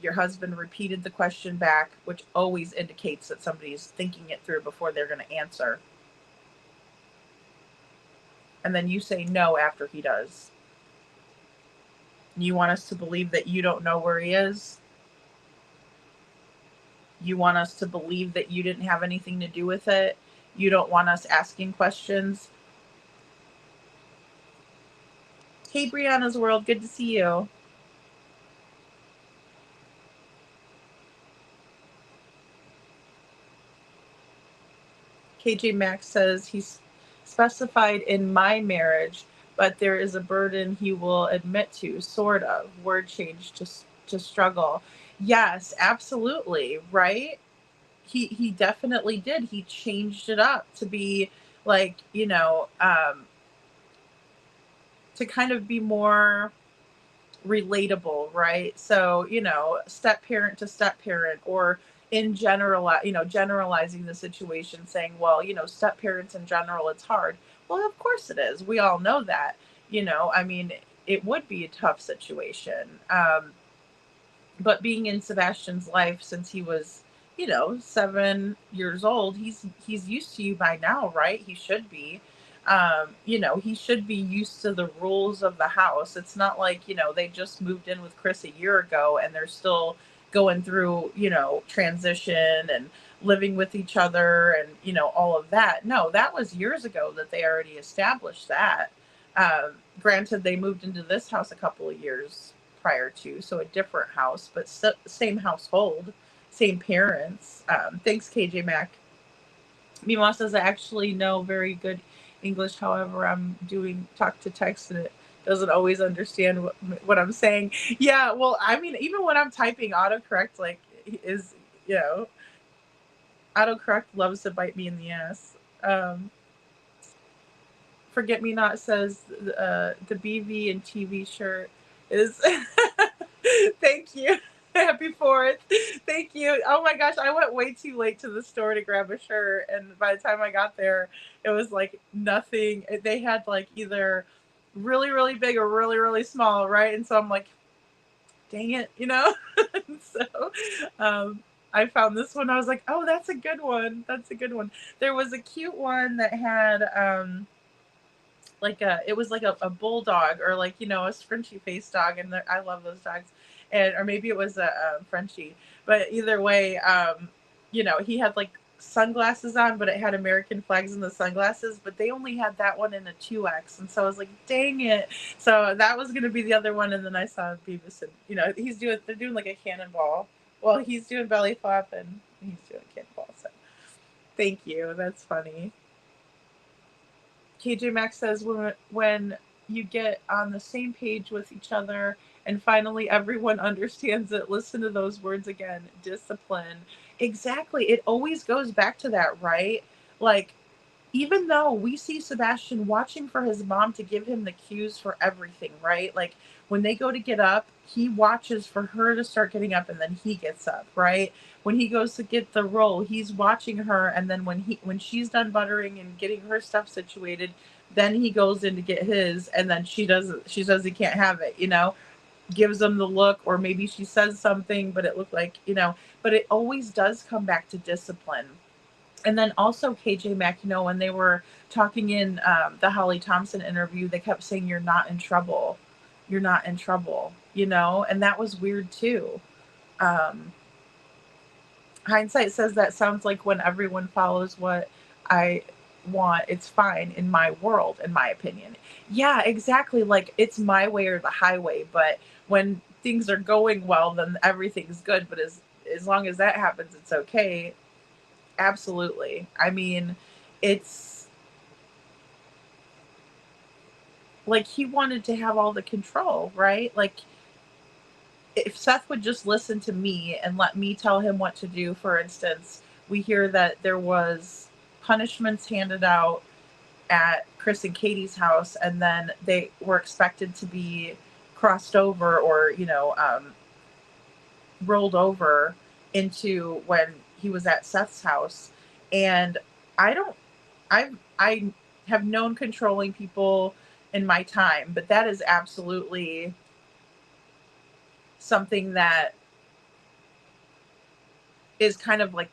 Your husband repeated the question back, which always indicates that somebody's thinking it through before they're going to answer. And then you say no after he does. You want us to believe that you don't know where he is? You want us to believe that you didn't have anything to do with it? You don't want us asking questions? Hey, Brianna's World, good to see you. KJ Maxx says he's specified in my marriage, but there is a burden he will admit to, sort of. Word change to struggle. Yes, absolutely, right? He definitely did. He changed it up to be like, to kind of be more relatable, right? So, step parent to step parent, or in general, generalizing the situation, saying, well, step parents in general, it's hard. Well, of course it is. We all know that, I mean, it would be a tough situation. But being in Sebastian's life since he was, 7 years old, he's used to you by now, right? He should be. He should be used to the rules of the house. It's not like, they just moved in with Chris a year ago and they're still, going through, transition and living with each other and, all of that. No, that was years ago that they already established that. Granted, they moved into this house a couple of years prior to, so a different house, but same household, same parents. Thanks, KJ Mac. Mima says, I actually know very good English. However, I'm doing talk to text and it doesn't always understand what I'm saying. Yeah, well, I mean, even when I'm typing, autocorrect is, autocorrect loves to bite me in the ass. Forget Me Not says the BV and TV shirt is. Thank you. Happy 4th. Thank you. Oh my gosh, I went way too late to the store to grab a shirt, and by the time I got there, it was like nothing. They had like either really, really big or really, really small, right? And so I'm like, dang it, So I found this one. I was like, oh, that's a good one. That's a good one. There was a cute one that had it was like a bulldog or like, a scrunchy face dog. And I love those dogs. Or maybe it was a Frenchie, but either way, he had like sunglasses on, but it had American flags in the sunglasses, but they only had that one in a 2X. And so I was like, dang it. So that was going to be the other one. And then I saw Beavis and, they're doing like a cannonball. Well, he's doing belly flop and he's doing cannonball. So thank you. That's funny. KJ Max says, when you get on the same page with each other and finally everyone understands it, listen to those words again, discipline. Exactly. It always goes back to that, right? Like, even though we see Sebastian watching for his mom to give him the cues for everything, right? Like when they go to get up, he watches for her to start getting up and then he gets up, right? When he goes to get the roll, he's watching her, and then when she's done buttering and getting her stuff situated, then he goes in to get his, and then she says he can't have it, gives him the look, or maybe she says something, but it looked like, but it always does come back to discipline. And then also KJ Mack, when they were talking in the Holly Thompson interview, they kept saying, you're not in trouble. You're not in trouble, and that was weird too. Hindsight says that sounds like when everyone follows what I want, it's fine in my world, in my opinion. Yeah, exactly. Like it's my way or the highway. But when things are going well, then everything's good. But as long as that happens, it's okay. Absolutely. I mean, it's like he wanted to have all the control, right? Like if Seth would just listen to me and let me tell him what to do, for instance, we hear that there was punishments handed out at Chris and Katie's house, and then they were expected to be crossed over or, rolled over into when he was at Seth's house. And I have known controlling people in my time, but that is absolutely something that is kind of like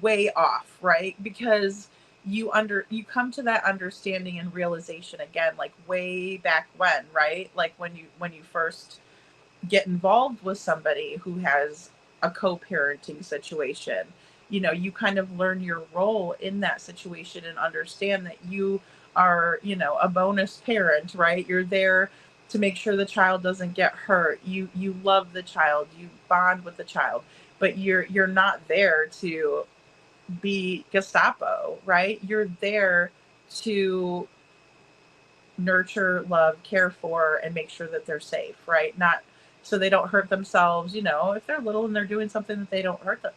way off, right? Because you come to that understanding and realization again, like way back when, right? Like when you first get involved with somebody who has a co-parenting situation, you kind of learn your role in that situation and understand that you are, a bonus parent, right? You're there to make sure the child doesn't get hurt. You love the child, you bond with the child, but you're not there to be Gestapo, right? You're there to nurture, love, care for, and make sure that they're safe, right? Not so they don't hurt themselves, if they're little and they're doing something that they don't hurt them,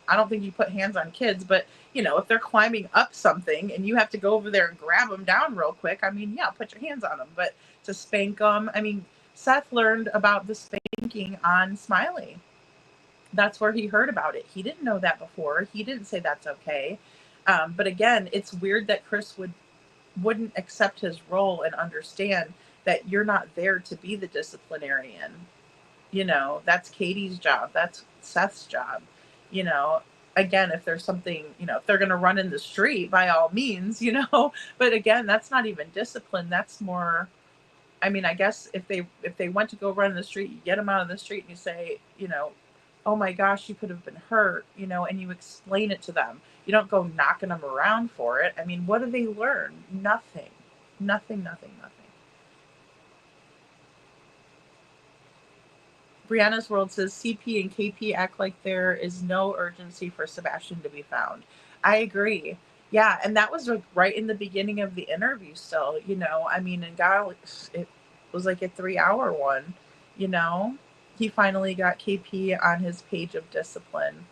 I don't think you put hands on kids, but if they're climbing up something and you have to go over there and grab them down real quick, I mean, yeah, put your hands on them, but to spank them, I mean, Seth learned about the spanking on Smiley. That's where he heard about it. He didn't know that before. He didn't say that's okay. But again, it's weird that Chris wouldn't accept his role and understand that you're not there to be the disciplinarian. That's Katie's job. That's Seth's job. Again, if there's something, if they're going to run in the street, by all means, but again, that's not even discipline. That's more, I mean, I guess if they went to go run in the street, you get them out of the street and you say, oh my gosh, you could have been hurt, and you explain it to them. You don't go knocking them around for it. I mean, what do they learn? Nothing. Nothing, nothing, nothing. Brianna's World says CP and KP act like there is no urgency for Sebastian to be found. I agree. Yeah, and that was like right in the beginning of the interview still, I mean, and God, it was like a 3-hour one, you know. He finally got KP on his page of discipline.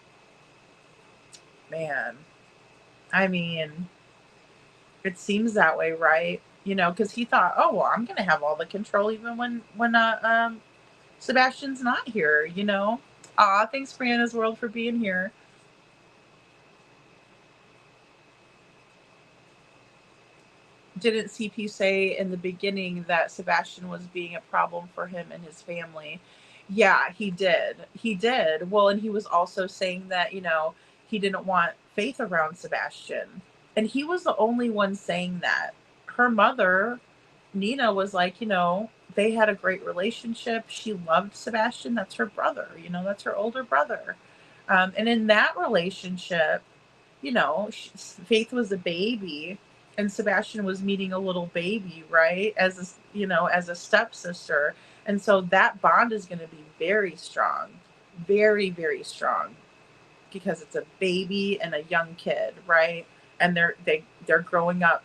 Man, I mean, it seems that way, right? Because he thought, oh well, I'm gonna have all the control even when Sebastian's not here. Aw, thanks, Brianna's World, for being here. Didn't CP say in the beginning that Sebastian was being a problem for him and his family? Yeah, he did. He did. Well, and he was also saying that, he didn't want Faith around Sebastian. And he was the only one saying that. Her mother, Nina, was like, they had a great relationship. She loved Sebastian. That's her brother, that's her older brother. And in that relationship, Faith was a baby and Sebastian was meeting a little baby, right? As a stepsister. And so that bond is going to be very strong, very, very strong, because it's a baby and a young kid, right? And they're growing up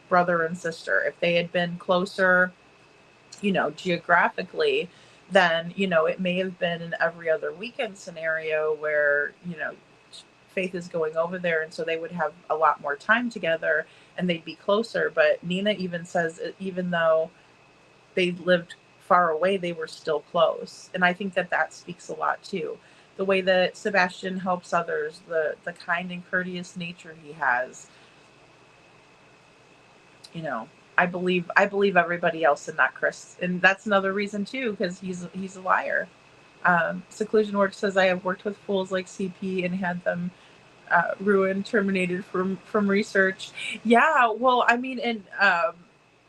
brother and sister. If they had been closer, geographically, then, it may have been an every other weekend scenario where, Faith is going over there, and so they would have a lot more time together and they'd be closer. But Nina even says, even though they lived far away, they were still close. And I think that speaks a lot too. The way that Sebastian helps others, the kind and courteous nature he has. I believe everybody else and not Chris. And that's another reason too, because he's a liar. Seclusion Work says, I have worked with fools like CP and had them ruined, terminated from research. Yeah, well, I mean, and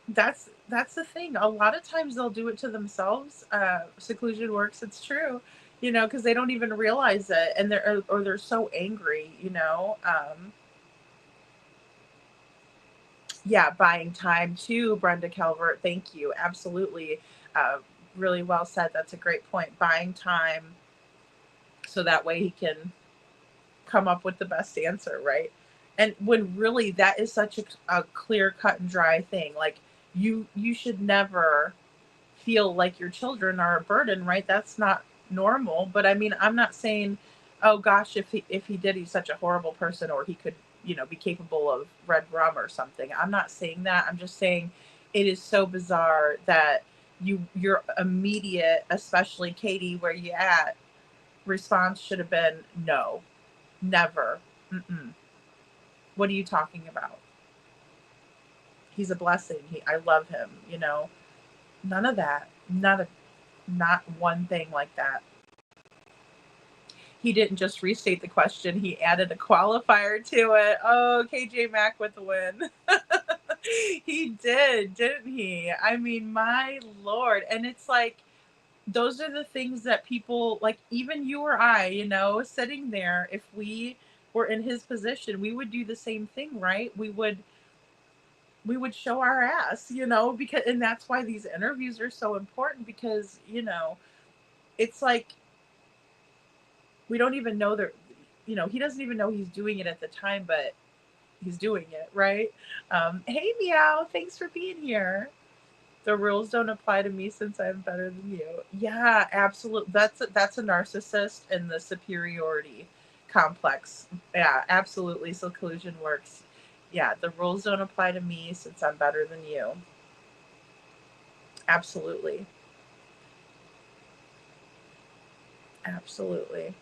that's the thing. A lot of times they'll do it to themselves. Seclusion Works, it's true, because they don't even realize it, and they're so angry, Yeah, buying time too, Brenda Calvert. Thank you. Absolutely. Really well said. That's a great point. Buying time so that way he can come up with the best answer, right? And when really that is such a clear cut and dry thing. Like you should never feel like your children are a burden, right? That's not normal. But I mean, I'm not saying, oh gosh, if he did, he's such a horrible person, or he could, be capable of red rum or something. I'm not saying that. I'm just saying it is so bizarre that your immediate, especially Katie, where you at, response should have been no, never. Mm-mm. What are you talking about? He's a blessing. I love him. None of that. Not one thing like that. He didn't just restate the question. He added a qualifier to it. Oh, KJ Mack with the win. He did, didn't he? I mean, my Lord. And it's like, those are the things that people, like even you or I, sitting there, if we were in his position, we would do the same thing, right? We would show our ass, because, and that's why these interviews are so important, because, it's like, we don't even know that, he doesn't even know he's doing it at the time, but he's doing it, right? Hey, Meow, thanks for being here. The rules don't apply to me since I'm better than you. Yeah, absolutely. That's a narcissist and the superiority complex. Yeah, absolutely. Seclusion Works. Yeah, the rules don't apply to me since I'm better than you. Absolutely. Absolutely.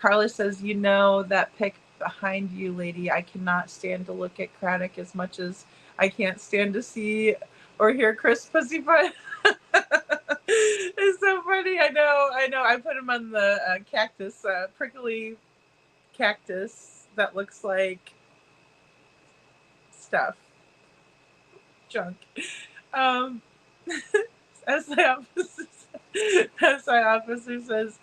Carla says, that pic behind you, lady, I cannot stand to look at Craddock as much as I can't stand to see or hear Chris Pussyfoot. It's so funny. I know. I put him on the cactus, prickly cactus that looks like stuff. Junk. As the opposite. SI officer says,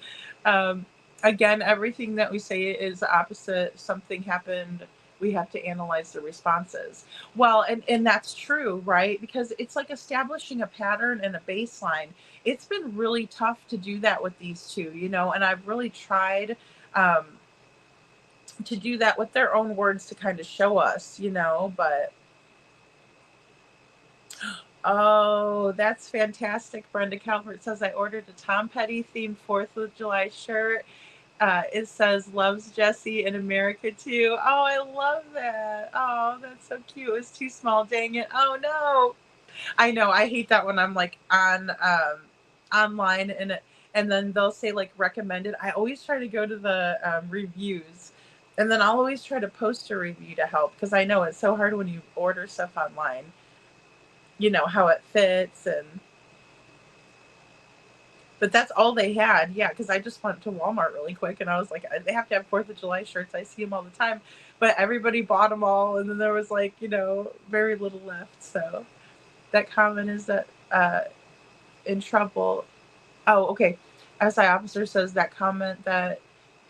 um, again, everything that we say is the opposite. Something happened. We have to analyze the responses. Well, and that's true, right? Because it's like establishing a pattern and a baseline. It's been really tough to do that with these two, and I've really tried to do that with their own words to kind of show us, but oh, that's fantastic. Brenda Calvert says, I ordered a Tom Petty themed 4th of July shirt. It says, loves Jesse in America too. Oh, I love that. Oh, that's so cute. It's too small. Dang it. Oh, no. I know. I hate that when I'm like on online and then they'll say like recommended. I always try to go to the reviews and then I'll always try to post a review to help because I know it's so hard when you order stuff online. How it fits but that's all they had. Yeah, because I just went to Walmart really quick and I was like, they have to have 4th of July shirts. I see them all the time. But everybody bought them all and then there was like, very little left. So that comment is that in trouble. Oh, okay. SI officer says that comment that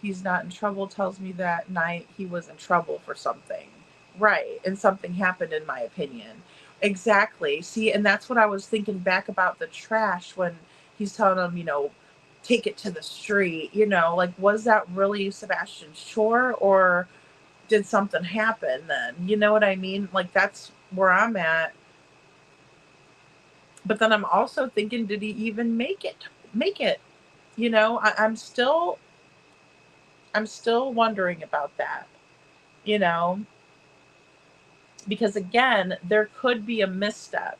he's not in trouble tells me that night he was in trouble for something. Right. And something happened in my opinion. Exactly. See, and that's what I was thinking back about the trash when he's telling them, take it to the street, like, was that really Sebastian's chore or did something happen then? You know what I mean? Like, that's where I'm at. But then I'm also thinking, did he even make it? I'm still wondering about that, because again, there could be a misstep.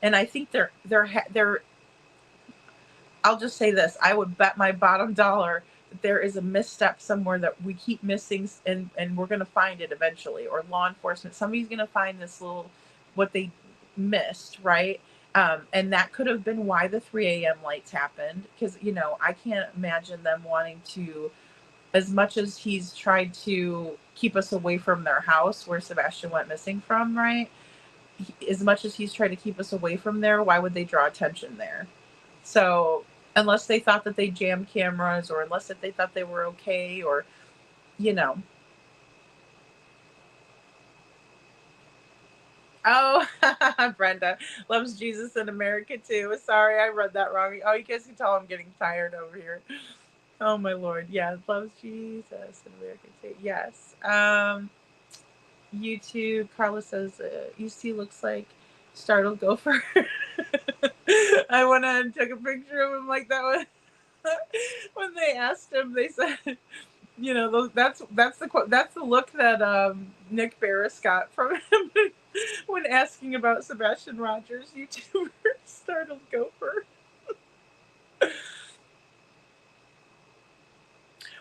And I think they're I'll just say this. I would bet my bottom dollar that there is a misstep somewhere that we keep missing and we're going to find it eventually, or law enforcement. Somebody's going to find this what they missed, right? And that could have been why the 3 a.m. lights happened. Because, I can't imagine them wanting to, as much as he's tried to keep us away from their house where Sebastian went missing from, right? As much as he's tried to keep us away from there, why would they draw attention there? So unless they thought that they jammed cameras or unless that they thought they were okay or, Oh, Brenda loves Jesus in America too. Sorry, I read that wrong. Oh, you guys can tell I'm getting tired over here. Oh my Lord. Yeah, loves Jesus in America too. Yes. YouTube, Carla says, UC looks like startled gopher. I went ahead and took a picture of him like that one. When they asked him, they said, that's the look that Nick Barris got from him when asking about Sebastian Rogers, YouTuber, startled gopher.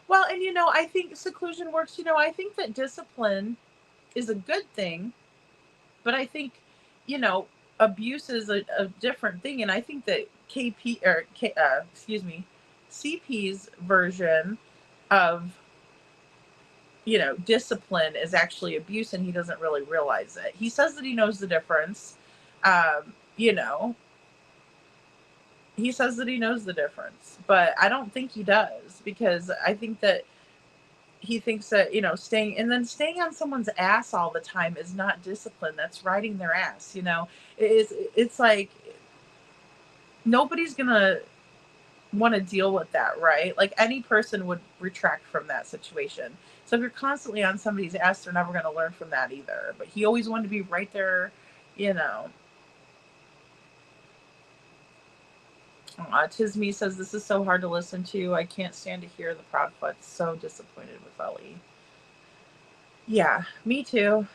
Well, and I think seclusion works. I think that discipline is a good thing, but I think, abuse is a different thing, and I think that CP's version of discipline is actually abuse, and he doesn't really realize it. He says that he knows the difference. He says that he knows the difference, but I don't think he does, because I think that he thinks that, staying on someone's ass all the time is not discipline. That's riding their ass. It's like nobody's going to want to deal with that, right? Like any person would retract from that situation. So if you're constantly on somebody's ass, they're never going to learn from that either. But he always wanted to be right there, Tisme says, this is so hard to listen to. I can't stand to hear the Proudfoot. So disappointed with Ellie. Yeah, me too.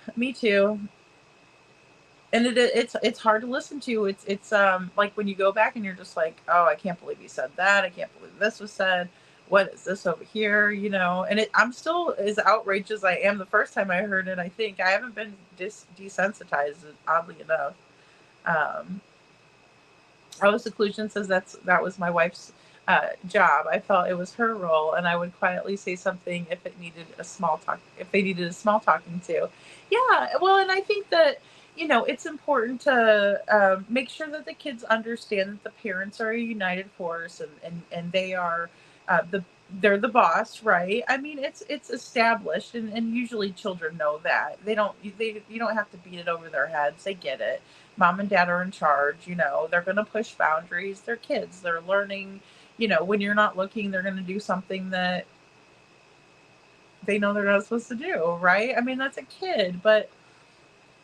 And it's hard to listen to. It's like when you go back and you're just like, oh, I can't believe you said that. I can't believe this was said. What is this over here? And I'm still as outraged as I am the first time I heard it. I think I haven't been desensitized, oddly enough. Seclusion says that was my wife's job. I felt it was her role, and I would quietly say something if they needed a small talking to. Yeah, well, and I think that it's important to make sure that the kids understand that the parents are a united force, and they are they're the boss, right? I mean, it's established, and usually children know that. You don't have to beat it over their heads. They get it. Mom and dad are in charge. They're going to push boundaries. They're kids. They're learning. When you're not looking, they're going to do something that they know they're not supposed to do, right? I mean, that's a kid, but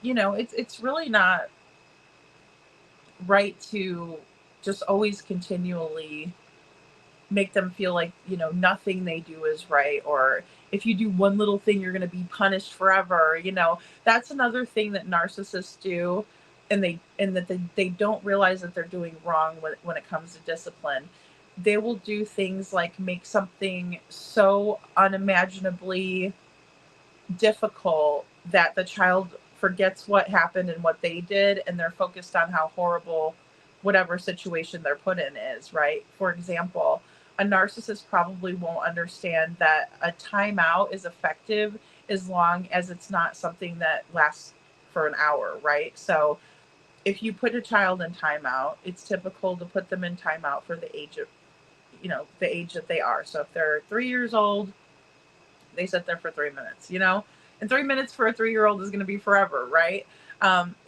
it's really not right to just always continually make them feel like nothing they do is right, or if you do one little thing you're going to be punished forever. That's another thing that narcissists do, and that they don't realize that they're doing wrong when it comes to discipline. They will do things like make something so unimaginably difficult that the child forgets what happened and what they did, and they're focused on how horrible whatever situation they're put in is, right? For example, a narcissist probably won't understand that a timeout is effective as long as it's not something that lasts for an hour, right? So if you put a child in timeout, it's typical to put them in timeout for the age of the age that they are. So if they're 3 years old, they sit there for 3 minutes, and 3 minutes for a 3-year-old is going to be forever, right?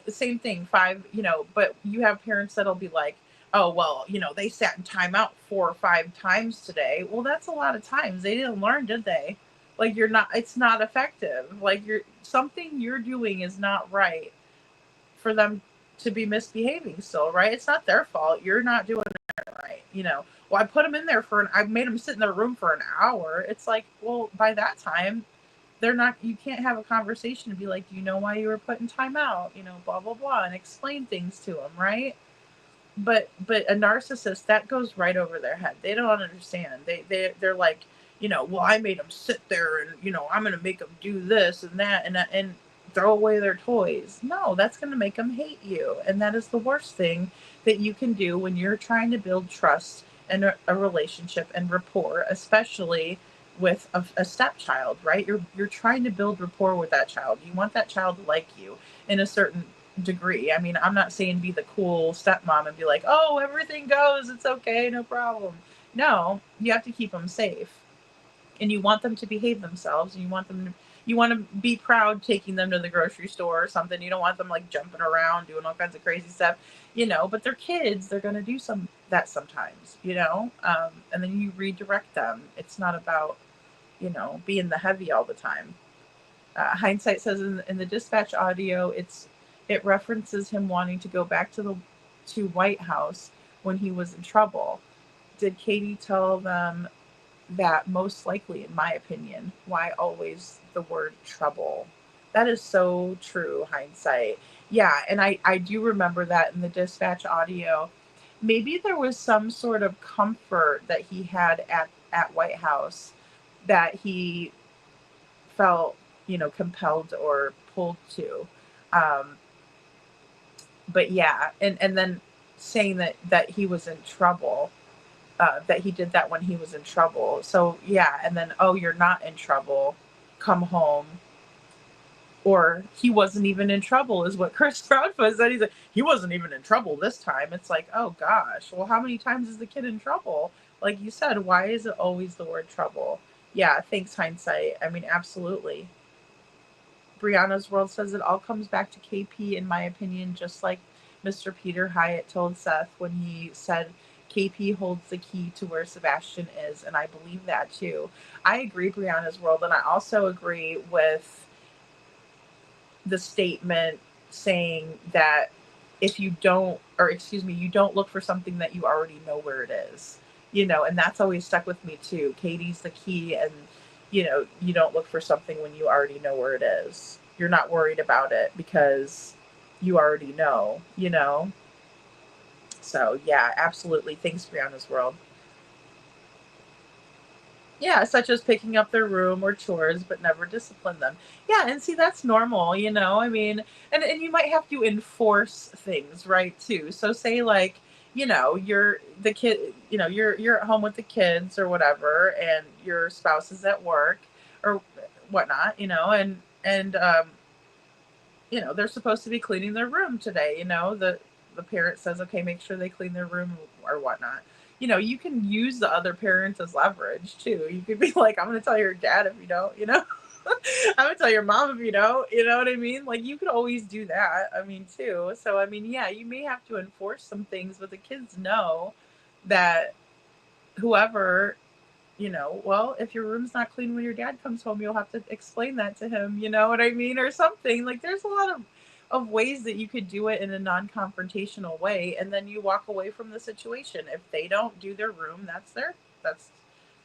Same thing, 5, but you have parents that'll be like, oh, well, they sat in timeout 4 or 5 times today. Well, that's a lot of times. They didn't learn, did they? Like, it's not effective. Like, something you're doing is not right for them to be misbehaving still, right? It's not their fault. You're not doing it right, Well, I put them in there I made them sit in their room for an hour. It's like, well, by that time, you can't have a conversation and be like, do you know why you were put in timeout? Blah, blah, blah, and explain things to them, right? But a narcissist, that goes right over their head. They don't understand. They're like, well, I made them sit there and, I'm going to make them do this and that and throw away their toys. No, that's going to make them hate you. And that is the worst thing that you can do when you're trying to build trust and a relationship and rapport, especially with a stepchild, right? You're trying to build rapport with that child. You want that child to like you in a certain degree. I mean, I'm not saying be the cool stepmom and be like, oh, everything goes, it's okay, no problem. No, you have to keep them safe, and you want them to behave themselves, and you want to be proud taking them to the grocery store or something. You don't want them like jumping around doing all kinds of crazy stuff, but they're kids. They're going to do that sometimes, and then you redirect them. It's not about being the heavy all the time. Hindsight says in the dispatch audio, it references him wanting to go back to White House when he was in trouble. Did Katie tell them that? Most likely, in my opinion. Why always the word trouble? That is so true, Hindsight. Yeah, and I do remember that in the dispatch audio. Maybe there was some sort of comfort that he had at White House that he felt, compelled or pulled to. But yeah, and then saying that he was in trouble, that he did that when he was in trouble. So yeah, and then, oh, you're not in trouble, come home. Or he wasn't even in trouble is what Chris Proudfoot said. He's like, he wasn't even in trouble this time. It's like, oh gosh, well, how many times is the kid in trouble? Like you said, why is it always the word trouble? Yeah, thanks, Hindsight. I mean, absolutely. Brianna's World says it all comes back to KP, in my opinion, just like Mr. Peter Hyatt told Seth when he said KP holds the key to where Sebastian is, and I believe that too. I agree, Brianna's World, and I also agree with the statement saying that if you don't, you don't look for something that you already know where it is, and that's always stuck with me too. Katie's the key, and you don't look for something when you already know where it is. You're not worried about it because you already know, So yeah, absolutely. Thanks, Brianna's World. Yeah, such as picking up their room or chores, but never discipline them. Yeah, and see, that's normal, I mean, and you might have to enforce things, right, too. So say like, you're the kid, you're at home with the kids or whatever, and your spouse is at work or whatnot, and they're supposed to be cleaning their room today. The parent says, okay, make sure they clean their room or whatnot. You can use the other parent as leverage too. You could be like, I'm going to tell your dad if you don't, I'm going to tell your mom if you don't, you know what I mean? Like, you could always do that. I mean, too. So, I mean, yeah, you may have to enforce some things, but the kids know that whoever, well, if your room's not clean when your dad comes home, you'll have to explain that to him, you know what I mean? Or something. Like, there's a lot of ways that you could do it in a non-confrontational way, and then you walk away from the situation. If they don't do their room,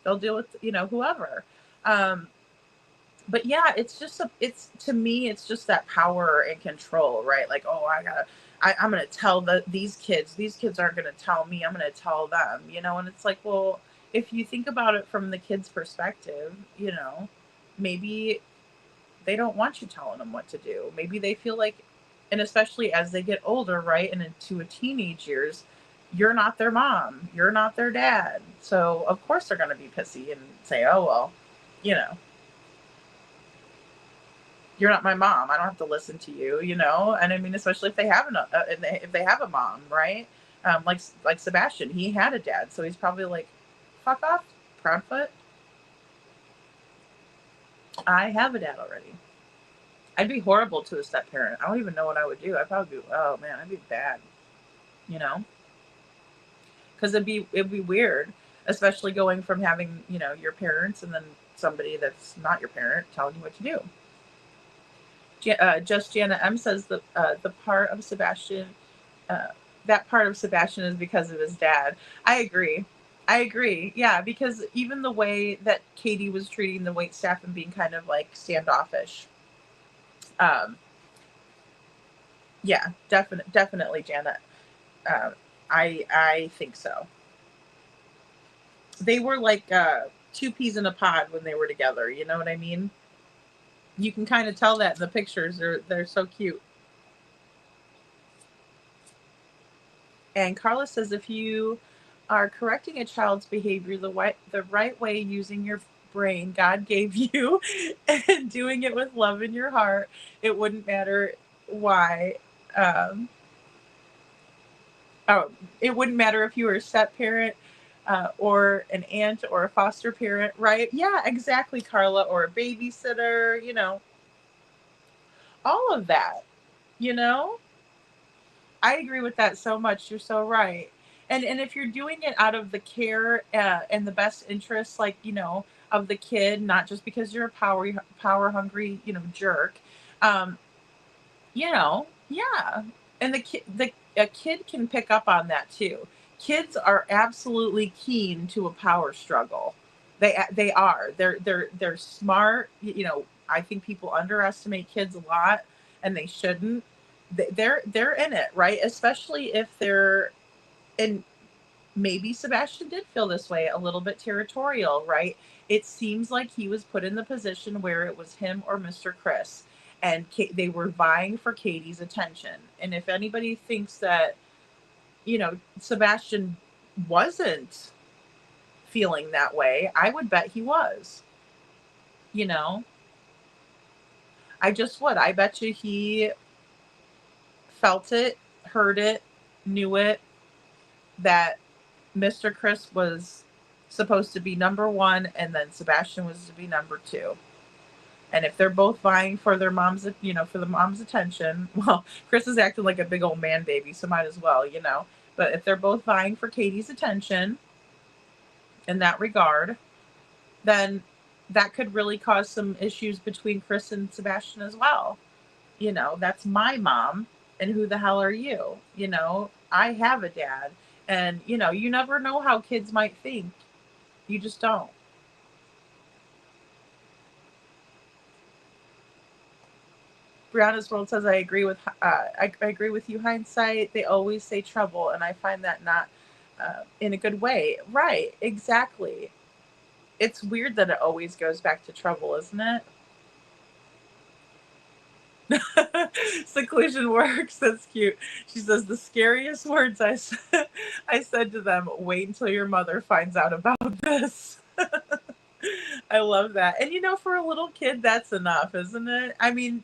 they'll deal with, whoever. But yeah, to me, it's just that power and control, right? Like, oh, I'm going to tell these kids aren't going to tell me, I'm going to tell them, and it's like, well, if you think about it from the kid's perspective, maybe they don't want you telling them what to do. Maybe they feel like, and especially as they get older, right, and into a teenage years, you're not their mom, you're not their dad. So of course they're going to be pissy and say, oh, well, you're not my mom, I don't have to listen to you, and I mean, especially if they have if they have a mom, right? Like Sebastian, he had a dad, so he's probably like, fuck off, Proudfoot. I have a dad already. I'd be horrible to a step parent. I don't even know what I would do. I'd probably be, oh man, I'd be bad, because it'd be weird, especially going from having your parents and then somebody that's not your parent telling you what to do. Just Jana M says the part of Sebastian, that part of Sebastian is because of his dad. I agree. Yeah, because even the way that Katie was treating the waitstaff and being kind of like standoffish. Yeah, definitely, Jana. I think so. They were like two peas in a pod when they were together. You know what I mean? You can kind of tell that in the pictures. They're so cute. And Carla says, if you are correcting a child's behavior the right way, using your brain God gave you, and doing it with love in your heart, it wouldn't matter why. It wouldn't matter if you were a step parent or an aunt or a foster parent, right? Yeah, exactly, Carla. Or a babysitter, all of that, I agree with that so much. You're so right. And if you're doing it out of the care and the best interest, like, of the kid, not just because you're a power hungry, jerk, yeah. And a kid can pick up on that too. Kids are absolutely keen to a power struggle. They are. They're smart. I think people underestimate kids a lot, and they shouldn't. They're in it, right? Especially if they're, and maybe Sebastian did feel this way, a little bit territorial, right? It seems like he was put in the position where it was him or Mr. Chris, and they were vying for Katie's attention. And if anybody thinks that, Sebastian wasn't feeling that way, I would bet he was. I bet you he felt it, heard it, knew it, that Mr. Chris was supposed to be number one, and then Sebastian was to be number two. And if they're both vying for their mom's, for the mom's attention, well, Chris is acting like a big old man baby, so might as well, But if they're both vying for Katie's attention in that regard, then that could really cause some issues between Chris and Sebastian as well. That's my mom, and who the hell are you? I have a dad, and you never know how kids might think. You just don't. Brianna's World says, I agree with you. Hindsight, they always say trouble, and I find that not in a good way. Right, exactly. It's weird that it always goes back to trouble, isn't it? Seclusion works. That's cute. She says, the scariest words I said to them, wait until your mother finds out about this. I love that. And for a little kid, that's enough, isn't it? I mean,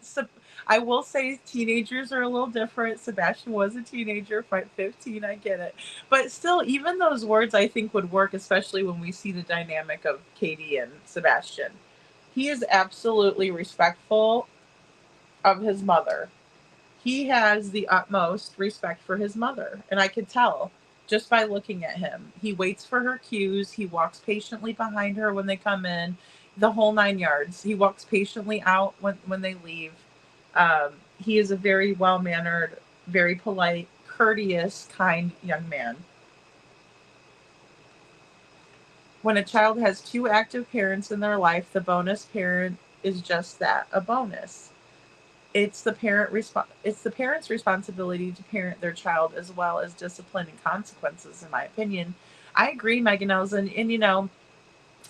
I will say teenagers are a little different. Sebastian was a teenager, 15, I get it. But still, even those words I think would work, especially when we see the dynamic of Katie and Sebastian. He is absolutely respectful of his mother. He has the utmost respect for his mother, and I could tell just by looking at him. He waits for her cues. He walks patiently behind her when they come in, the whole 9 yards. He walks patiently out when they leave. He is a very well-mannered, very polite, courteous, kind young man. When a child has two active parents in their life, the bonus parent is just that, a bonus. It's the parent's responsibility to parent their child as well as discipline and consequences, in my opinion. I agree, Megan Elson, and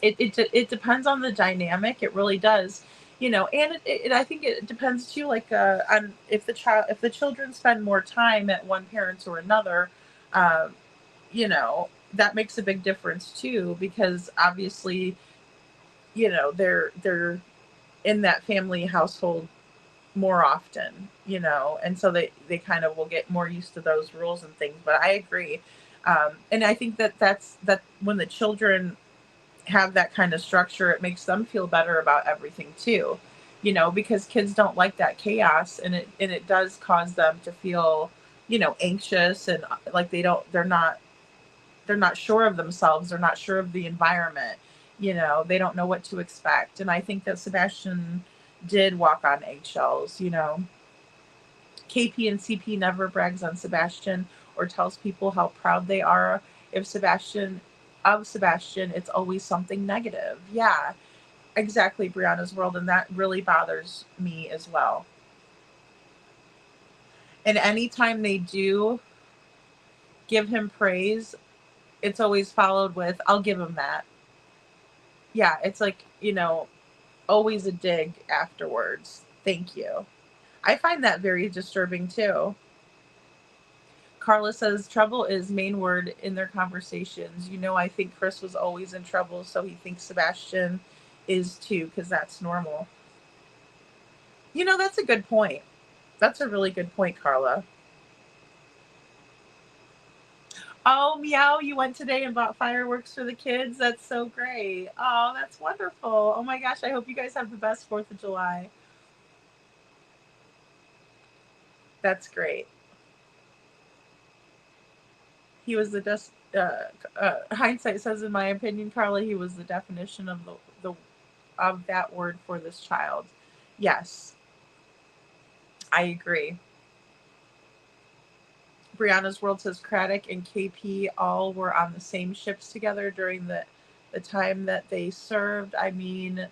it depends on the dynamic. It really does, and I think it depends too, like on if the children spend more time at one parent or another, uh, that makes a big difference too, because obviously, they're in that family household more often, and so they kind of will get more used to those rules and things. But I agree, and I think that when the children have that kind of structure, it makes them feel better about everything too, because kids don't like that chaos, and it does cause them to feel, anxious, and like they're not sure of themselves, they're not sure of the environment, they don't know what to expect. And I think that Sebastian did walk on eggshells. KP and CP never brags on Sebastian or tells people how proud they are of Sebastian. It's always something negative. Yeah, exactly, Brianna's World, and that really bothers me as well. And anytime they do give him praise, it's always followed with, I'll give him that. Yeah, it's like, always a dig afterwards. Thank you. I find that very disturbing too. Carla says trouble is main word in their conversations. I think Chris was always in trouble, so he thinks Sebastian is too, because that's normal. That's a good point. That's a really good point, Carla. Oh, Meow, you went today and bought fireworks for the kids? That's so great. Oh, that's wonderful. Oh my gosh, I hope you guys have the best 4th of July. That's great. He was hindsight says, in my opinion, Carla, he was the definition of of that word for this child. Yes, I agree. Brianna's World says Craddock and KP all were on the same ships together during the time that they served. I mean,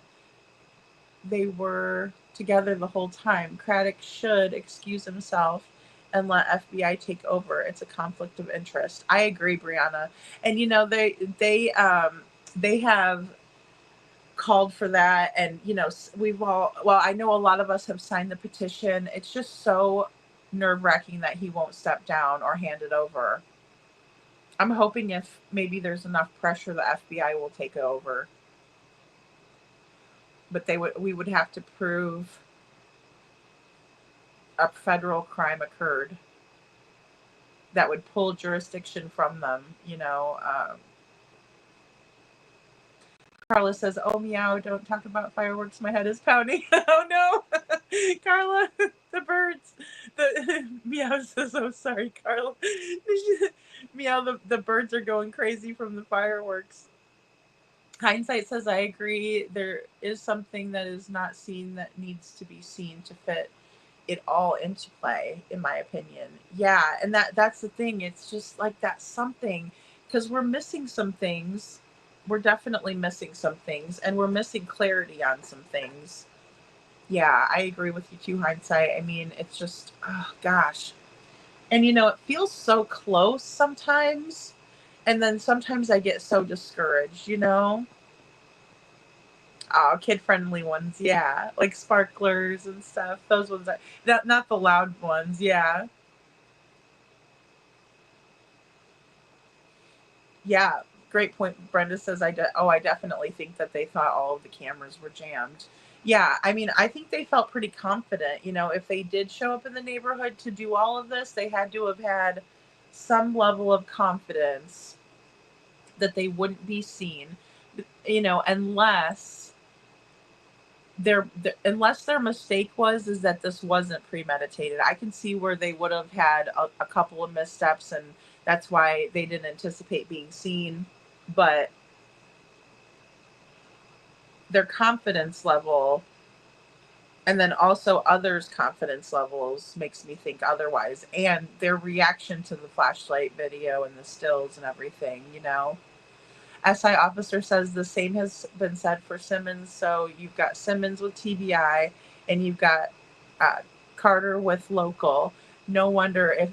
they were together the whole time. Craddock should excuse himself and let FBI take over. It's a conflict of interest. I agree, Brianna. And they have called for that, and I know a lot of us have signed the petition. It's just so nerve-wracking that he won't step down or hand it over. I'm hoping if maybe there's enough pressure, the FBI will take over. But we would have to prove a federal crime occurred that would pull jurisdiction from them. Carla says, oh, Meow, don't talk about fireworks. My head is pounding. Oh, no. Carla, the birds. Meow says, oh, sorry, Carla. Meow, the birds are going crazy from the fireworks. Hindsight says, I agree. There is something that is not seen that needs to be seen to fit it all into play, in my opinion. Yeah, and that's the thing. It's just like that's something, because we're missing some things. We're definitely missing some things, and we're missing clarity on some things. Yeah, I agree with you too, Hindsight. I mean, it's just, oh gosh. And it feels so close sometimes, and then sometimes I get so discouraged, Oh, kid-friendly ones, yeah. Like sparklers and stuff. Those ones, not the loud ones, yeah. Yeah, great point. Brenda says, I definitely think that they thought all of the cameras were jammed. Yeah, I mean, I think they felt pretty confident. If they did show up in the neighborhood to do all of this, they had to have had some level of confidence that they wouldn't be seen, unless their mistake is that this wasn't premeditated. I can see where they would have had a couple of missteps, and that's why they didn't anticipate being seen. But their confidence level, and then also others' confidence levels, makes me think otherwise. And their reaction to the flashlight video and the stills and everything. SI officer says the same has been said for Simmons. So you've got Simmons with TBI, and you've got Carter with local. No wonder if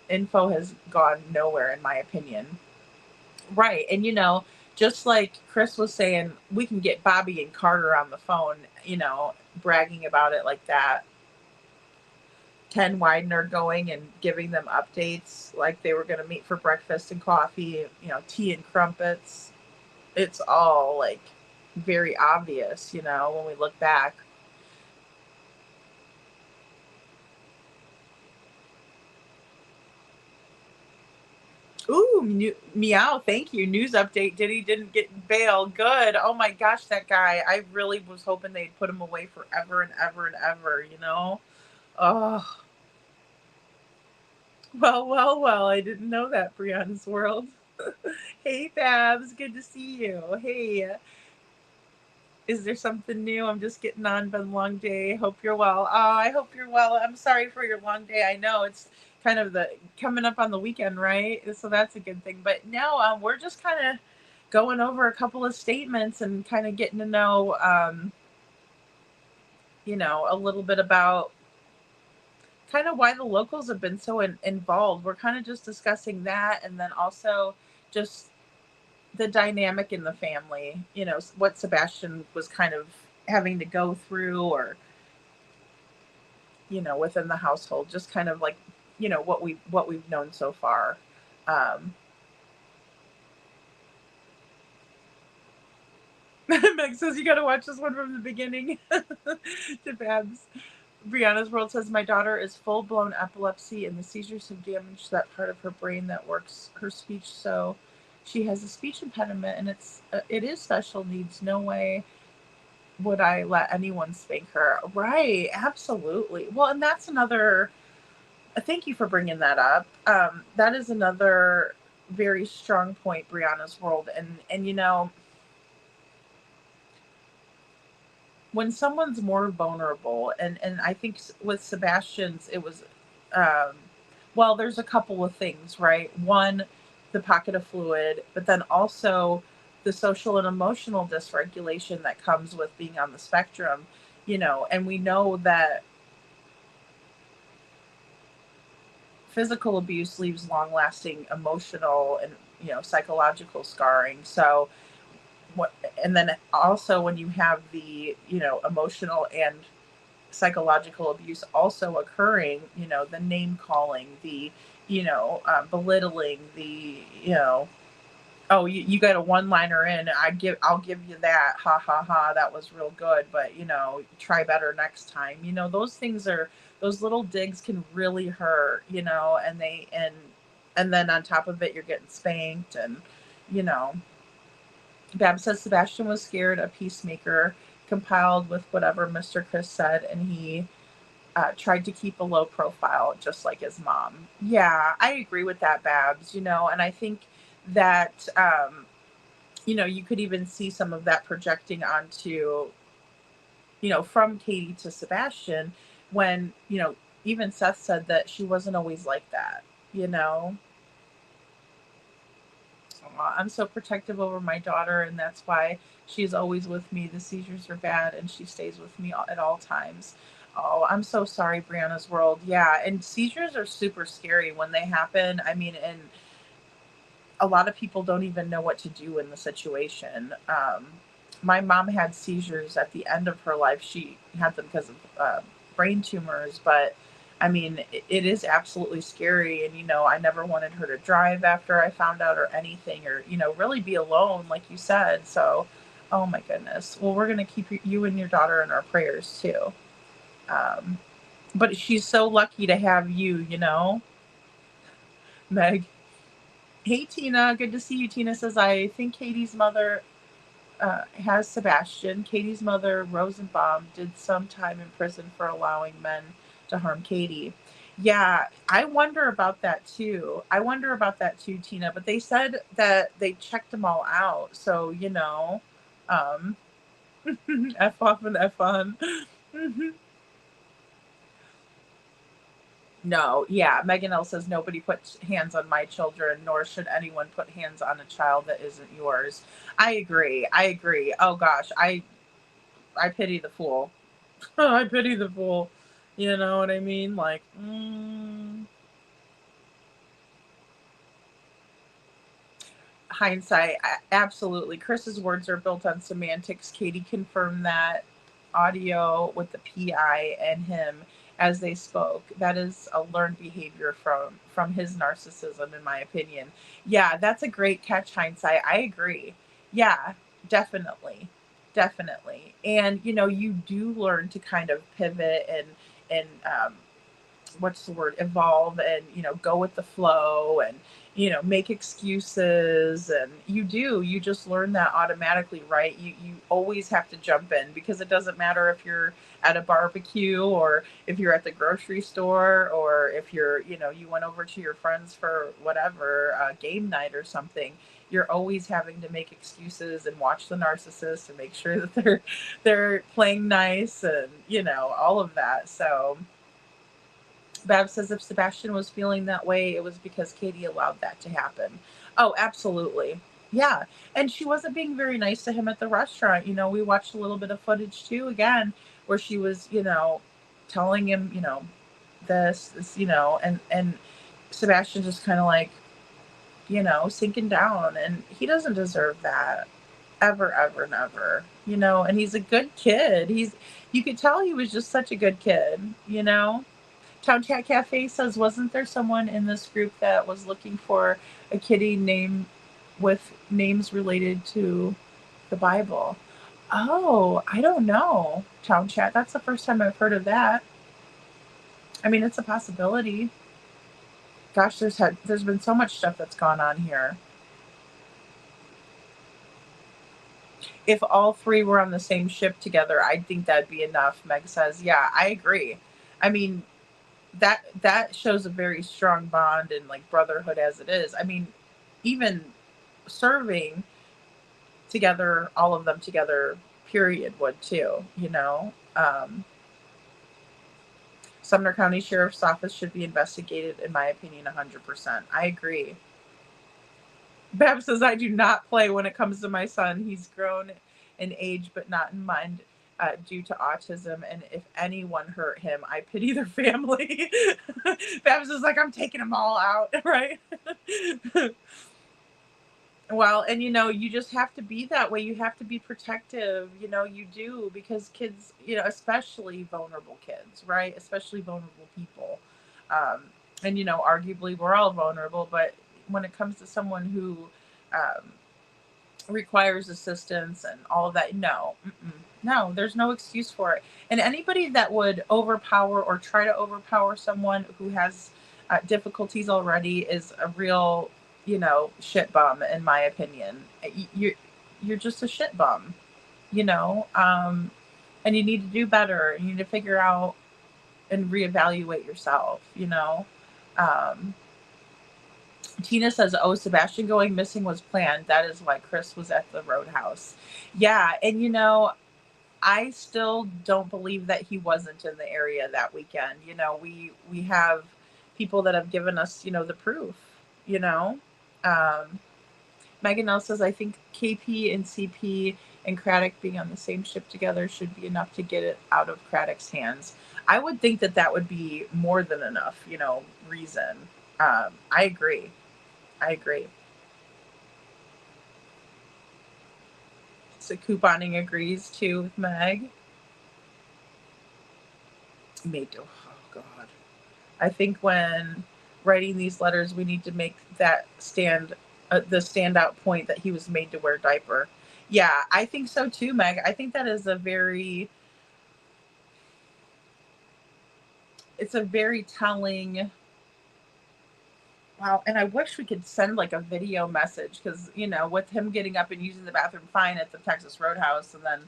info has gone nowhere, in my opinion. Right. And, just like Chris was saying, we can get Bobby and Carter on the phone, bragging about it like that. Ken Widener going and giving them updates like they were going to meet for breakfast and coffee, tea and crumpets. It's all like very obvious, when we look back. Ooh, meow, thank you. News update. Diddy didn't get bail. Good. Oh my gosh, that guy. I really was hoping they'd put him away forever and ever and ever, Oh. Well, I didn't know that, Brianna's World. Hey, Babs, good to see you. Hey, is there something new? I'm just getting on, been a long day. Hope you're well. Oh, I hope you're well. I'm sorry for your long day. I know it's kind of coming up on the weekend, right? So that's a good thing. But no, we're just kind of going over a couple of statements and kind of getting to know, a little bit about kind of why the locals have been so involved. We're kind of just discussing that, and then also just the dynamic in the family, what Sebastian was kind of having to go through, or within the household, just kind of like what we've known so far. Meg says you got to watch this one from the beginning. To Babs. Brianna's World says, my daughter is full-blown epilepsy, and the seizures have damaged that part of her brain that works her speech. So she has a speech impediment, and it is special needs. No way would I let anyone spank her. Right. Absolutely. Well, and that's another, thank you for bringing that up. That is another very strong point, Brianna's World. And when someone's more vulnerable, and I think with Sebastian's, it was, well, there's a couple of things, right? One, the pocket of fluid, but then also the social and emotional dysregulation that comes with being on the spectrum, and we know that physical abuse leaves long-lasting emotional and, psychological scarring. So, and then also when you have the emotional and psychological abuse also occurring, the name calling, the belittling, the oh, you got a one-liner in, I'll give you that, ha ha ha, that was real good, but try better next time. Those things those little digs can really hurt, and then on top of it you're getting spanked, and Bab says Sebastian was scared, a peacemaker, compiled with whatever Mr. Chris said, and he tried to keep a low profile, just like his mom. Yeah, I agree with that, Babs, and I think that, you could even see some of that projecting onto, from Katie to Sebastian, when, even Seth said that she wasn't always like that, I'm so protective over my daughter, and that's why she's always with me. The seizures are bad, and she stays with me at all times. Oh, I'm so sorry, Brianna's World. Yeah, and seizures are super scary when they happen. I mean, and a lot of people don't even know what to do in the situation. My mom had seizures at the end of her life. She had them because of brain tumors, but I mean, it is absolutely scary. And, I never wanted her to drive after I found out or anything, or, really be alone, like you said. So Oh my goodness. Well, we're going to keep you and your daughter in our prayers too. But she's so lucky to have you, Meg. Hey, Tina. Good to see you. Tina says, I think Katie's mother has Sebastian. Katie's mother, Rosenbaum, did some time in prison for allowing men to harm Katie. Yeah, I wonder about that too. Tina. But they said that they checked them all out. So, um, F off and F on. No, yeah. Megan L says nobody puts hands on my children, nor should anyone put hands on a child that isn't yours. I agree. Oh gosh, I pity the fool. I pity the fool. You know what I mean? Like, hindsight, absolutely. Chris's words are built on semantics. Katie confirmed that audio with the PI and him as they spoke. That is a learned behavior from his narcissism, in my opinion. Yeah, that's a great catch, hindsight. I agree. Yeah, definitely. Definitely. And you do learn to kind of pivot and what's the word, evolve, and go with the flow, and make excuses, and you just learn that automatically, right? You always have to jump in, because it doesn't matter if you're at a barbecue, or if you're at the grocery store, or if you're you went over to your friends for whatever game night or something. You're always having to make excuses and watch the narcissist and make sure that they're playing nice, and all of that. So Bev says if Sebastian was feeling that way, it was because Katie allowed that to happen. Oh, absolutely. Yeah. And she wasn't being very nice to him at the restaurant. We watched a little bit of footage too, again, where she was, telling him, this, and Sebastian just kind of like, sinking down. And he doesn't deserve that. Ever, ever, never. And he's a good kid. You could tell he was just such a good kid. Town Chat Cafe says, wasn't there someone in this group that was looking for a kitty name with names related to the Bible? Oh, I don't know, Town Chat. That's the first time I've heard of that. I mean, it's a possibility. Gosh, there's been so much stuff that's gone on here. If all three were on the same ship together, I think that'd be enough, Meg says. Yeah, I agree. I mean, that shows a very strong bond and like brotherhood as it is. I mean, even serving together, all of them together, period, would too, Sumner County Sheriff's Office should be investigated, in my opinion, 100%. I agree. Bab says, I do not play when it comes to my son. He's grown in age, but not in mind. Due to autism, and if anyone hurt him, I pity their family. Babs is like, I'm taking them all out, right? Well, and you just have to be that way. You have to be protective, you do, because kids, especially vulnerable kids, right? Especially vulnerable people. And arguably we're all vulnerable, but when it comes to someone who requires assistance and all of that, no, there's no excuse for it. And anybody that would overpower or try to overpower someone who has difficulties already is a real, shit bum, in my opinion. You're just a shit bum, and you need to do better. You need to figure out and reevaluate yourself, Tina says, oh, Sebastian going missing was planned. That is why Chris was at the Roadhouse. Yeah, and I still don't believe that he wasn't in the area that weekend. We have people that have given us, the proof, Megan L says, I think KP and CP and Craddock being on the same ship together should be enough to get it out of Craddock's hands. I would think that would be more than enough, reason. I agree. So couponing agrees too with Meg. Oh God. I think when writing these letters, we need to make that the standout point that he was made to wear a diaper. Yeah, I think so too, Meg. I think that is it's a very telling. Wow, and I wish we could send like a video message because, with him getting up and using the bathroom fine at the Texas Roadhouse, and then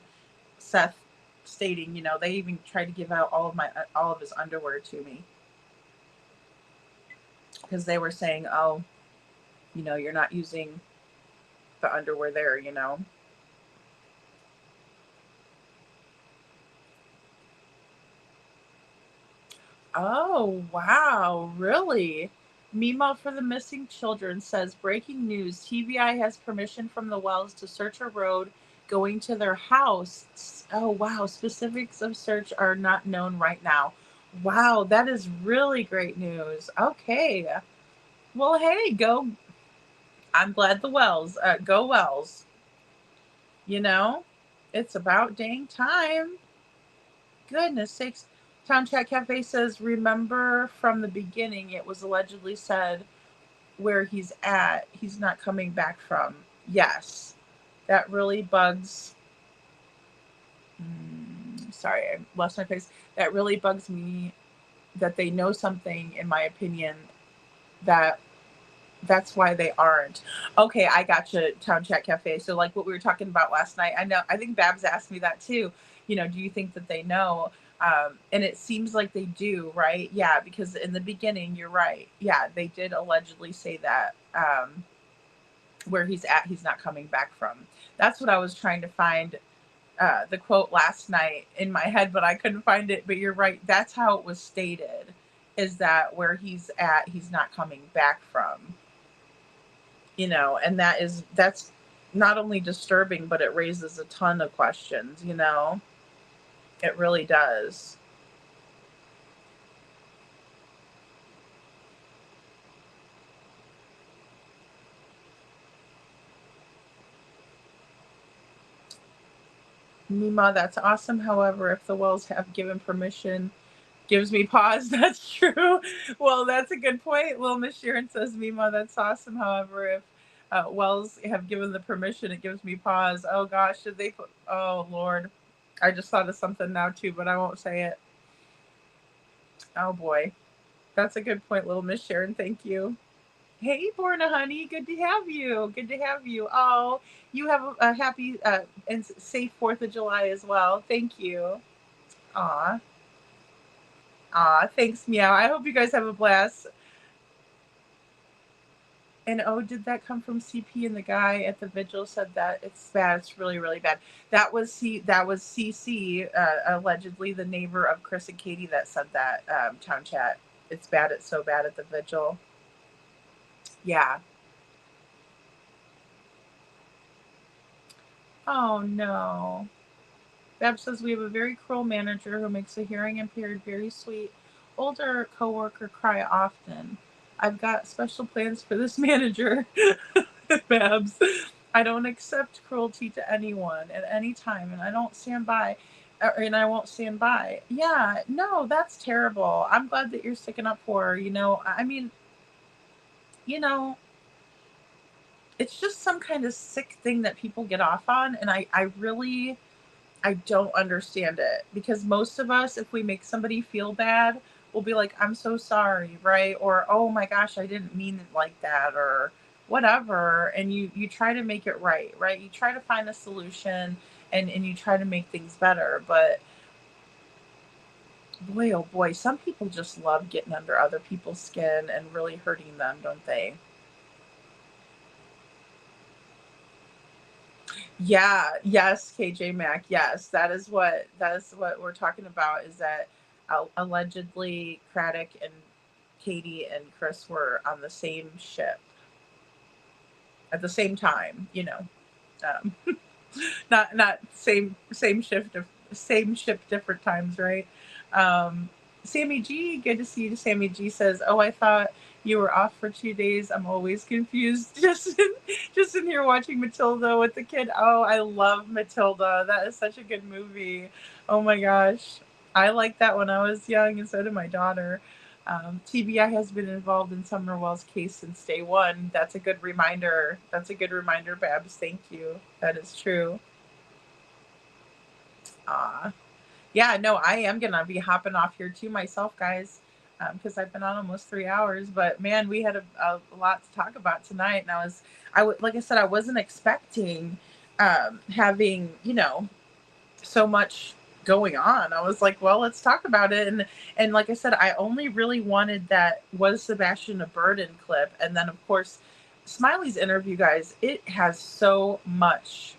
Seth stating, they even tried to give out all of his underwear to me because they were saying, oh, you're not using the underwear there. Oh, wow, really? Mima for the Missing Children says, breaking news, TVI has permission from the Wells to search a road going to their house. Oh, wow, specifics of search are not known right now. Wow, that is really great news. Okay. Well, hey, go. I'm glad the Wells, go Wells. It's about dang time. Goodness sakes. Town Chat Cafe says, remember from the beginning, it was allegedly said where he's at, he's not coming back from. Yes. That really bugs. Sorry, I lost my place. That really bugs me that they know something, in my opinion, that's why they aren't. Okay, I got you, Town Chat Cafe. So like what we were talking about last night, I think Babs asked me that too. Do you think that they know? And it seems like they do, right? Yeah, because in the beginning, you're right. Yeah, they did allegedly say that where he's at, he's not coming back from. That's what I was trying to find the quote last night in my head, but I couldn't find it. But you're right. That's how it was stated, is that where he's at, he's not coming back from. And that's not only disturbing, but it raises a ton of questions. It really does. Mima, that's awesome. However, if the Wells have given permission, gives me pause. That's true. Well, that's a good point. Little Miss Sharon says, Mima, that's awesome. However, if Wells have given the permission, it gives me pause. Oh gosh, did they put, oh Lord. I just thought of something now too, but I won't say it. Oh boy. That's a good point, little Miss Sharon. Thank you. Hey, Borna, honey. Good to have you. Good to have you. Oh, you have a happy and safe 4th of July as well. Thank you. Aw. Aw, thanks, Meow. I hope you guys have a blast. And oh, did that come from CP? And the guy at the vigil said that it's bad. It's really, really bad. That was CC, allegedly the neighbor of Chris and Katie, that said that. Town Chat. It's bad. It's so bad at the vigil. Yeah. Oh no. Beb says we have a very cruel manager who makes a hearing impaired, very sweet older coworker cry often. I've got special plans for this manager. Babs. I don't accept cruelty to anyone at any time, and I don't stand by, and I won't stand by. Yeah, no, that's terrible. I'm glad that you're sticking up for her. I mean, it's just some kind of sick thing that people get off on, and I don't understand it, because most of us, if we make somebody feel bad, we'll be like, I'm so sorry, right? Or, oh my gosh, I didn't mean it like that, or whatever. And you try to make it right? You try to find a solution, and you try to make things better. But boy, oh boy, some people just love getting under other people's skin and really hurting them, don't they? Yeah, yes, KJ Mac. Yes, that is what we're talking about, is that allegedly Craddock and Katie and Chris were on the same ship at the same time, um, not same ship, different times, right? Sammy G, good to see you. Sammy G says, oh, I thought you were off for 2 days. I'm always confused. Just in here watching Matilda with the kid. Oh, I love Matilda. That is such a good movie. Oh my gosh. I liked that when I was young, and so did my daughter. TBI has been involved in Summerwell's case since day one. That's a good reminder. That's a good reminder, Babs. Thank you. That is true. Yeah, no, I am gonna be hopping off here too myself, guys, because I've been on almost 3 hours. But man, we had a lot to talk about tonight, and like I said, I wasn't expecting having so much going on. I was like, well, let's talk about it, and like I said, I only really wanted that was Sebastian a burden clip, and then of course, Smiley's interview, guys. It has so much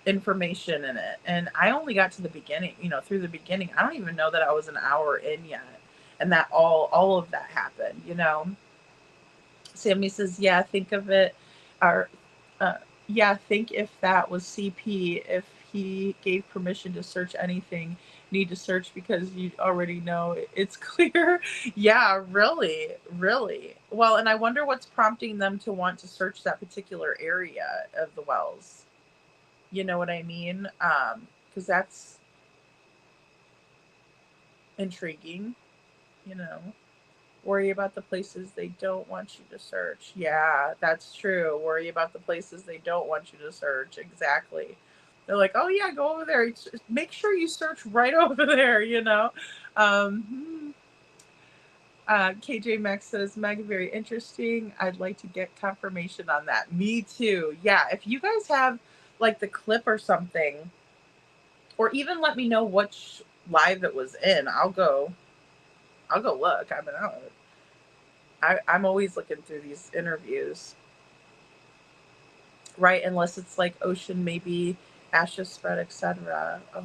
information in it, and I only got to the beginning, through the beginning. I don't even know that I was an hour in yet, and that all of that happened. Sammy says, yeah, think of it, or yeah, think if that was CP, if he gave permission to search anything, need to search because you already know it's clear. Yeah, really, really. Well, and I wonder what's prompting them to want to search that particular area of the wells. You know what I mean? Because that's intriguing, you know. Worry about the places they don't want you to search. Yeah, that's true. Worry about the places they don't want you to search. Exactly. They're like, oh yeah, go over there. Make sure you search right over there, KJ Max says, Meg, very interesting. I'd like to get confirmation on that. Me too. Yeah, if you guys have like the clip or something, or even let me know which live it was in, I'll go look. I mean, I'm always looking through these interviews, right? Unless it's like ocean, maybe ashes spread, etc. Oh.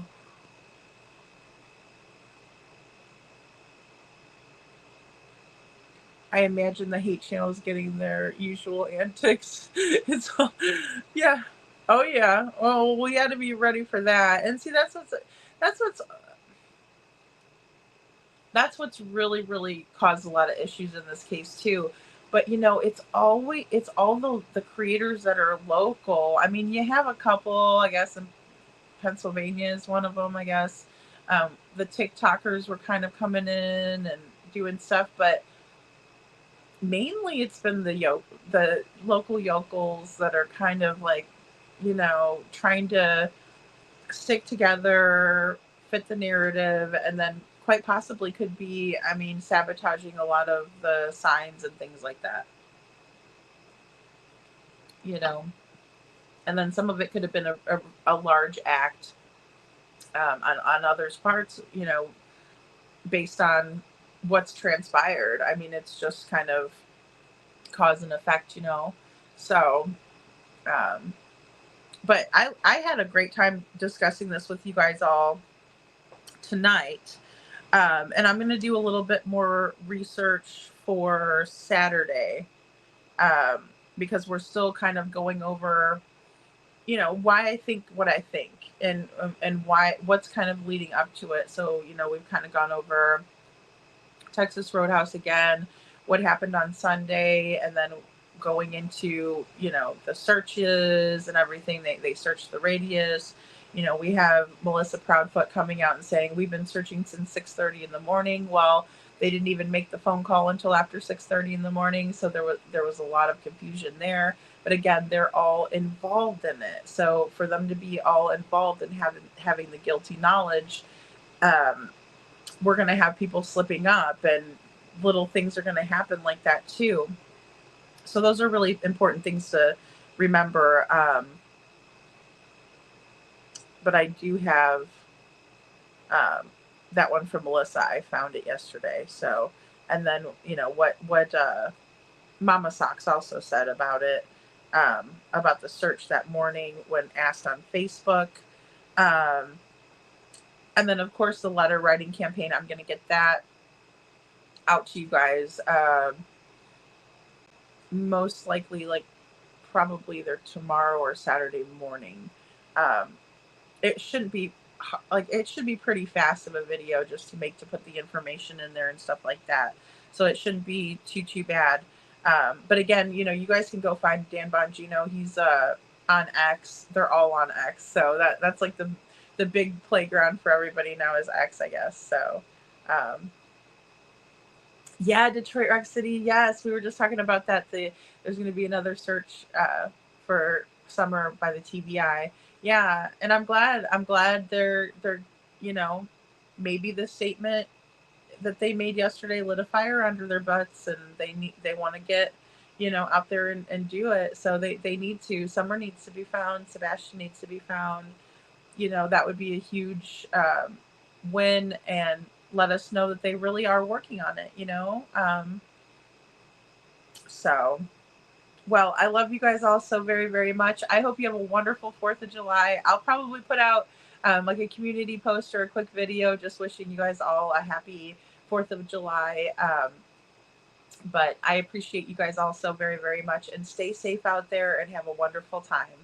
I imagine the hate channel is getting their usual antics. It's all, yeah. Oh yeah. Oh, we had to be ready for that. And see, that's what's really, really caused a lot of issues in this case too. But it's all the creators that are local. I mean, you have a couple, I guess, in Pennsylvania is one of them, I guess. The TikTokers were kind of coming in and doing stuff, but mainly it's been the local yokels that are kind of like, trying to stick together, fit the narrative, and then quite possibly could be, I mean, sabotaging a lot of the signs and things like that. And then some of it could have been a large act on others' parts, based on what's transpired. I mean, it's just kind of cause and effect, So, but I had a great time discussing this with you guys all tonight. And I'm going to do a little bit more research for Saturday, because we're still kind of going over, why I think what I think, and what's kind of leading up to it. So, we've kind of gone over Texas Roadhouse again, what happened on Sunday, and then going into, the searches and everything. They searched the radius. We have Melissa Proudfoot coming out and saying, we've been searching since 6:30 in the morning. Well, they didn't even make the phone call until after 6:30 in the morning. So there was a lot of confusion there. But again, they're all involved in it. So for them to be all involved and having the guilty knowledge, we're going to have people slipping up, and little things are going to happen like that too. So those are really important things to remember. But I do have that one from Melissa. I found it yesterday. So, and then, what Mama Socks also said about it, about the search that morning when asked on Facebook. And then, of course, the letter writing campaign. I'm going to get that out to you guys. Most likely, like, probably either tomorrow or Saturday morning. It shouldn't be it should be pretty fast of a video just to put the information in there and stuff like that. So it shouldn't be too bad. But again, you guys can go find Dan Bongino. He's on X. They're all on X. So that's like the big playground for everybody now is X, I guess. So Yeah, Detroit Rock City. Yes, we were just talking about that. There's going to be another search for summer by the TBI. Yeah, and I'm glad. I'm glad they're you know, maybe the statement that they made yesterday lit a fire under their butts, and they want to get, out there and do it. So they need to. Summer needs to be found. Sebastian needs to be found. That would be a huge win, and let us know that they really are working on it. So, well, I love you guys all so very, very much. I hope you have a wonderful 4th of July. I'll probably put out like a community post or a quick video just wishing you guys all a happy 4th of July. But I appreciate you guys all so very, very much, and stay safe out there and have a wonderful time.